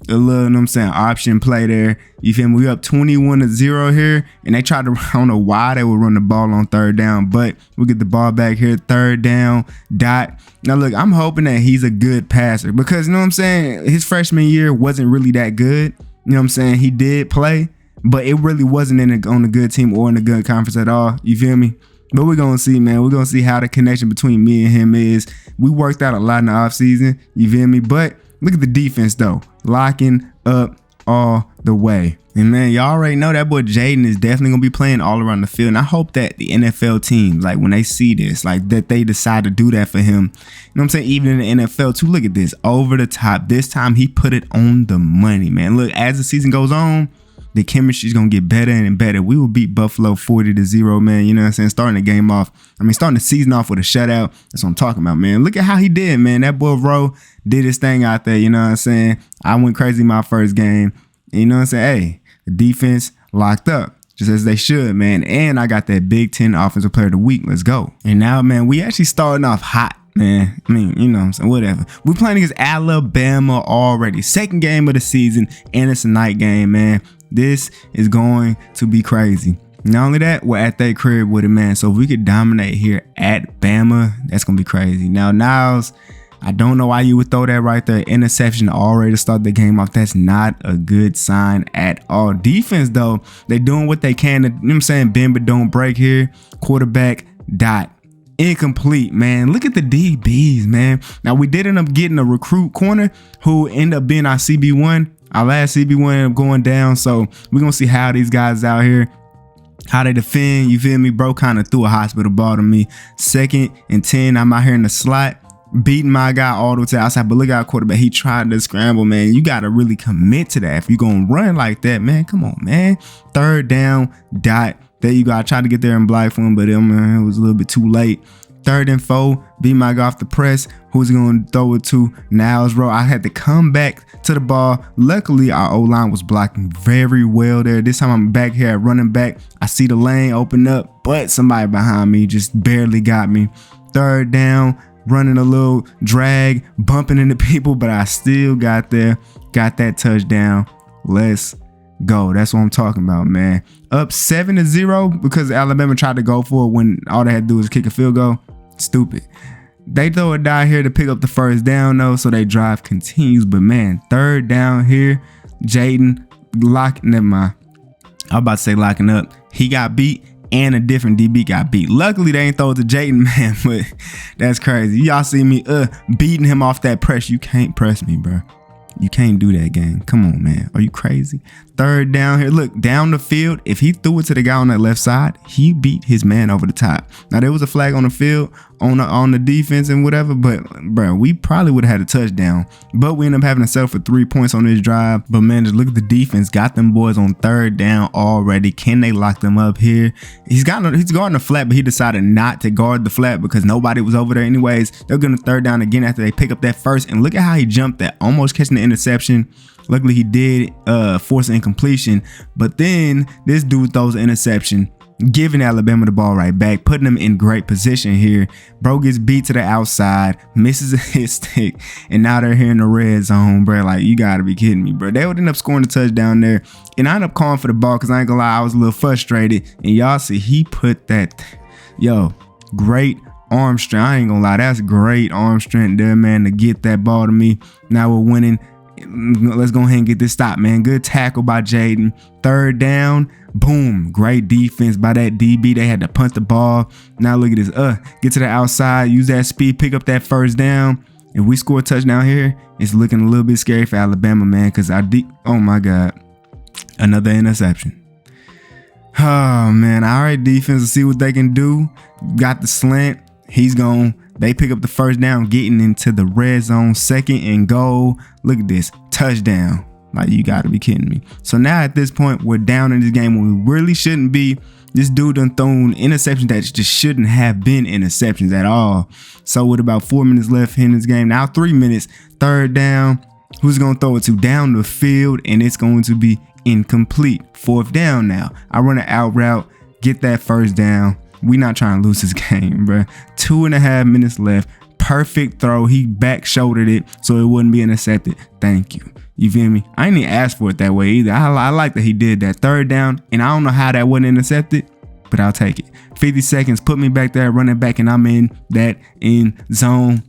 a little, you know what I'm saying, option play there. You feel me? We up 21-0 here, and they tried to, I don't know why they would run the ball on 3rd down, but we get the ball back here, 3rd down, dot. Now look, I'm hoping that he's a good passer because, you know what I'm saying, his freshman year wasn't really that good. You know what I'm saying? He did play, but it really wasn't on a good team or in a good conference at all. You feel me? But we're going to see, man. We're going to see how the connection between me and him is. We worked out a lot in the offseason. You feel me? But look at the defense, though. Locking up all the way. And, man, y'all already know that boy Jaden is definitely going to be playing all around the field. And I hope that the NFL teams, like, when they see this, like, that they decide to do that for him. You know what I'm saying? Even in the NFL, too. Look at this. Over the top. This time, he put it on the money, man. Look, as the season goes on, the chemistry is going to get better and better. We will beat Buffalo 40-0, man. You know what I'm saying? Starting the season off with a shutout. That's what I'm talking about, man. Look at how he did, man. That boy Rowe did his thing out there. You know what I'm saying? I went crazy my first game. You know what I'm saying? Hey, the defense locked up, just as they should, man. And I got that Big Ten Offensive Player of the Week. Let's go. And now, man, we actually starting off hot, man. I mean, you know what I'm saying? Whatever. We're playing against Alabama already. 2nd game of the season, and it's a night game, man. This is going to be crazy. Not only that, we're at that crib with it, man. So if we could dominate here at Bama, that's going to be crazy. Now, Niles, I don't know why you would throw that right there. Interception already to start the game off. That's not a good sign at all. Defense, though, they're doing what they can to, you know what I'm saying, bend but don't break here. Quarterback, dot. Incomplete, man. Look at the DBs, man. Now, we did end up getting a recruit corner who ended up being our CB1. Our last CB1 ended up going down, so we're going to see how these guys out here, how they defend. You feel me? Bro kind of threw a hospital ball to me. 2nd and 10, I'm out here in the slot, beating my guy all the way to the outside. But look at our quarterback. He tried to scramble, man. You got to really commit to that. If you're going to run like that, man, come on, man. 3rd down, dot. There you go. I tried to get there and block for him, but it was a little bit too late. 3rd and 4, beat my guy off the press. Who's going to throw it to? Niles Rowe. I had to come back to the ball. Luckily, our O-line was blocking very well there. This time I'm back here at running back. I see the lane open up, but somebody behind me just barely got me. 3rd down, running a little drag, bumping into people, but I still got there. Got that touchdown. Let's go. That's what I'm talking about, man. Up 7-0 because Alabama tried to go for it when all they had to do was kick a field goal. Stupid. They throw a die here to pick up the 1st down, though, so they drive continues. But, man, 3rd down here, Jaden never mind. I was about to say locking up. He got beat, and a different DB got beat. Luckily, they ain't throw it to Jaden, man, but that's crazy. Y'all see me beating him off that press. You can't press me, bro. You can't do that, gang. Come on, man. Are you crazy? 3rd down here. Look, down the field. If he threw it to the guy on that left side, he beat his man over the top. Now, there was a flag on the field on the defense and whatever, but, bro, we probably would have had a touchdown. But we ended up having to settle for 3 points on this drive. But, man, just look at the defense. Got them boys on 3rd down already. Can they lock them up here? He's guarding the flat, but he decided not to guard the flat because nobody was over there anyways. They're going to 3rd down again after they pick up that 1st. And look at how he jumped that, almost catching the interception. Luckily, he did force an incompletion. But then this dude throws an interception, giving Alabama the ball right back, putting them in great position here. Bro gets beat to the outside, misses a hit stick, and now they're here in the red zone, bro. Like, you got to be kidding me, bro. They would end up scoring the touchdown there. And I ended up calling for the ball because I ain't going to lie, I was a little frustrated. And y'all see, he put that, great arm strength. I ain't going to lie, that's great arm strength there, man, to get that ball to me. Now we're winning. Let's go ahead and get this stop, man. Good tackle by Jaden. 3rd down. Boom. Great defense by that DB. They had to punt the ball. Now look at this. Get to the outside. Use that speed. Pick up that 1st down. If we score a touchdown here, it's looking a little bit scary for Alabama, man, because oh my God. Another interception. Oh, man. All right, defense. Let's see what they can do. Got the slant. He's gone. They pick up the 1st down, getting into the red zone. 2nd and goal. Look at this. Touchdown. Like, you gotta be kidding me. So now at this point, we're down in this game when we really shouldn't be. This dude done thrown interceptions that just shouldn't have been interceptions at all. So with about 4 minutes left in this game, now 3 minutes, third down. Who's gonna throw it to? Down the field, and it's going to be incomplete. Fourth down now. I run an out route, get that first down. We not trying to lose this game, bro. 2.5 minutes left. Perfect throw. He back shouldered it so it wouldn't be intercepted. Thank you. You feel me? I didn't even ask for it that way either. I like that he did that. Third down, and I don't know how that wasn't intercepted, but I'll take it. 50 seconds, put me back there, running back, and I'm in that end zone.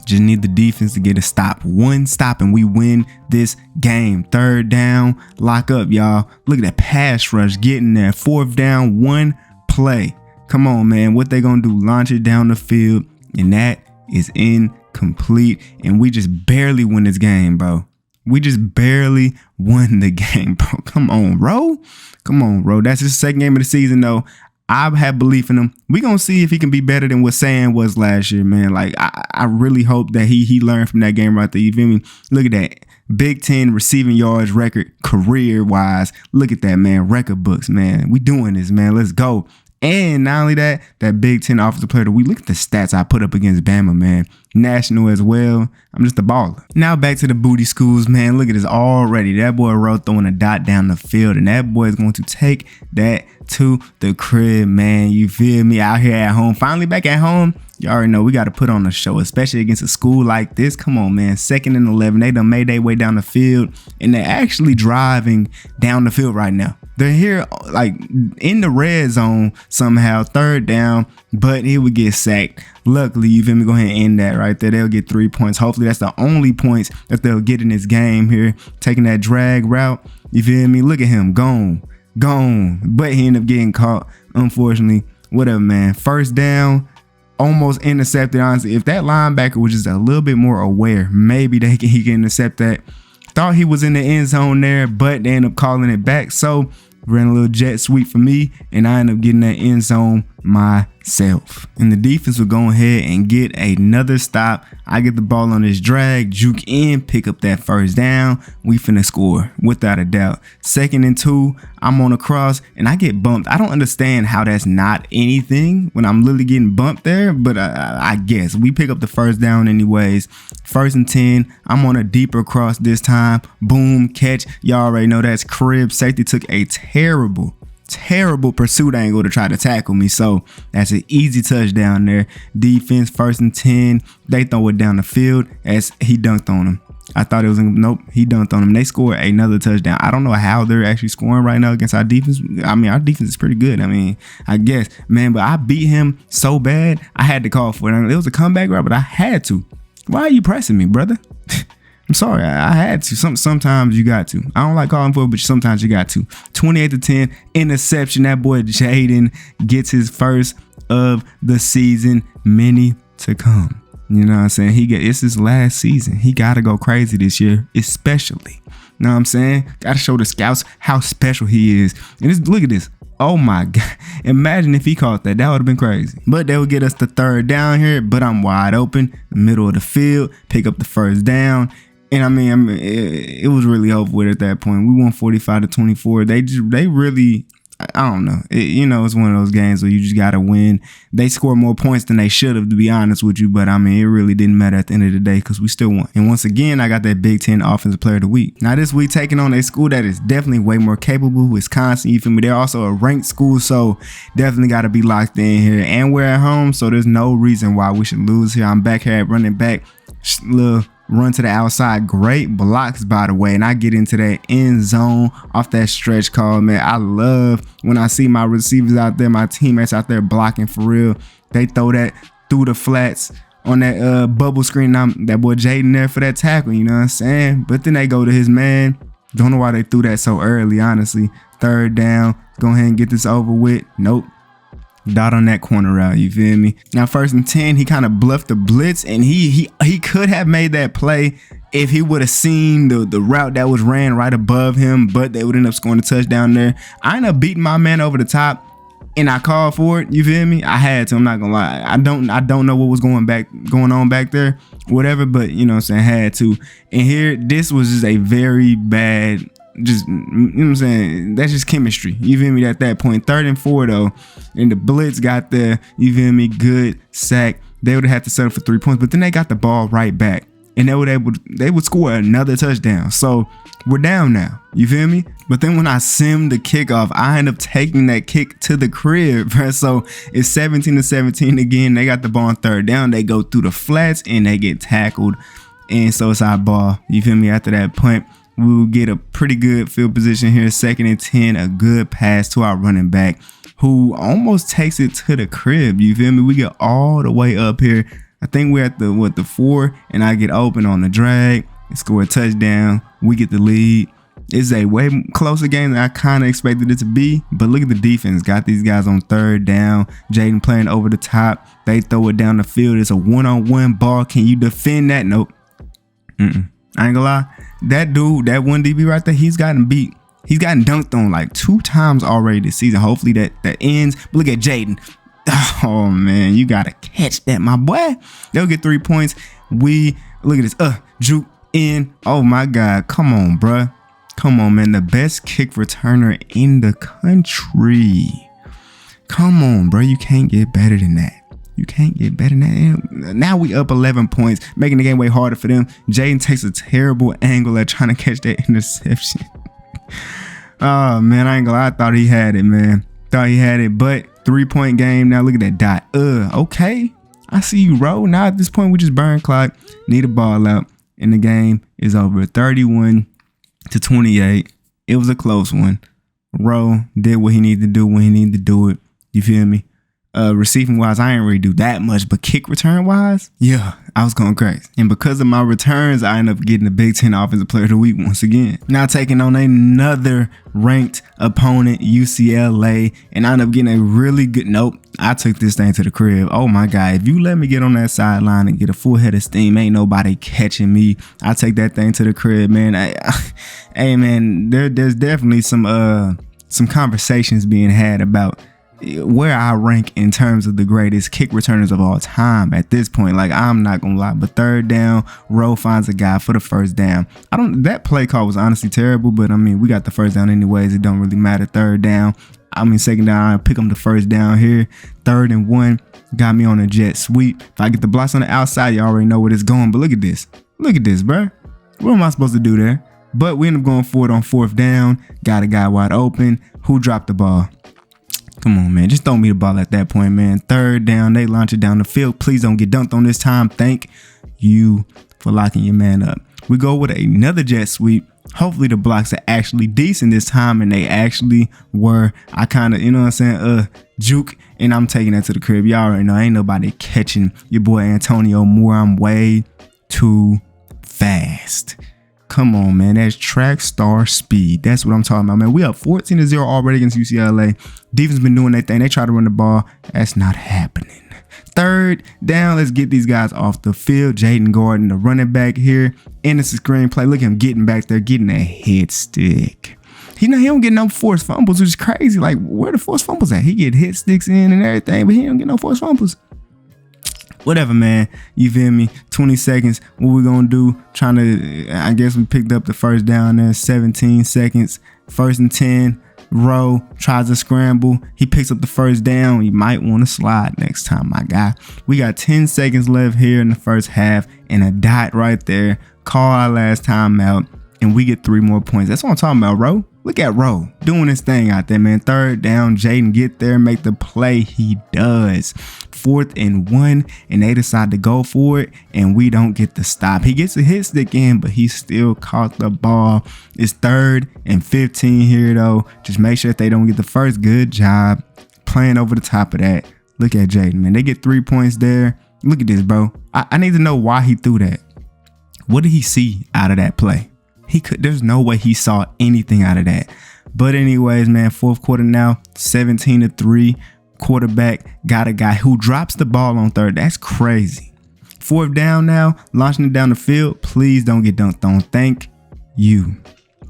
Just need the defense to get a stop. One stop, and we win this game. Third down, lock up, y'all. Look at that pass rush getting there. Fourth down, one play. Come on, man. What they gonna do? Launch it down the field, and that is incomplete. And we just barely win this game, bro. We just barely won the game, bro. Come on, bro. Come on, bro. That's his second game of the season, though. I have belief in him. We gonna see if he can be better than what Sam was last year, man. Like, I really hope that he learned from that game right there. You feel me? Look at that. Big 10 receiving yards record, career-wise. Look at that, man. Record books, man. We doing this, man. Let's go. And not only that, that Big 10 offensive player of the week. Look at the stats I put up against Bama, man. National as well. I'm just a baller. Now back to the booty schools, man. Look at this already. That boy Rowe throwing a dot down the field, and that boy is going to take that to the crib, man. You feel me? Out here at home. Finally back at home. You already know we got to put on a show, especially against a school like this. Come on, man. 2nd and 11. They done made their way down the field, and they're actually driving down the field right now. They're here, like, in the red zone somehow. Third down, but he would get sacked. Luckily, you feel me? Go ahead and end that right there. They'll get 3 points. Hopefully, that's the only points that they'll get in this game here. Taking that drag route. You feel me? Look at him. Gone. But he ended up getting caught, unfortunately. Whatever, man. First down. Almost intercepted, honestly. If that linebacker was just a little bit more aware, maybe he can intercept that. Thought he was in the end zone there, but they ended up calling it back. So ran a little jet sweep for me, and I ended up getting that end zone myself. And the defense will go ahead and get another stop. I get the ball on this drag, juke in, pick up that first down. We finna score without a doubt. 2nd and 2, I'm on a cross and I get bumped. I don't understand how that's not anything when I'm literally getting bumped there, but I guess we pick up the first down anyways. 1st and 10, I'm on a deeper cross this time. Boom, catch. Y'all already know that's crib. Safety took a terrible pursuit angle to try to tackle me, so that's an easy touchdown there. Defense, 1st and 10, they throw it down the field as he dunked on him. I thought it was nope, he dunked on him. They scored another touchdown. I don't know how they're actually scoring right now against our defense. I mean, our defense is pretty good. I mean, I guess, man, but I beat him so bad I had to call for it. It was a comeback route, but I had to. Why are you pressing me, brother? I'm sorry, I had to. Sometimes you got to. I don't like calling for it, but sometimes you got to. 28-10, interception. That boy Jaden gets his first of the season. Many to come. You know what I'm saying? It's his last season. He got to go crazy this year, especially. You know what I'm saying? Got to show the scouts how special he is. And look at this. Oh my God. Imagine if he caught that. That would have been crazy. But they would get us the third down here. But I'm wide open, middle of the field, pick up the first down. And I mean, it was really over with at that point. We won 45-24. They really, I don't know. It's one of those games where you just got to win. They scored more points than they should have, to be honest with you. But I mean, it really didn't matter at the end of the day because we still won. And once again, I got that Big 10 Offensive Player of the Week. Now, this week, taking on a school that is definitely way more capable, Wisconsin. You feel me? They're also a ranked school, so definitely got to be locked in here. And we're at home, so there's no reason why we should lose here. I'm back here at running back. Little run to the outside. Great blocks, by the way. And I get into that end zone off that stretch call, man. I love when I see my receivers out there, my teammates out there blocking for real. They throw that through the flats on that bubble screen. That boy Jaden there for that tackle, you know what I'm saying? But then they go to his man. Don't know why they threw that so early, honestly. Third down. Go ahead and get this over with. Nope. Dot on that corner route, you feel me? Now 1st and 10, he kind of bluffed the blitz, and he could have made that play if he would have seen the route that was ran right above him, but they would end up scoring a touchdown there. I ended up beating my man over the top. and I called for it. You feel me? I had to. I'm not gonna lie. I don't know what was going on back there, whatever. But you know what I'm saying, had to. And here, this was just a very bad. Just, you know what I'm saying? That's just chemistry. You feel me? At that point, 3rd and 4 though, and the blitz got there. You feel me? Good sack. They would have had to settle for 3 points, but then they got the ball right back, and they would score another touchdown. So we're down now. You feel me? But then when I simmed the kickoff, I end up taking that kick to the crib, bro. So it's 17-17 again. They got the ball on 3rd down. They go through the flats and they get tackled, and so it's our ball. You feel me? After that punt, we will get a pretty good field position here. 2nd and 10, a good pass to our running back, who almost takes it to the crib. You feel me? We get all the way up here. I think we're at the 4, and I get open on the drag and score a touchdown. We get the lead. It's a way closer game than I kind of expected it to be, but look at the defense. Got these guys on 3rd down. Jaden playing over the top. They throw it down the field. It's a one-on-one ball. Can you defend that? Nope. I ain't gonna lie. That dude, that one DB right there, he's gotten beat. He's gotten dunked on like 2 times already this season. Hopefully that ends. But look at Jaden. Oh man, you gotta catch that, my boy. They'll get 3 points. We look at this. Juke in. Oh my God. Come on, bruh. Come on, man. The best kick returner in the country. Come on, bro. You can't get better than that. You can't get better than that. Now we up 11 points, making the game way harder for them. Jaden takes a terrible angle at trying to catch that interception. Oh, man, I ain't gonna lie. I thought he had it, man. Thought he had it, but 3-point game. Now look at that dot. Okay. I see you, Ro. Now at this point, we just burn clock, need a ball out, and the game is over. 31-28. It was a close one. Ro did what he needed to do when he needed to do it. You feel me? Receiving wise, I ain't really do that much, but kick return wise, yeah, I was going crazy. And because of my returns, I ended up getting the Big Ten Offensive Player of the Week once again. Now taking on another ranked opponent, UCLA, and I ended up getting a really good. Nope, I took this thing to the crib. Oh my God, if you let me get on that sideline and get a full head of steam, ain't nobody catching me. I take that thing to the crib, man. Hey man, there's definitely some conversations being had about where I rank in terms of the greatest kick returners of all time at this point. Like, I'm not gonna lie, but 3rd down, Rowe finds a guy for the 1st down. That play call was honestly terrible, but I mean, we got the 1st down anyways. It don't really matter. 3rd down, 2nd down, I pick up the 1st down here. 3rd and 1, got me on a jet sweep. If I get the blocks on the outside, you already know where it's going, but look at this. Look at this, bro. What am I supposed to do there? But we end up going for it on 4th down. Got a guy wide open. Who dropped the ball? Come on, man. Just throw me the ball at that point, man. 3rd down. They launch it down the field. Please don't get dunked on this time. Thank you for locking your man up. We go with another jet sweep. Hopefully the blocks are actually decent this time, and they actually were. I kind of, you know what I'm saying, juke, and I'm taking that to the crib. Y'all already know ain't nobody catching your boy Antonio Moore. I'm way too fast. Come on, man. That's track star speed. That's what I'm talking about, man. We up 14-0 already against UCLA. Defense been doing their thing. They try to run the ball. That's not happening. 3rd down. Let's get these guys off the field. Jaden Gordon, the running back here. And it's a screenplay. Look at him getting back there, getting a head stick. He don't get no forced fumbles, which is crazy. Like, where the forced fumbles at? He get hit sticks in and everything, but he don't get no forced fumbles. Whatever, man. You feel me? 20 seconds. What we gonna do? I guess we picked up the 1st down there. 17 seconds. 1st and 10. Rowe tries to scramble. He picks up the 1st down. You might want to slide next time, my guy. We got 10 seconds left here in the 1st half, and a dot right there. Call our last time out, and we get 3 more points. That's what I'm talking about, Rowe. Look at Rowe doing his thing out there, man. 3rd down, Jaden get there, make the play. He does. 4th and 1, and they decide to go for it, and we don't get the stop. He gets a hit stick in, but he still caught the ball. It's 3rd and 15 here, though. Just make sure that they don't get the first. Good job playing over the top of that. Look at Jaden, man. They get 3 points there. Look at this, bro. I need to know why he threw that. What did he see out of that play? There's no way he saw anything out of that. But anyways, man, 4th quarter now, 17-3. Quarterback got a guy who drops the ball on 3rd. That's crazy. 4th down now, launching it down the field. Please don't get dunked on. Thank you,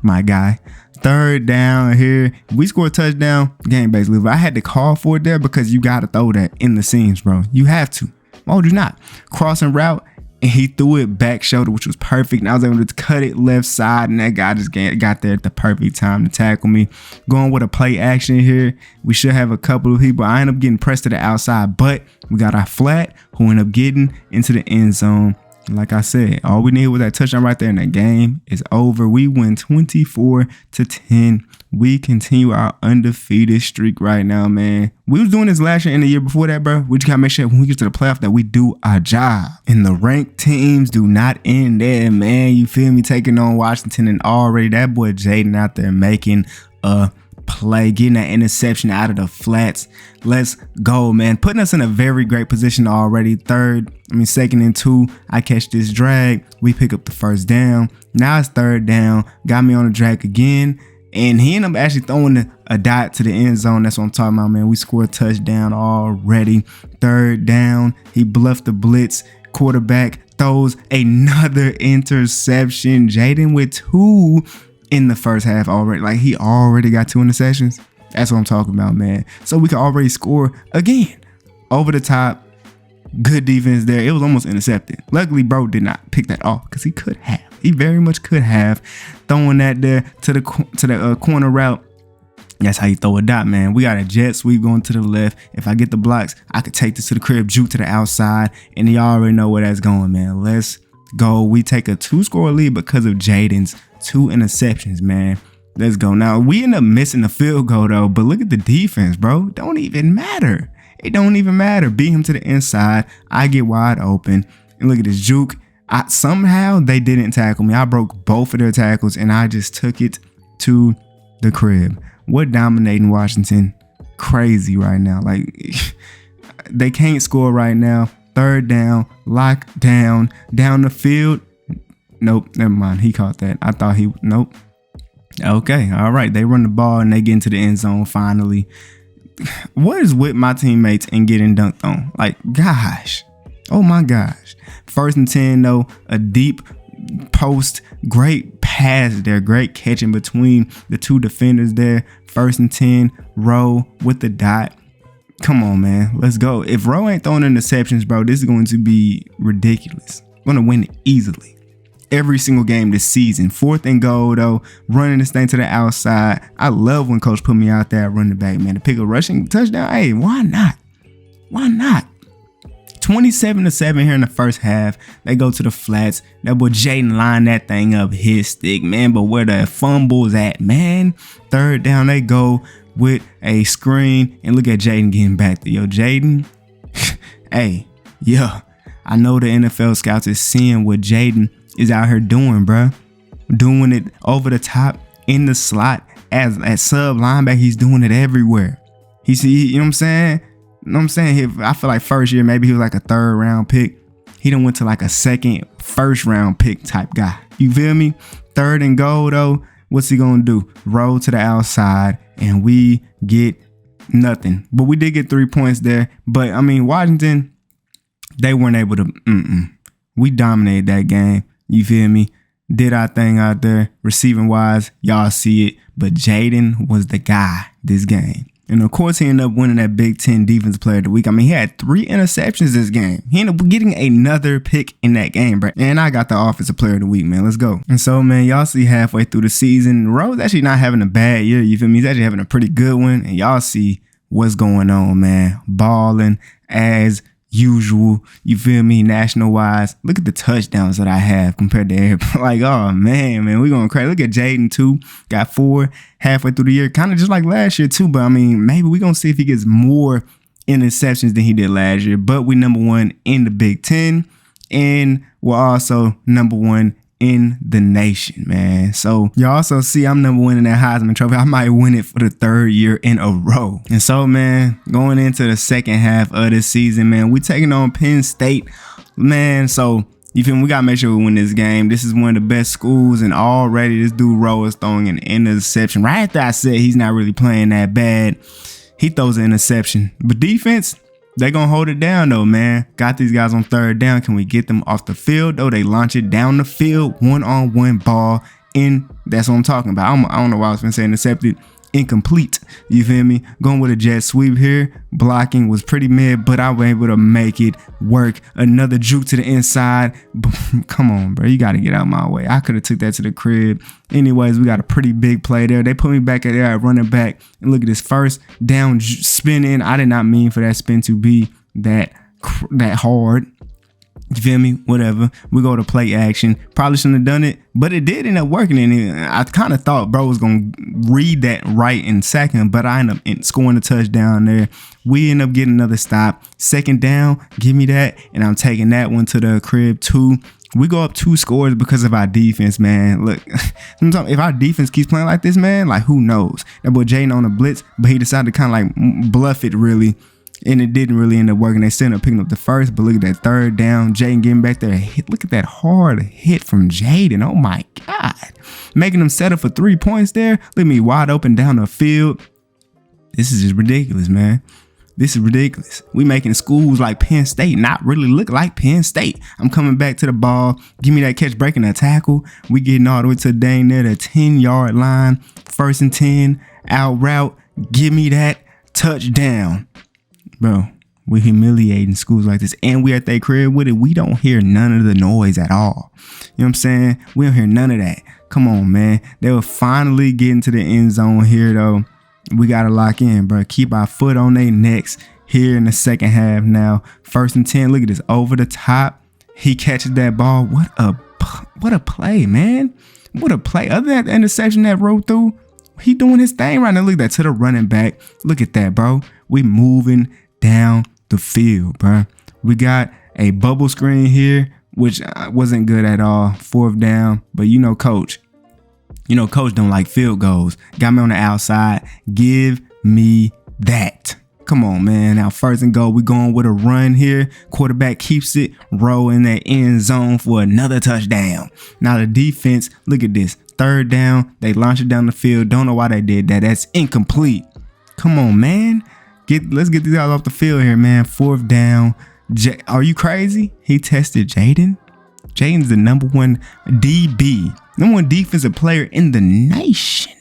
my guy. third down here. If we score a touchdown, game basically over. I had to call for it there because you got to throw that in the seams, bro. You have to. Why would you not? Crossing route, and he threw it back shoulder, which was perfect. And I was able to cut it left side, and that guy just got there at the perfect time to tackle me. Going with a play action here. We should have a couple of people. I end up getting pressed to the outside, but we got our flat who end up getting into the end zone. Like I said, all we needed was that touchdown right there, and the game is over. We win 24-10. We continue our undefeated streak right now, man. We was doing this last year and the year before that, bro. We just gotta make sure when we get to the playoff that we do our job. And the ranked teams do not end there, man. You feel me? Taking on Washington, and already that boy Jaden out there making a play, getting that interception out of the flats. Let's go, man. Putting us in a very great position already. Second and 2. I catch this drag. We pick up the first down. Now it's third down. Got me on the drag again. And he ended up actually throwing a dot to the end zone. That's what I'm talking about, man. We scored a touchdown already. Third down. He bluffed the blitz. Quarterback throws another interception. Jaden with 2 in the first half already. Like, he already got 2 interceptions. That's what I'm talking about, man. So we could already score again. Over the top. Good defense there. It was almost intercepted. Luckily, bro did not pick that off because he could have. He very much could have. Throwing that there to the corner route. That's how you throw a dot, man. We got a jet sweep going to the left. If I get the blocks, I could take this to the crib, juke to the outside, and y'all already know where that's going, man. Let's go. We take a 2-score lead because of Jaden's 2 interceptions, man. Let's go. Now, we end up missing the field goal, though, but look at the defense, bro. Don't even matter. It don't even matter. Beat him to the inside. I get wide open. And look at this juke. Somehow they didn't tackle me. I broke both of their tackles, and I just took it to the crib. We're dominating Washington. Crazy right now. Like, they can't score right now. Third down. Lock down. Down the field. Nope. Never mind. He caught that. I thought he... Nope. Okay. All right. They run the ball, and they get into the end zone finally. What is with my teammates and getting dunked on? Like, gosh. Oh my gosh. 1st and 10 though. A deep post. Great pass there. Great catch in between the 2 defenders there. 1st and 10. Rowe with the dot. Come on, man. Let's go. If Rowe ain't throwing interceptions, bro, this is going to be ridiculous. I'm going to win it easily. Every single game this season. 4th and goal though, running this thing to the outside. I love when coach put me out there running back, man, to pick a rushing touchdown. Hey, why not? Why not? 27-7 here in the first half. They go to the flats. That boy Jaden lined that thing up his stick, man. But where the fumbles at, man? Third down, they go with a screen. And look at Jaden getting back there. Yo, Jaden. Hey, yeah. I know the NFL scouts is seeing what Jaden is out here doing, bro. Doing it over the top, in the slot, as sub linebacker. He's doing it everywhere. You know what I'm saying? You know what I'm saying? I feel like first year, maybe he was like a 3rd round pick. He done went to like a 2nd, 1st round pick type guy. You feel me? 3rd and goal though. What's he gonna do? Roll to the outside, and we get nothing. But we did get 3 points there. But I mean, Washington, they weren't able to. We dominated that game. You feel me? Did our thing out there. Receiving wise, y'all see it. But Jaden was the guy this game. And of course, he ended up winning that Big Ten Defensive Player of the Week. I mean, he had 3 interceptions this game. He ended up getting another pick in that game, bro. And I got the Offensive Player of the Week, man. Let's go. And so, man, y'all see halfway through the season, Rowe's actually not having a bad year. You feel me? He's actually having a pretty good one. And y'all see what's going on, man. Balling as usual. You feel me? National wise. Look at the touchdowns that I have compared to everybody. Like, oh man, we going crazy. Look at Jaden too. Got 4 halfway through the year. Kind of just like last year too. But I mean, maybe we're going to see if he gets more interceptions than he did last year. But we #1 in the Big Ten. And we're also #1 in the nation, man. So you also see I'm #1 in that Heisman Trophy. I might win it for the 3rd year in a row. And so, man, going into the second half of this season, man, we taking on Penn State, man. So you feel me? We gotta make sure we win this game. This is one of the best schools, and already this dude Rowe is throwing an interception. Right after I said he's not really playing that bad, he throws an interception. But defense, they gonna hold it down though, man. Got these guys on 3rd down. Can we get them off the field though? They launch it down the field, 1-on-1 ball, That's what I'm talking about. I don't know why I was going to say intercepted. Incomplete. You feel me? Going with a jet sweep here. Blocking was pretty mid, but I was able to make it work. Another juke to the inside. Come on, bro. You got to get out of my way. I could have took that to the crib. Anyways, we got a pretty big play there. They put me back at there at running back. And look at this first down spinning. I did not mean for that spin to be that hard. You feel me? Whatever. We go to play action. Probably shouldn't have done it, but it did end up working. And I kind of thought bro was going to read that right in second, but I ended up scoring a touchdown there. We end up getting another stop. Second down, give me that. And I'm taking that one to the crib too. We go up 2 scores because of our defense, man. Look, sometimes if our defense keeps playing like this, man, like who knows? That boy Jaden on a blitz, but he decided to kind of like bluff it really. And it didn't really end up working. They still ended up picking up the first, but look at that third down. Jaden getting back there. Look at that hard hit from Jaden. Oh my God. Making them settle for 3 points there. Look at me wide open down the field. This is just ridiculous, man. This is ridiculous. We making schools like Penn State not really look like Penn State. I'm coming back to the ball. Give me that catch, breaking that tackle. We getting all the way to dang near the 10-yard line. 1st and 10. Out route. Give me that touchdown. Bro, we humiliating schools like this, and we at their crib with it. We don't hear none of the noise at all. You know what I'm saying? We don't hear none of that. Come on, man. They were finally getting to the end zone here, though. We got to lock in, bro. Keep our foot on their necks here in the second half now. 1st and 10. Look at this. Over the top. He catches that ball. What a play, man. What a play. Other than that interception that rolled through, he doing his thing right now. Look at that to the running back. Look at that, bro. We moving down the field, bro. We got a bubble screen here, which wasn't good at all. 4th down, but coach don't like field goals. Got me on the outside. Give me that. Come on, man. Now 1st and goal. We going with a run here. Quarterback keeps it. Roll in that end zone for another touchdown. Now the defense, look at this. 3rd down. They launch it down the field. Don't know why they did that. That's incomplete. Come on, man. Let's get these guys off the field here, man. 4th down. Are you crazy? He tested Jaden. Jaden's the number 1 DB, number 1 defensive player in the nation.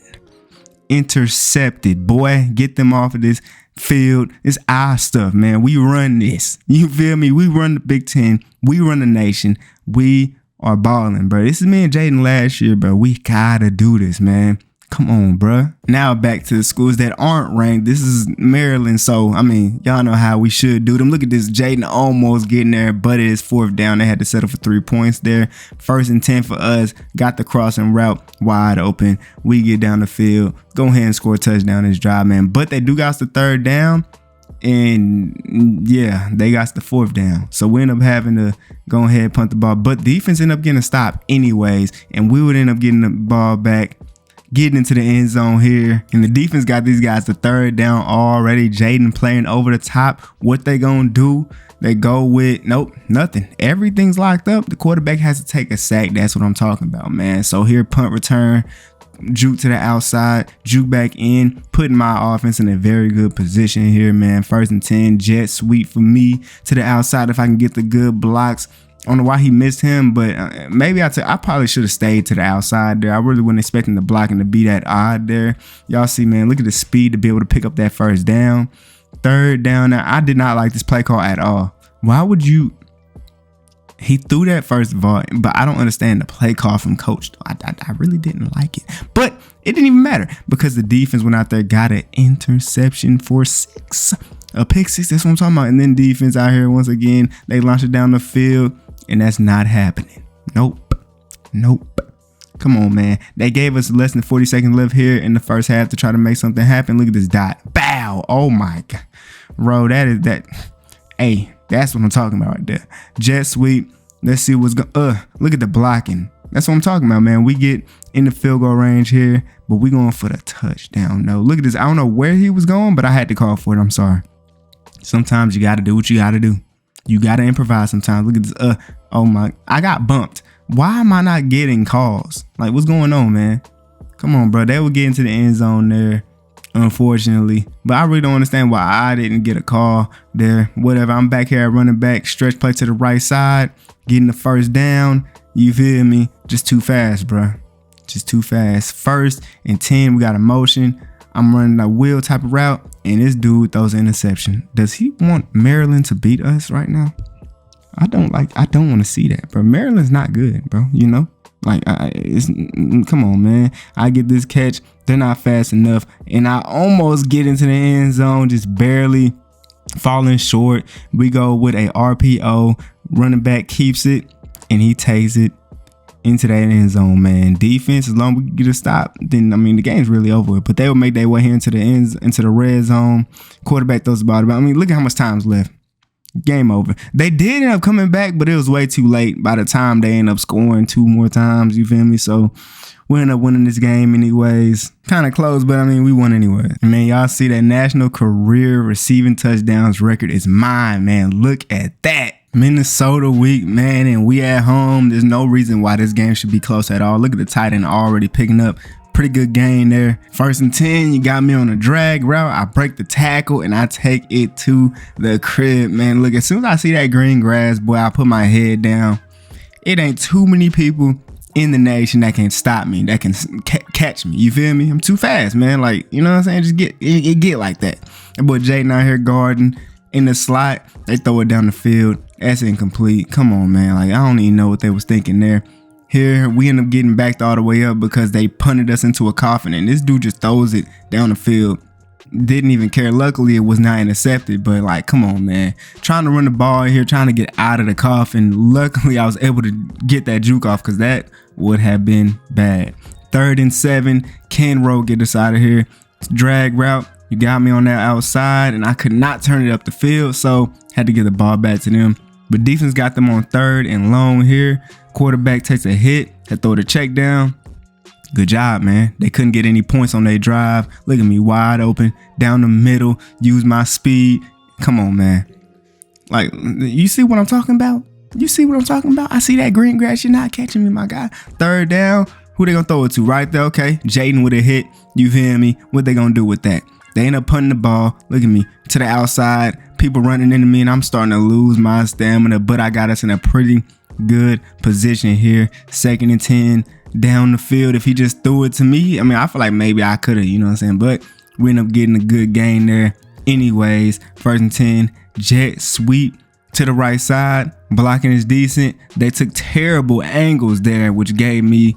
Intercepted, boy. Get them off of this field. It's our stuff, man. We run this. You feel me? We run the Big Ten. We run the nation. We are balling, bro. This is me and Jaden last year, bro. We gotta do this, man. Come on, bruh. Now back to the schools that aren't ranked. This is Maryland, so, I mean, y'all know how we should do them. Look at this. Jaden almost getting there, but it is 4th down. They had to settle for 3 points there. 1st and 10 for us. Got the crossing route wide open. We get down the field. Go ahead and score a touchdown this drive, man. But they do got the 3rd down. And yeah, they got the 4th down. So we end up having to go ahead and punt the ball. But defense ended up getting a stop anyways. And we would end up getting the ball back, getting into the end zone here. And the defense got these guys the 3rd down already. Jaden playing over the top. What they gonna do? They go with, nope, nothing. Everything's locked up. The quarterback has to take a sack. That's what I'm talking about, man. So here, punt return. Juke to the outside, juke back in, putting my offense in a very good position here, man. 1st and 10, jet sweep for me to the outside if I can get the good blocks. I don't know why he missed him, but maybe I probably should have stayed to the outside there. I really wasn't expecting the blocking to be that odd there. Y'all see, man, look at the speed to be able to pick up that 1st down. 3rd down. Now, I did not like this play call at all. Why would you? He threw that first of all, but I don't understand the play call from coach. I really didn't like it, but it didn't even matter because the defense went out there, got an interception for 6, a pick 6. That's what I'm talking about. And then defense out here once again, they launched it down the field, and that's not happening. Nope. Come on, man. They gave us less than 40 seconds left here in the first half to try to make something happen. Look at this dot. Bow. Oh my God, bro. Hey. That's what I'm talking about right there. Jet sweep. Let's see what's going. Look at the blocking. That's what I'm talking about, man. We get in the field goal range here, but we going for the touchdown. No, look at this. I don't know where he was going, but I had to call for it. I'm sorry. Sometimes you got to do what you got to do. You got to improvise sometimes. Look at this. Oh my, I got bumped. Why am I not getting calls? Like, what's going on, man? Come on, bro. They were getting to the end zone there, unfortunately, but I really don't understand why I didn't get a call there. Whatever. I'm back here at running back, stretch play to the right side, getting the 1st down. You feel me? Just too fast, bro. Just too fast. 1st and 10, we got a motion. I'm running a wheel type of route, and this dude throws an interception. Does he want Maryland to beat us right now? I don't want to see that, bro. Maryland's not good, bro. You know, like, come on, man. I get this catch. They're not fast enough, and I almost get into the end zone, just barely falling short. We go with a RPO. Running back keeps it, and he takes it into that end zone, man. Defense, as long as we get a stop, then I mean the game's really over. But they will make their way here into the red zone. Quarterback throws the ball about. I mean, look at how much time's left. Game over. They did end up coming back, but it was way too late by the time they end up scoring 2 more times. You feel me? So we end up winning this game anyways. Kind of close, but I mean, we won anyway. Man, y'all see that national career receiving touchdowns record is mine, man. Look at that. Minnesota week, man, and we at home. There's no reason why this game should be close at all. Look at the tight end already picking up. Pretty good game there. 1st and 10, you got me on a drag route. I break the tackle and I take it to the crib, man. Look, as soon as I see that green grass, boy, I put my head down. It ain't too many people in the nation that can stop me, that can catch me. You feel me? I'm too fast, man. Like, you know what I'm saying? Just get like that. That boy Jaden out here guarding in the slot. They throw it down the field. That's incomplete. Come on, man. Like, I don't even know what they was thinking there. Here, we end up getting backed all the way up because they punted us into a coffin, and this dude just throws it down the field. Didn't even care. Luckily, it was not intercepted, but like, come on, man. Trying to run the ball here, trying to get out of the coffin. Luckily, I was able to get that juke off because that would have been bad. 3rd and 7, Ken Rowe get us out of here. Drag route. You got me on that outside, and I could not turn it up the field, so had to get the ball back to them. But defense got them on 3rd and long here. Quarterback takes a hit, had throw the check down. Good job, man. They couldn't get any points on their drive. Look at me, wide open, down the middle, use my speed. Come on, man. Like, you see what I'm talking about? You see what I'm talking about? I see that green grass. You're not catching me, my guy. 3rd down. Who they gonna throw it to? Right there, okay. Jaden with a hit. You feel me? What they gonna do with that? They end up punting the ball. Look at me, to the outside. People running into me, and I'm starting to lose my stamina. But I got us in a pretty good position here. 2nd and 10 down the field. If he just threw it to me, I mean, I feel like maybe I could have, you know what I'm saying? But we end up getting a good gain there. Anyways, 1st and 10, jet sweep to the right side. Blocking is decent. They took terrible angles there, which gave me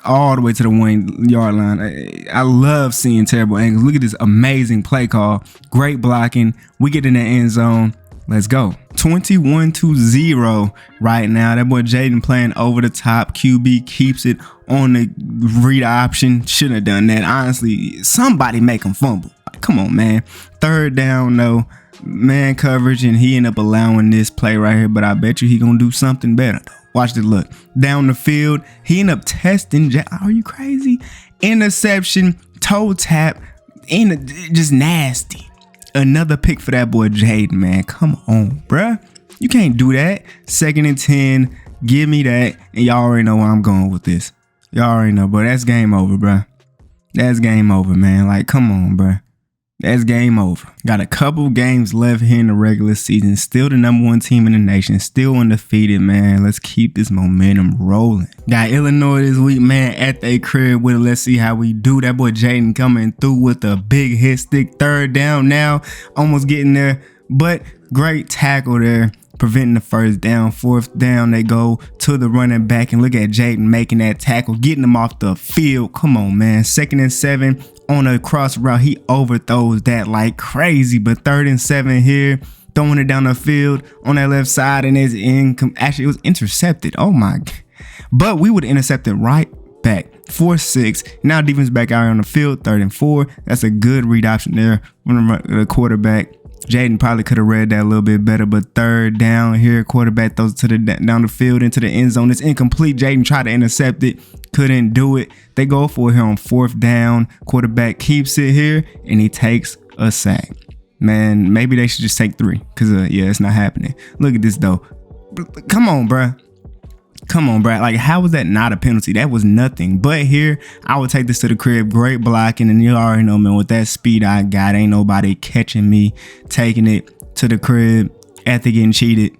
all the way to the 1-yard line. I love seeing terrible angles. Look at this amazing play call. Great blocking. We get in the end zone. Let's go. 21-0 right now. That boy Jaden playing over the top. QB keeps it on the read option. Shouldn't have done that. Honestly, somebody make him fumble. Come on, man. 3rd down, though. Man coverage, and he ended up allowing this play right here. But I bet you he gonna do something better, though. Watch this look. Down the field, he ended up testing. Are you crazy? Interception, toe tap, just nasty. Another pick for that boy Jaden, man. Come on, bruh. You can't do that. 2nd and 10. Give me that. And y'all already know where I'm going with this. Y'all already know, bro. That's game over, bruh. That's game over, man. Like, come on, bruh. That's game over. Got a couple games left here in the regular season. Still the #1 team in the nation. Still undefeated, man. Let's keep this momentum rolling. Got Illinois this week, man, at their crib with it. Let's see how we do. That boy Jaden coming through with a big hit stick. 3rd down now. Almost getting there. But great tackle there, preventing the 1st down. 4th down, they go to the running back. And look at Jaden making that tackle, getting him off the field. Come on, man. 2nd and 7. On a cross route, he overthrows that like crazy. But 3rd and 7 here, throwing it down the field on that left side, and it's actually it was intercepted. Oh my God. But we would intercept it right back. 4-6. Now defense back out on the field. 3rd and 4. That's a good read option there from the quarterback. Jaden probably could have read that a little bit better, but 3rd down here, quarterback throws to down the field into the end zone. It's incomplete. Jaden tried to intercept it, couldn't do it. They go for it here on 4th down. Quarterback keeps it here, and he takes a sack. Man, maybe they should just take 3, because yeah, it's not happening. Look at this though. Come on, bruh. Come on, Brad. Like, how was that not a penalty? That was nothing. But here, I would take this to the crib. Great blocking. And you already know, man, with that speed I got, ain't nobody catching me. Taking it to the crib after getting cheated.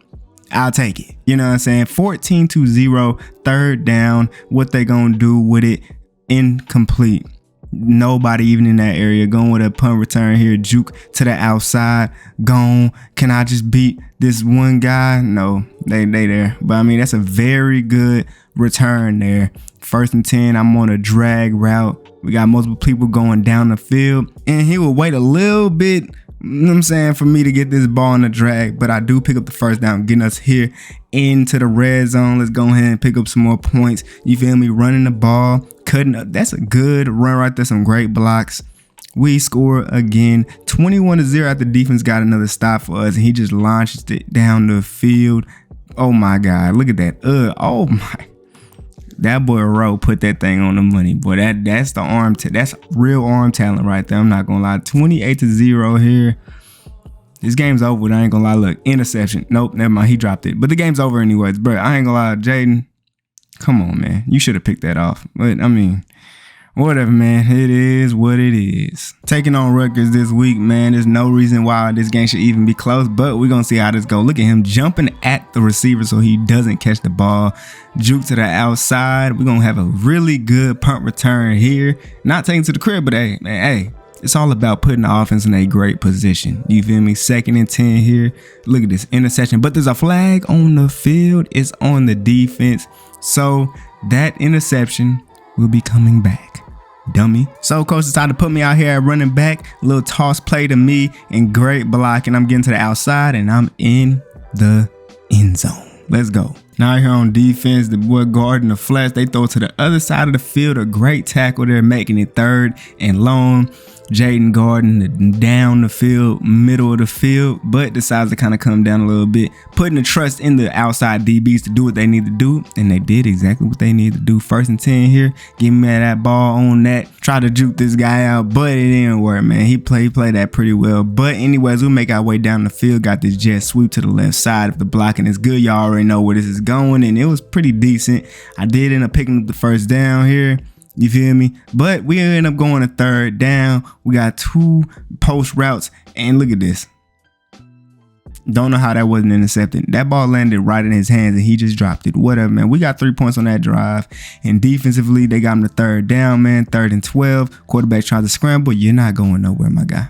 I'll take it. You know what I'm saying? 14-0, 3rd down. What they gonna do with it? incomplete. Nobody even in that area. Going with a punt return here. Juke to the outside. Gone. Can I just beat this one guy? No, they there. But I mean, that's a very good return there. 1st and 10. I'm on a drag route. We got multiple people going down the field. And he will wait a little bit, you know what I'm saying, for me to get this ball in the drag. But I do pick up the first down, getting us here into the red zone. Let's go ahead and pick up some more points. You feel me? Running the ball, cutting up. That's a good run right there. Some great blocks. We score again, 21-0 after defense got another stop for us. And he just launched it down the field. Oh my God, look at that. Oh my. That boy Rowe put that thing on the money. Boy, that's the arm. That's real arm talent right there. I'm not gonna lie. 28-0 here. This game's over. I ain't gonna lie. Look, interception. Nope, never mind. He dropped it. But the game's over anyways, bro. I ain't gonna lie, Jaden. Come on, man. You should have picked that off. But I mean, whatever, man. It is what it is. Taking on Rutgers this week, man. There's no reason why this game should even be close, but we're going to see how this goes. Look at him jumping at the receiver so he doesn't catch the ball. Juke to the outside. We're going to have a really good punt return here. Not taking to the crib, but hey, man, hey. It's all about putting the offense in a great position. You feel me? 2nd and 10 here. Look at this interception. But there's a flag on the field. It's on the defense. So that interception will be coming back. Dummy. So coach decided to put me out here at running back. A little toss play to me and great block. And I'm getting to the outside and I'm in the end zone. Let's go. Now here on defense, the boy guarding the flats. They throw to the other side of the field. A great tackle there, making it 3rd and long. Jaden guarding down the field, middle of the field, but decides to kind of come down a little bit, putting the trust in the outside DBs to do what they need to do, and they did exactly what they needed to do. 1st and 10 here, give me that ball on that, try to juke this guy out, but it didn't work, man. He played that pretty well. But anyways, we'll make our way down the field, got this jet sweep to the left side. If the blocking is good, y'all already know where this is going, and it was pretty decent. I did end up picking up the first down here. You feel me? But we end up going to 3rd down. We got 2 post routes. And look at this. Don't know how that wasn't intercepted. That ball landed right in his hands and he just dropped it. Whatever, man. We got 3 points on that drive. And defensively, they got him to 3rd down, man. 3rd and 12. Quarterback tries to scramble. You're not going nowhere, my guy.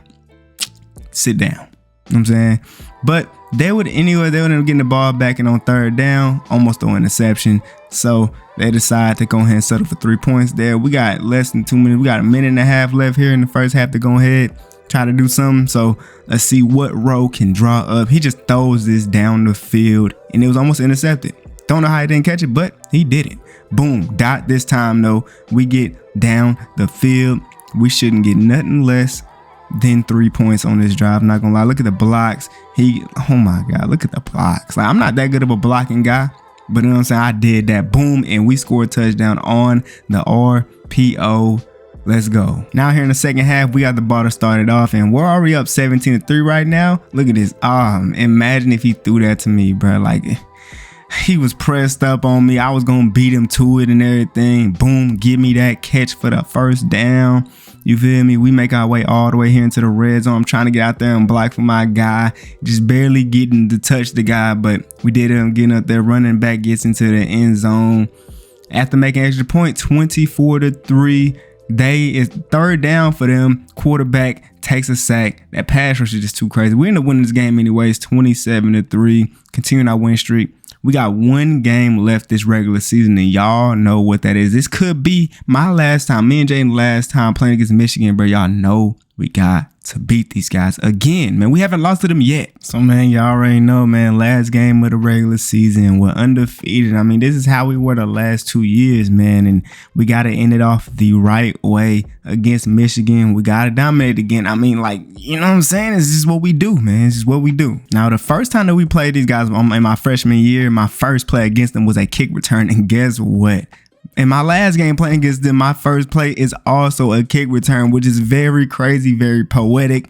Sit down. You know what I'm saying? But they would end up getting the ball back and on 3rd down, almost an interception. So they decide to go ahead and settle for 3 points there. We got less than 2 minutes. We got a minute and a half left here in the first half to go ahead, try to do something. So let's see what Rowe can draw up. He just throws this down the field and it was almost intercepted. Don't know how he didn't catch it, but he did it. Boom. Dot this time though. We get down the field. We shouldn't get nothing less than 3 points on this drive. Not gonna lie. Look at the blocks. Oh my God, look at the blocks. Like, I'm not that good of a blocking guy, but you know what I'm saying? I did that. Boom. And we scored a touchdown on the RPO. Let's go. Now here in the second half, we got the ball to start it off and we're already up 17-3 right now. Look at this. Imagine if he threw that to me, bro. Like, he was pressed up on me. I was going to beat him to it and everything. Boom. Give me that catch for the first down. You feel me? We make our way all the way here into the red zone. I'm trying to get out there and block for my guy. Just barely getting to touch the guy, but we did end up getting up there. Running back gets into the end zone. After making extra point, 24-3. It's 3rd down for them. Quarterback takes a sack. That pass rush is just too crazy. We end up winning this game anyways, 27-3. Continuing our win streak. We got 1 game left this regular season, and y'all know what that is. This could be my last time, me and Jaden last time playing against Michigan, bro. Y'all know we got to beat these guys again, man. We haven't lost to them yet. So, man, y'all already know, man, last game of the regular season, we're undefeated. I mean, this is how we were the last 2 years, man, and we got to end it off the right way against Michigan. We got to dominate again. I mean, like, you know what I'm saying? This is what we do, man. This is what we do. Now, the first time that we played these guys in my freshman year, my first play against them was a kick return, and guess what? In my last game playing against them, my first play is also a kick return, which is very crazy, very poetic.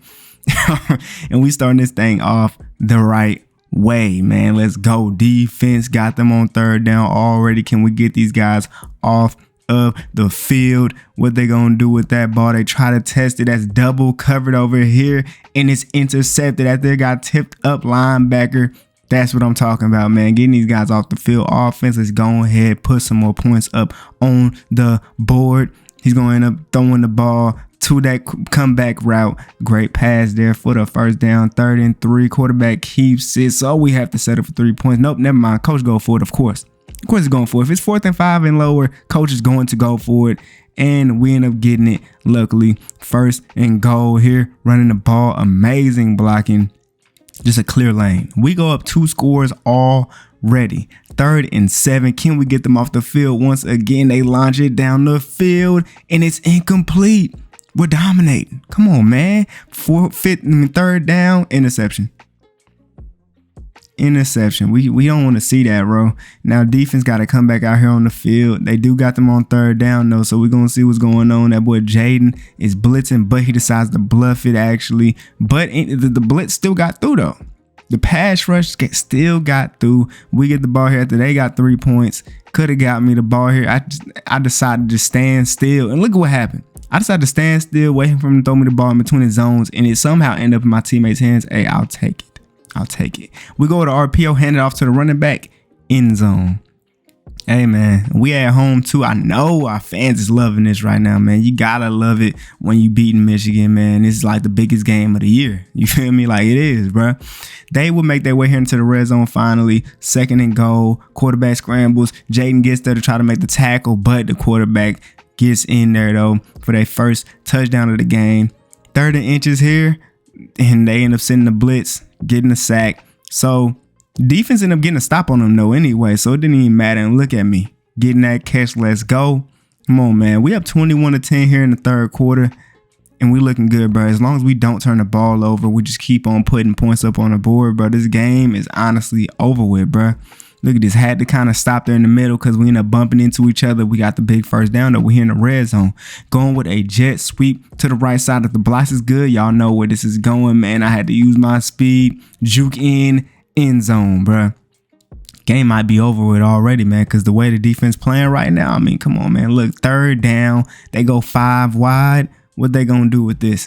And we starting this thing off the right way, man. Let's go. Defense got them on 3rd down already. Can we get these guys off of the field? What they gonna do with that ball? They try to test it. That's double covered over here, and it's intercepted. After they got tipped up linebacker. That's what I'm talking about, man. Getting these guys off the field. Offense, let's go ahead, put some more points up on the board. He's going to end up throwing the ball to that comeback route. Great pass there for the first down. 3rd and 3. Quarterback keeps it. So we have to settle for 3 points. Nope, never mind. Coach go for it, of course. Of course he's going for it. If it's 4th and 5 and lower, coach is going to go for it. And we end up getting it, luckily. 1st and goal here. Running the ball. Amazing blocking. Just a clear lane. We go up 2 scores already. 3rd and 7. Can we get them off the field? Once again, they launch it down the field. And it's incomplete. We're dominating. Come on, man. 3rd down. Interception. Interception. We don't want to see that, bro. Now defense got to come back out here on the field. They do got them on 3rd down though, so we're gonna see what's going on. That boy Jaden is blitzing, but he decides to bluff it actually. But the blitz still got through though. The pass rush still got through. We get the ball here after they got 3 points. Could have got me the ball here. I decided to just stand still, and look at what happened. I decided to stand still, waiting for him to throw me the ball in between the zones, and it somehow ended up in my teammates' hands. Hey, I'll take it. I'll take it. We go to RPO, hand it off to the running back, end zone. Hey, man, we at home, too. I know our fans is loving this right now, man. You got to love it when you beating Michigan, man. This is like the biggest game of the year. You feel me? Like it is, bro. They will make their way here into the red zone finally. 2nd and goal. Quarterback scrambles. Jaden gets there to try to make the tackle, but the quarterback gets in there, though, for their first touchdown of the game. 3rd and inches here, and they end up sending the blitz, getting a sack. So defense ended up getting a stop on them though anyway, so it didn't even matter. And look at me getting that catch. Let's go. Come on, man. We up 21-10 here in the 3rd quarter, and we looking good, bro. As long as we don't turn the ball over, we just keep on putting points up on the board, bro. This game is honestly over with, bro. Look at this. Had to kind of stop there in the middle because we ended up bumping into each other. We got the big first down though. We're here in the red zone. Going with a jet sweep to the right side. If the blocks is good, y'all know where this is going, man. I had to use my speed. Juke in, end zone, bro. Game might be over with already, man, because the way the defense playing right now, I mean, come on, man. Look, 3rd down. They go 5 wide. What they going to do with this?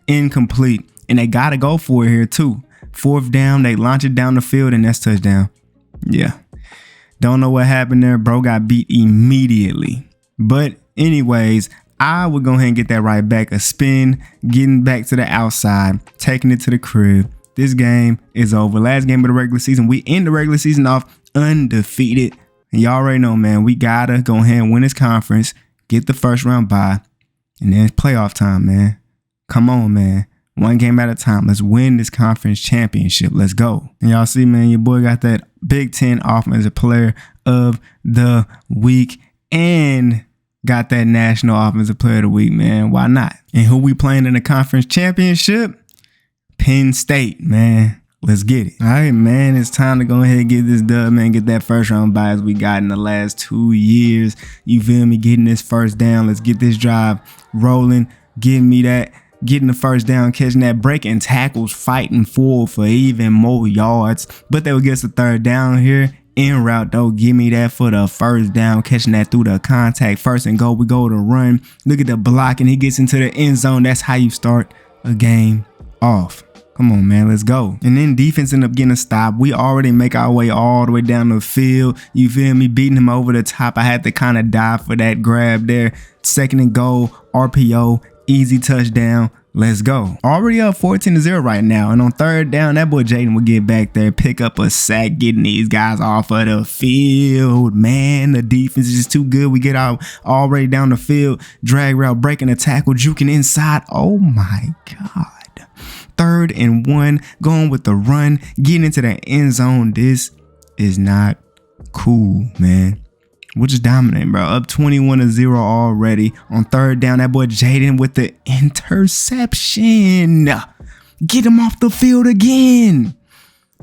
Incomplete. And they got to go for it here, too. 4th down. They launch it down the field, and that's touchdown. Yeah, don't know what happened there. Bro got beat immediately. But anyways, I would go ahead and get that right back. A spin, getting back to the outside, taking it to the crib. This game is over. Last game of the regular season. We end the regular season off undefeated. And y'all already know, man, we got to go ahead and win this conference, get the 1st round bye, and then it's playoff time, man. Come on, man. 1 game at a time. Let's win this conference championship. Let's go. And y'all see, man, your boy got that Big Ten Offensive Player of the Week and got that National Offensive Player of the Week, man. Why not? And who we playing in the conference championship? Penn State, man. Let's get it. All right, man. It's time to go ahead and get this dub, man. Get that 1st round bye as we got in the last 2 years. You feel me? Getting this 1st down. Let's get this drive rolling. Give me that. Getting the 1st down, catching that, breaking tackles, fighting forward for even more yards. But they will get us the 3rd down here. En route, though, give me that for the 1st down, catching that through the contact. 1st and goal, we go to run. Look at the block, and he gets into the end zone. That's how you start a game off. Come on, man, let's go. And then defense ended up getting a stop. We already make our way all the way down the field. You feel me? Beating him over the top. I had to kind of dive for that grab there. 2nd and goal, RPO. Easy touchdown. Let's go. Already up 14-0 right now. And on 3rd down, that boy Jaden will get back there, pick up a sack, getting these guys off of the field. Man, the defense is just too good. We get out already down the field, drag route, breaking a tackle, juking inside. Oh my God. 3rd and 1, going with the run, getting into that end zone. This is not cool, man. We're just dominating, bro. Up 21-0 already. On 3rd down, that boy Jaden with the interception. Get him off the field again.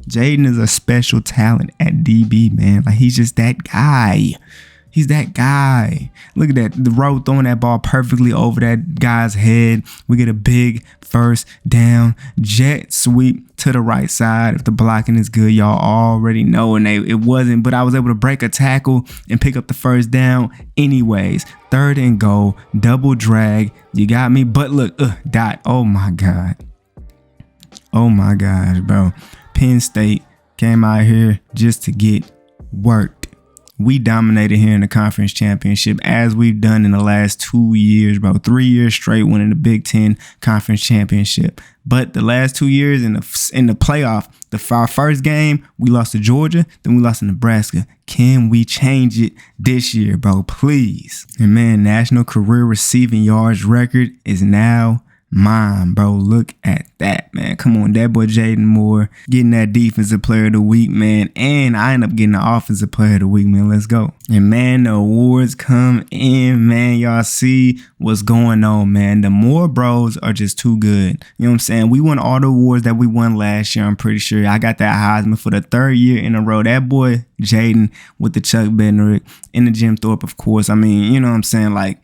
Jaden is a special talent at DB, man. Like, he's just that guy. He's that guy. Look at that. The road throwing that ball perfectly over that guy's head. We get a big 1st down. Jet sweep to the right side. If the blocking is good, y'all already know. And it wasn't, but I was able to break a tackle and pick up the 1st down anyways. 3rd and goal. Double drag. You got me. But look, dot. Oh my God. Oh my gosh, bro. Penn State came out here just to get worked. we dominated here in the conference championship as we've done in the last 2 years, bro. 3 years straight winning the Big Ten conference championship. But the last 2 years in the playoff, our first game, we lost to Georgia, then we lost to Nebraska. Can we change it this year, bro? Please. And man, national career receiving yards record is now mine, bro. Look at that, man. Come on, that boy Jaden Moore getting that defensive player of the week, man. And I end up getting the offensive player of the week, man. Let's go. And man, the awards come in, man. Y'all see what's going on, man. The Moore bros are just too good. You know what I'm saying? We won all the awards that we won last year, I'm pretty sure. I got that Heisman for the 3rd year in a row. That boy Jaden with the Chuck Bednarik and the Jim Thorpe, of course. I mean, you know what I'm saying? Like,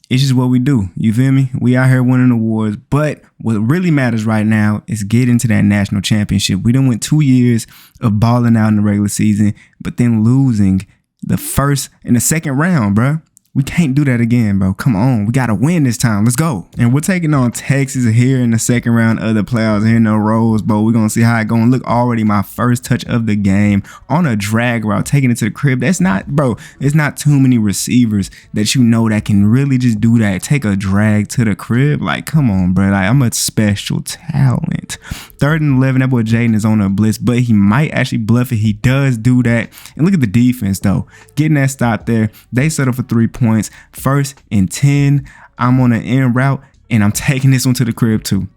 it's just what we do. You feel me? We out here winning awards. But what really matters right now is getting to that national championship. We done went 2 years of balling out in the regular season, but then losing the first and the second round, bruh. We can't do that again, bro. Come on. We got to win this time. Let's go. And we're taking on Texas here in the second round of the playoffs here in the Rose Bowl. We're going to see how it going. Look, already my first touch of the game on a drag route, taking it to the crib. That's not, bro, it's not too many receivers that you know that can really just do that. Take a drag to the crib. Like, come on, bro. Like, I'm a special talent. 3rd and 11, that boy Jaden is on a blitz, but he might actually bluff it. He does do that. And look at the defense, though. Getting that stop there. They settle for 3 points. 1st and 10. I'm on an end route and I'm taking this one to the crib too.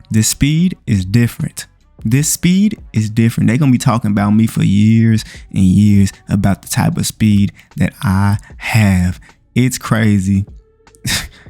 The speed is different. This speed is different. They're going to be talking about me for years and years about the type of speed that I have. It's crazy.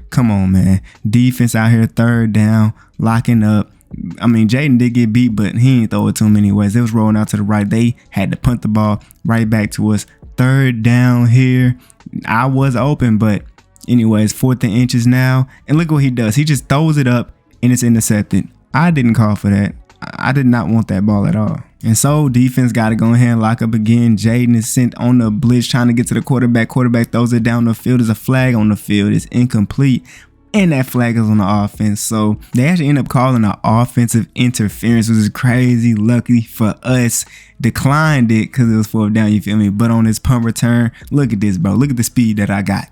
Come on, man. Defense out here, 3rd down, locking up. I mean, Jaden did get beat, but he didn't throw it to him anyways. It was rolling out to the right. They had to punt the ball right back to us. 3rd down here. I was open, but anyways, 4th and inches now. And look what he does. He just throws it up and it's intercepted. I didn't call for that. I did not want that ball at all. And so defense got to go ahead and lock up again. Jaden is sent on the blitz trying to get to the quarterback. Quarterback throws it down the field. There's a flag on the field. It's incomplete. And that flag is on the offense. So they actually end up calling an offensive interference, which is crazy. Lucky for us, declined it because it was 4th down, you feel me? But on this punt return, look at this, bro. Look at the speed that I got.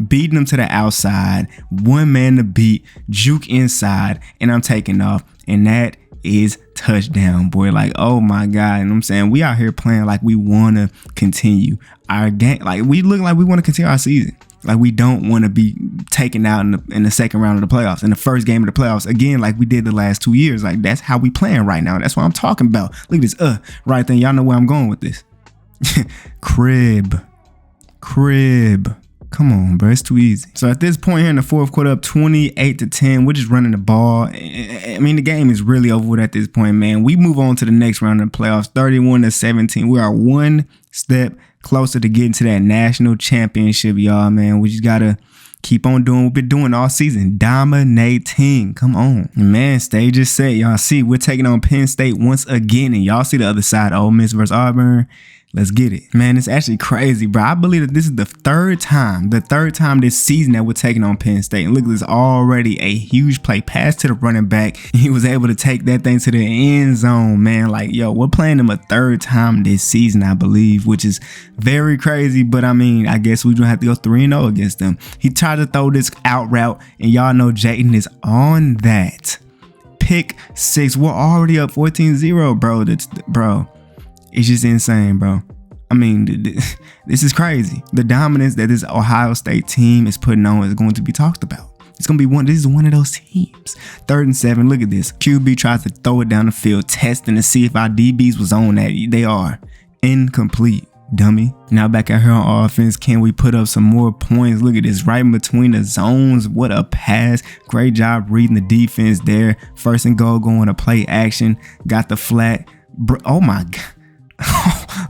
Beating them to the outside, 1 man to beat, juke inside, and I'm taking off. And that is touchdown, boy. Like, oh my God. And I'm saying we out here playing like we want to continue our game. Like, we look like we want to continue our season. Like, we don't want to be taken out in the second round of the playoffs, in the first game of the playoffs, again, like we did the last 2 years. Like, that's how we playing right now. That's what I'm talking about. Look at this, right then. Y'all know where I'm going with this. Crib. Come on, bro. It's too easy. So at this point here in the 4th quarter, up 28-10, we're just running the ball. I mean, the game is really over with at this point, man. We move on to the next round of the playoffs, 31-17. We are 1 step closer to getting to that national championship, y'all, man. We just gotta keep on doing what we've been doing all season, dominating. Come on, man. Stage is set. Y'all see, we're taking on Penn State once again, and y'all see the other side, Ole Miss versus Auburn. Let's get it. Man, it's actually crazy, bro. I believe that this is the third time this season that we're taking on Penn State. And look at this, already a huge play pass to the running back. He was able to take that thing to the end zone, man. Like, yo, we're playing them a 3rd time this season, I believe, which is very crazy. But I mean, I guess we're gonna have to go 3-0 against them. He tried to throw this out route, and y'all know Jaden is on that. Pick 6. We're already up 14-0, bro. Bro. It's just insane, bro. I mean, this is crazy. The dominance that this Ohio State team is putting on is going to be talked about. It's going to be this is one of those teams. 3rd and 7. Look at this. QB tries to throw it down the field, testing to see if our DBs was on that. They are incomplete, dummy. Now back out here on offense, can we put up some more points? Look at this, right in between the zones. What a pass. Great job reading the defense there. 1st and goal, going to play action. Got the flat. Bro, oh my God.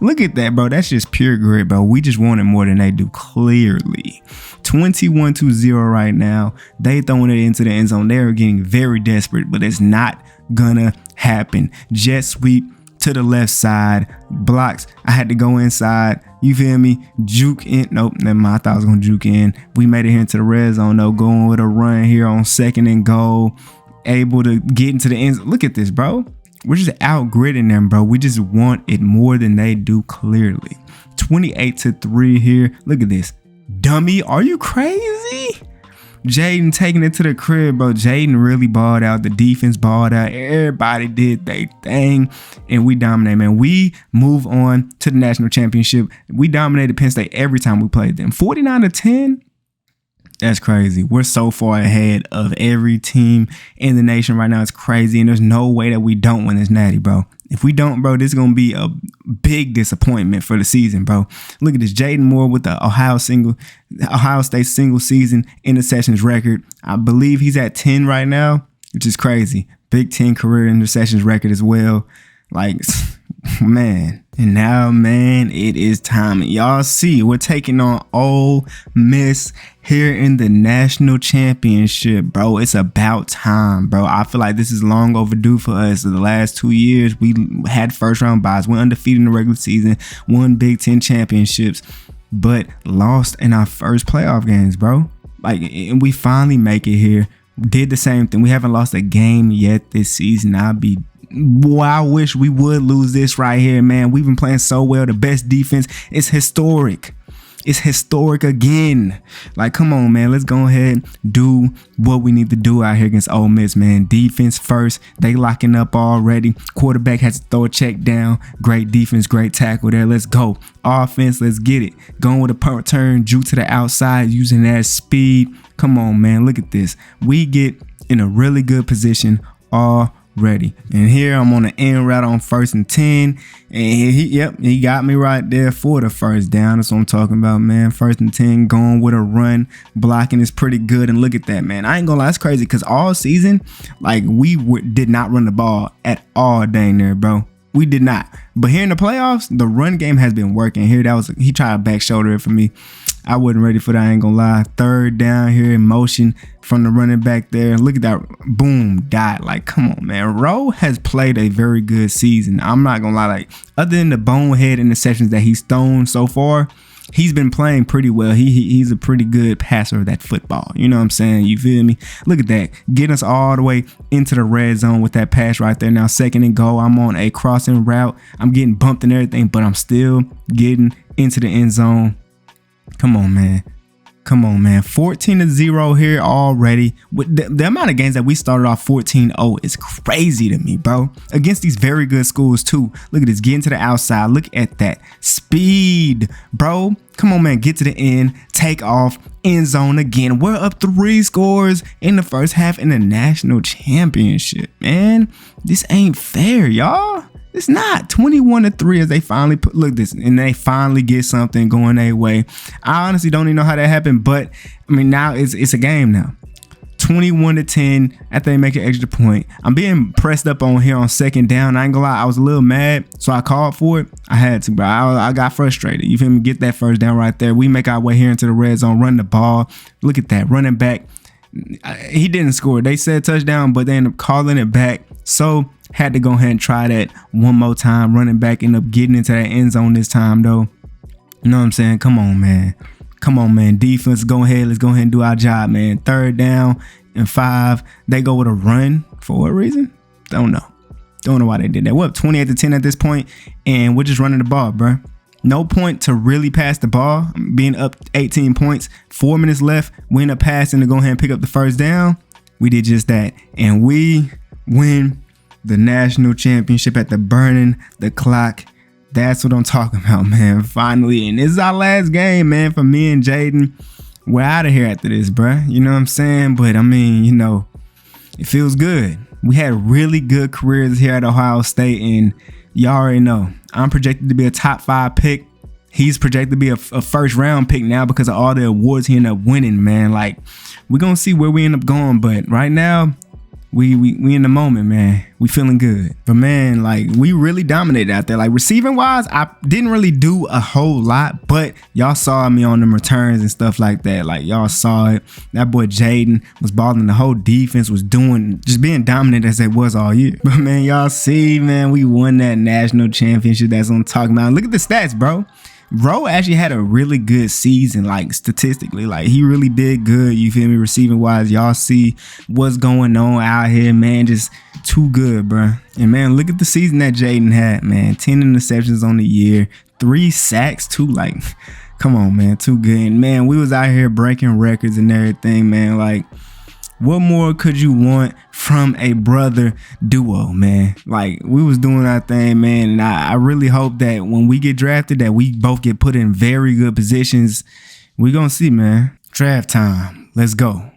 Look at that, bro. That's just pure grit, bro. We just want it more than they do, clearly. 21-0 right now. They throwing it into the end zone. They're getting very desperate, but it's not gonna happen. Jet sweep to the left side. Blocks. I had to go inside. You feel me? Juke in. Nope, never mind. I thought I was gonna juke in. We made it here into the red zone, though. Going with a run here on 2nd and goal. Able to get into the end zone. Look at this, bro. We're just out-gridding them, bro. We just want it more than they do, clearly. 28-3 here. Look at this. Dummy, are you crazy? Jaden taking it to the crib, bro. Jaden really balled out. The defense balled out. Everybody did their thing, and we dominate, man. We move on to the national championship. We dominated Penn State every time we played them. 49-10. That's crazy. We're so far ahead of every team in the nation right now. It's crazy, and there's no way that we don't win this natty, bro. If we don't, bro, this is going to be a big disappointment for the season, bro. Look at this. Jaden Moore with the Ohio State single season interceptions record. I believe he's at 10 right now, which is crazy. Big 10 career interceptions record as well. Like, man. And now, man, it is time. Y'all see, we're taking on Ole Miss here in the national championship, bro. It's about time, bro. I feel like this is long overdue for us. The last 2 years, we had first round byes, went undefeated in the regular season, won Big Ten championships, but lost in our first playoff games, bro. Like, and we finally make it here. Did the same thing. We haven't lost a game yet this season. I wish we would lose this right here, man. We've been playing so well. The best defense is historic. It's historic again. Like, come on, man. Let's go ahead and do what we need to do out here against Ole Miss, man. Defense first. They locking up already. Quarterback has to throw a check down. Great defense, great tackle there. Let's go. Offense, let's get it. Going with a punt return, juke to the outside, using that speed. Come on, man. Look at this. We get in a really good position already. And here I'm on the end route on 1st and 10. And he got me right there for the first down. That's what I'm talking about, man. 1st and 10, going with a run. Blocking is pretty good. And look at that, man. I ain't gonna lie, it's crazy because all season, like, we did not run the ball at all dang there, bro. We did not. But here in the playoffs, the run game has been working. Here, he tried to back shoulder it for me. I wasn't ready for that, I ain't gonna lie. 3rd down here in motion from the running back there. Look at that. Boom, dot. Like, come on, man. Rowe has played a very good season. I'm not gonna lie. Like, other than the bonehead interceptions that he's thrown so far, he's been playing pretty well. He's a pretty good passer of that football. You know what I'm saying? You feel me? Look at that. Getting us all the way into the red zone with that pass right there. Now 2nd and goal. I'm on a crossing route. I'm getting bumped and everything, but I'm still getting into the end zone. Come on, man. Come on, man. 14-0 here already. With the amount of games that we started off 14-0 is crazy to me, bro. Against these very good schools, too. Look at this. Getting to the outside. Look at that. Speed, bro. Come on, man. Get to the end. Take off. End zone again. We're up 3 scores in the first half in the national championship, man. This ain't fair, y'all. It's not. 21-3 as they finally look this, and they finally get something going their way. I honestly don't even know how that happened, but I mean, now it's a game now. 21-10 after they make an extra point. I'm being pressed up on here on 2nd down. I ain't gonna lie, I was a little mad, so I called for it. I had to, bro. I got frustrated. You feel me? Get that 1st down right there. We make our way here into the red zone, run the ball. Look at that, running back. He didn't score. They said touchdown, but they ended up calling it back. So had to go ahead and try that one more time. Running back, ended up getting into that end zone this time, though. You know what I'm saying? Come on, man. Come on, man. Defense, go ahead. Let's go ahead and do our job, man. 3rd down and 5. They go with a run. For what reason? Don't know. Don't know why they did that. We're up 28-10 at this point, and we're just running the ball, bro. No point to really pass the ball. Being up 18 points, 4 minutes left. We end up passing to go ahead and pick up the 1st down. We did just that, and we win the national championship at the burning the clock. That's what I'm talking about, man. Finally, and this is our last game, man, for me and Jaden. We're out of here after this, bruh. You know what I'm saying? But I mean, you know, it feels good. We had really good careers here at Ohio State, and y'all already know I'm projected to be a top 5 pick. He's projected to be a 1st round pick now because of all the awards he ended up winning, man. Like, we're gonna see where we end up going, but right now, we in the moment, man. We feeling good. But man, like, we really dominated out there. Like, receiving wise, I didn't really do a whole lot, but y'all saw me on them returns and stuff like that. Like, y'all saw it. That boy Jaden was balling. The whole defense was just being dominant as it was all year. But man, y'all see, man, we won that national championship. That's what I'm talking about. Look at the stats, bro. Rowe actually had a really good season, like statistically. Like he really did good, you feel me, receiving wise. Y'all see what's going on out here, man. Just too good, bro. And man, look at the season that Jaden had, man. 10 interceptions on the year, 3 sacks too. Like, come on, man, too good. And man, we was out here breaking records and everything, man. Like, what more could you want from a brother duo, man? Like, we was doing our thing, man. And I really hope that when we get drafted, that we both get put in very good positions. We gonna see, man. Draft time. Let's go.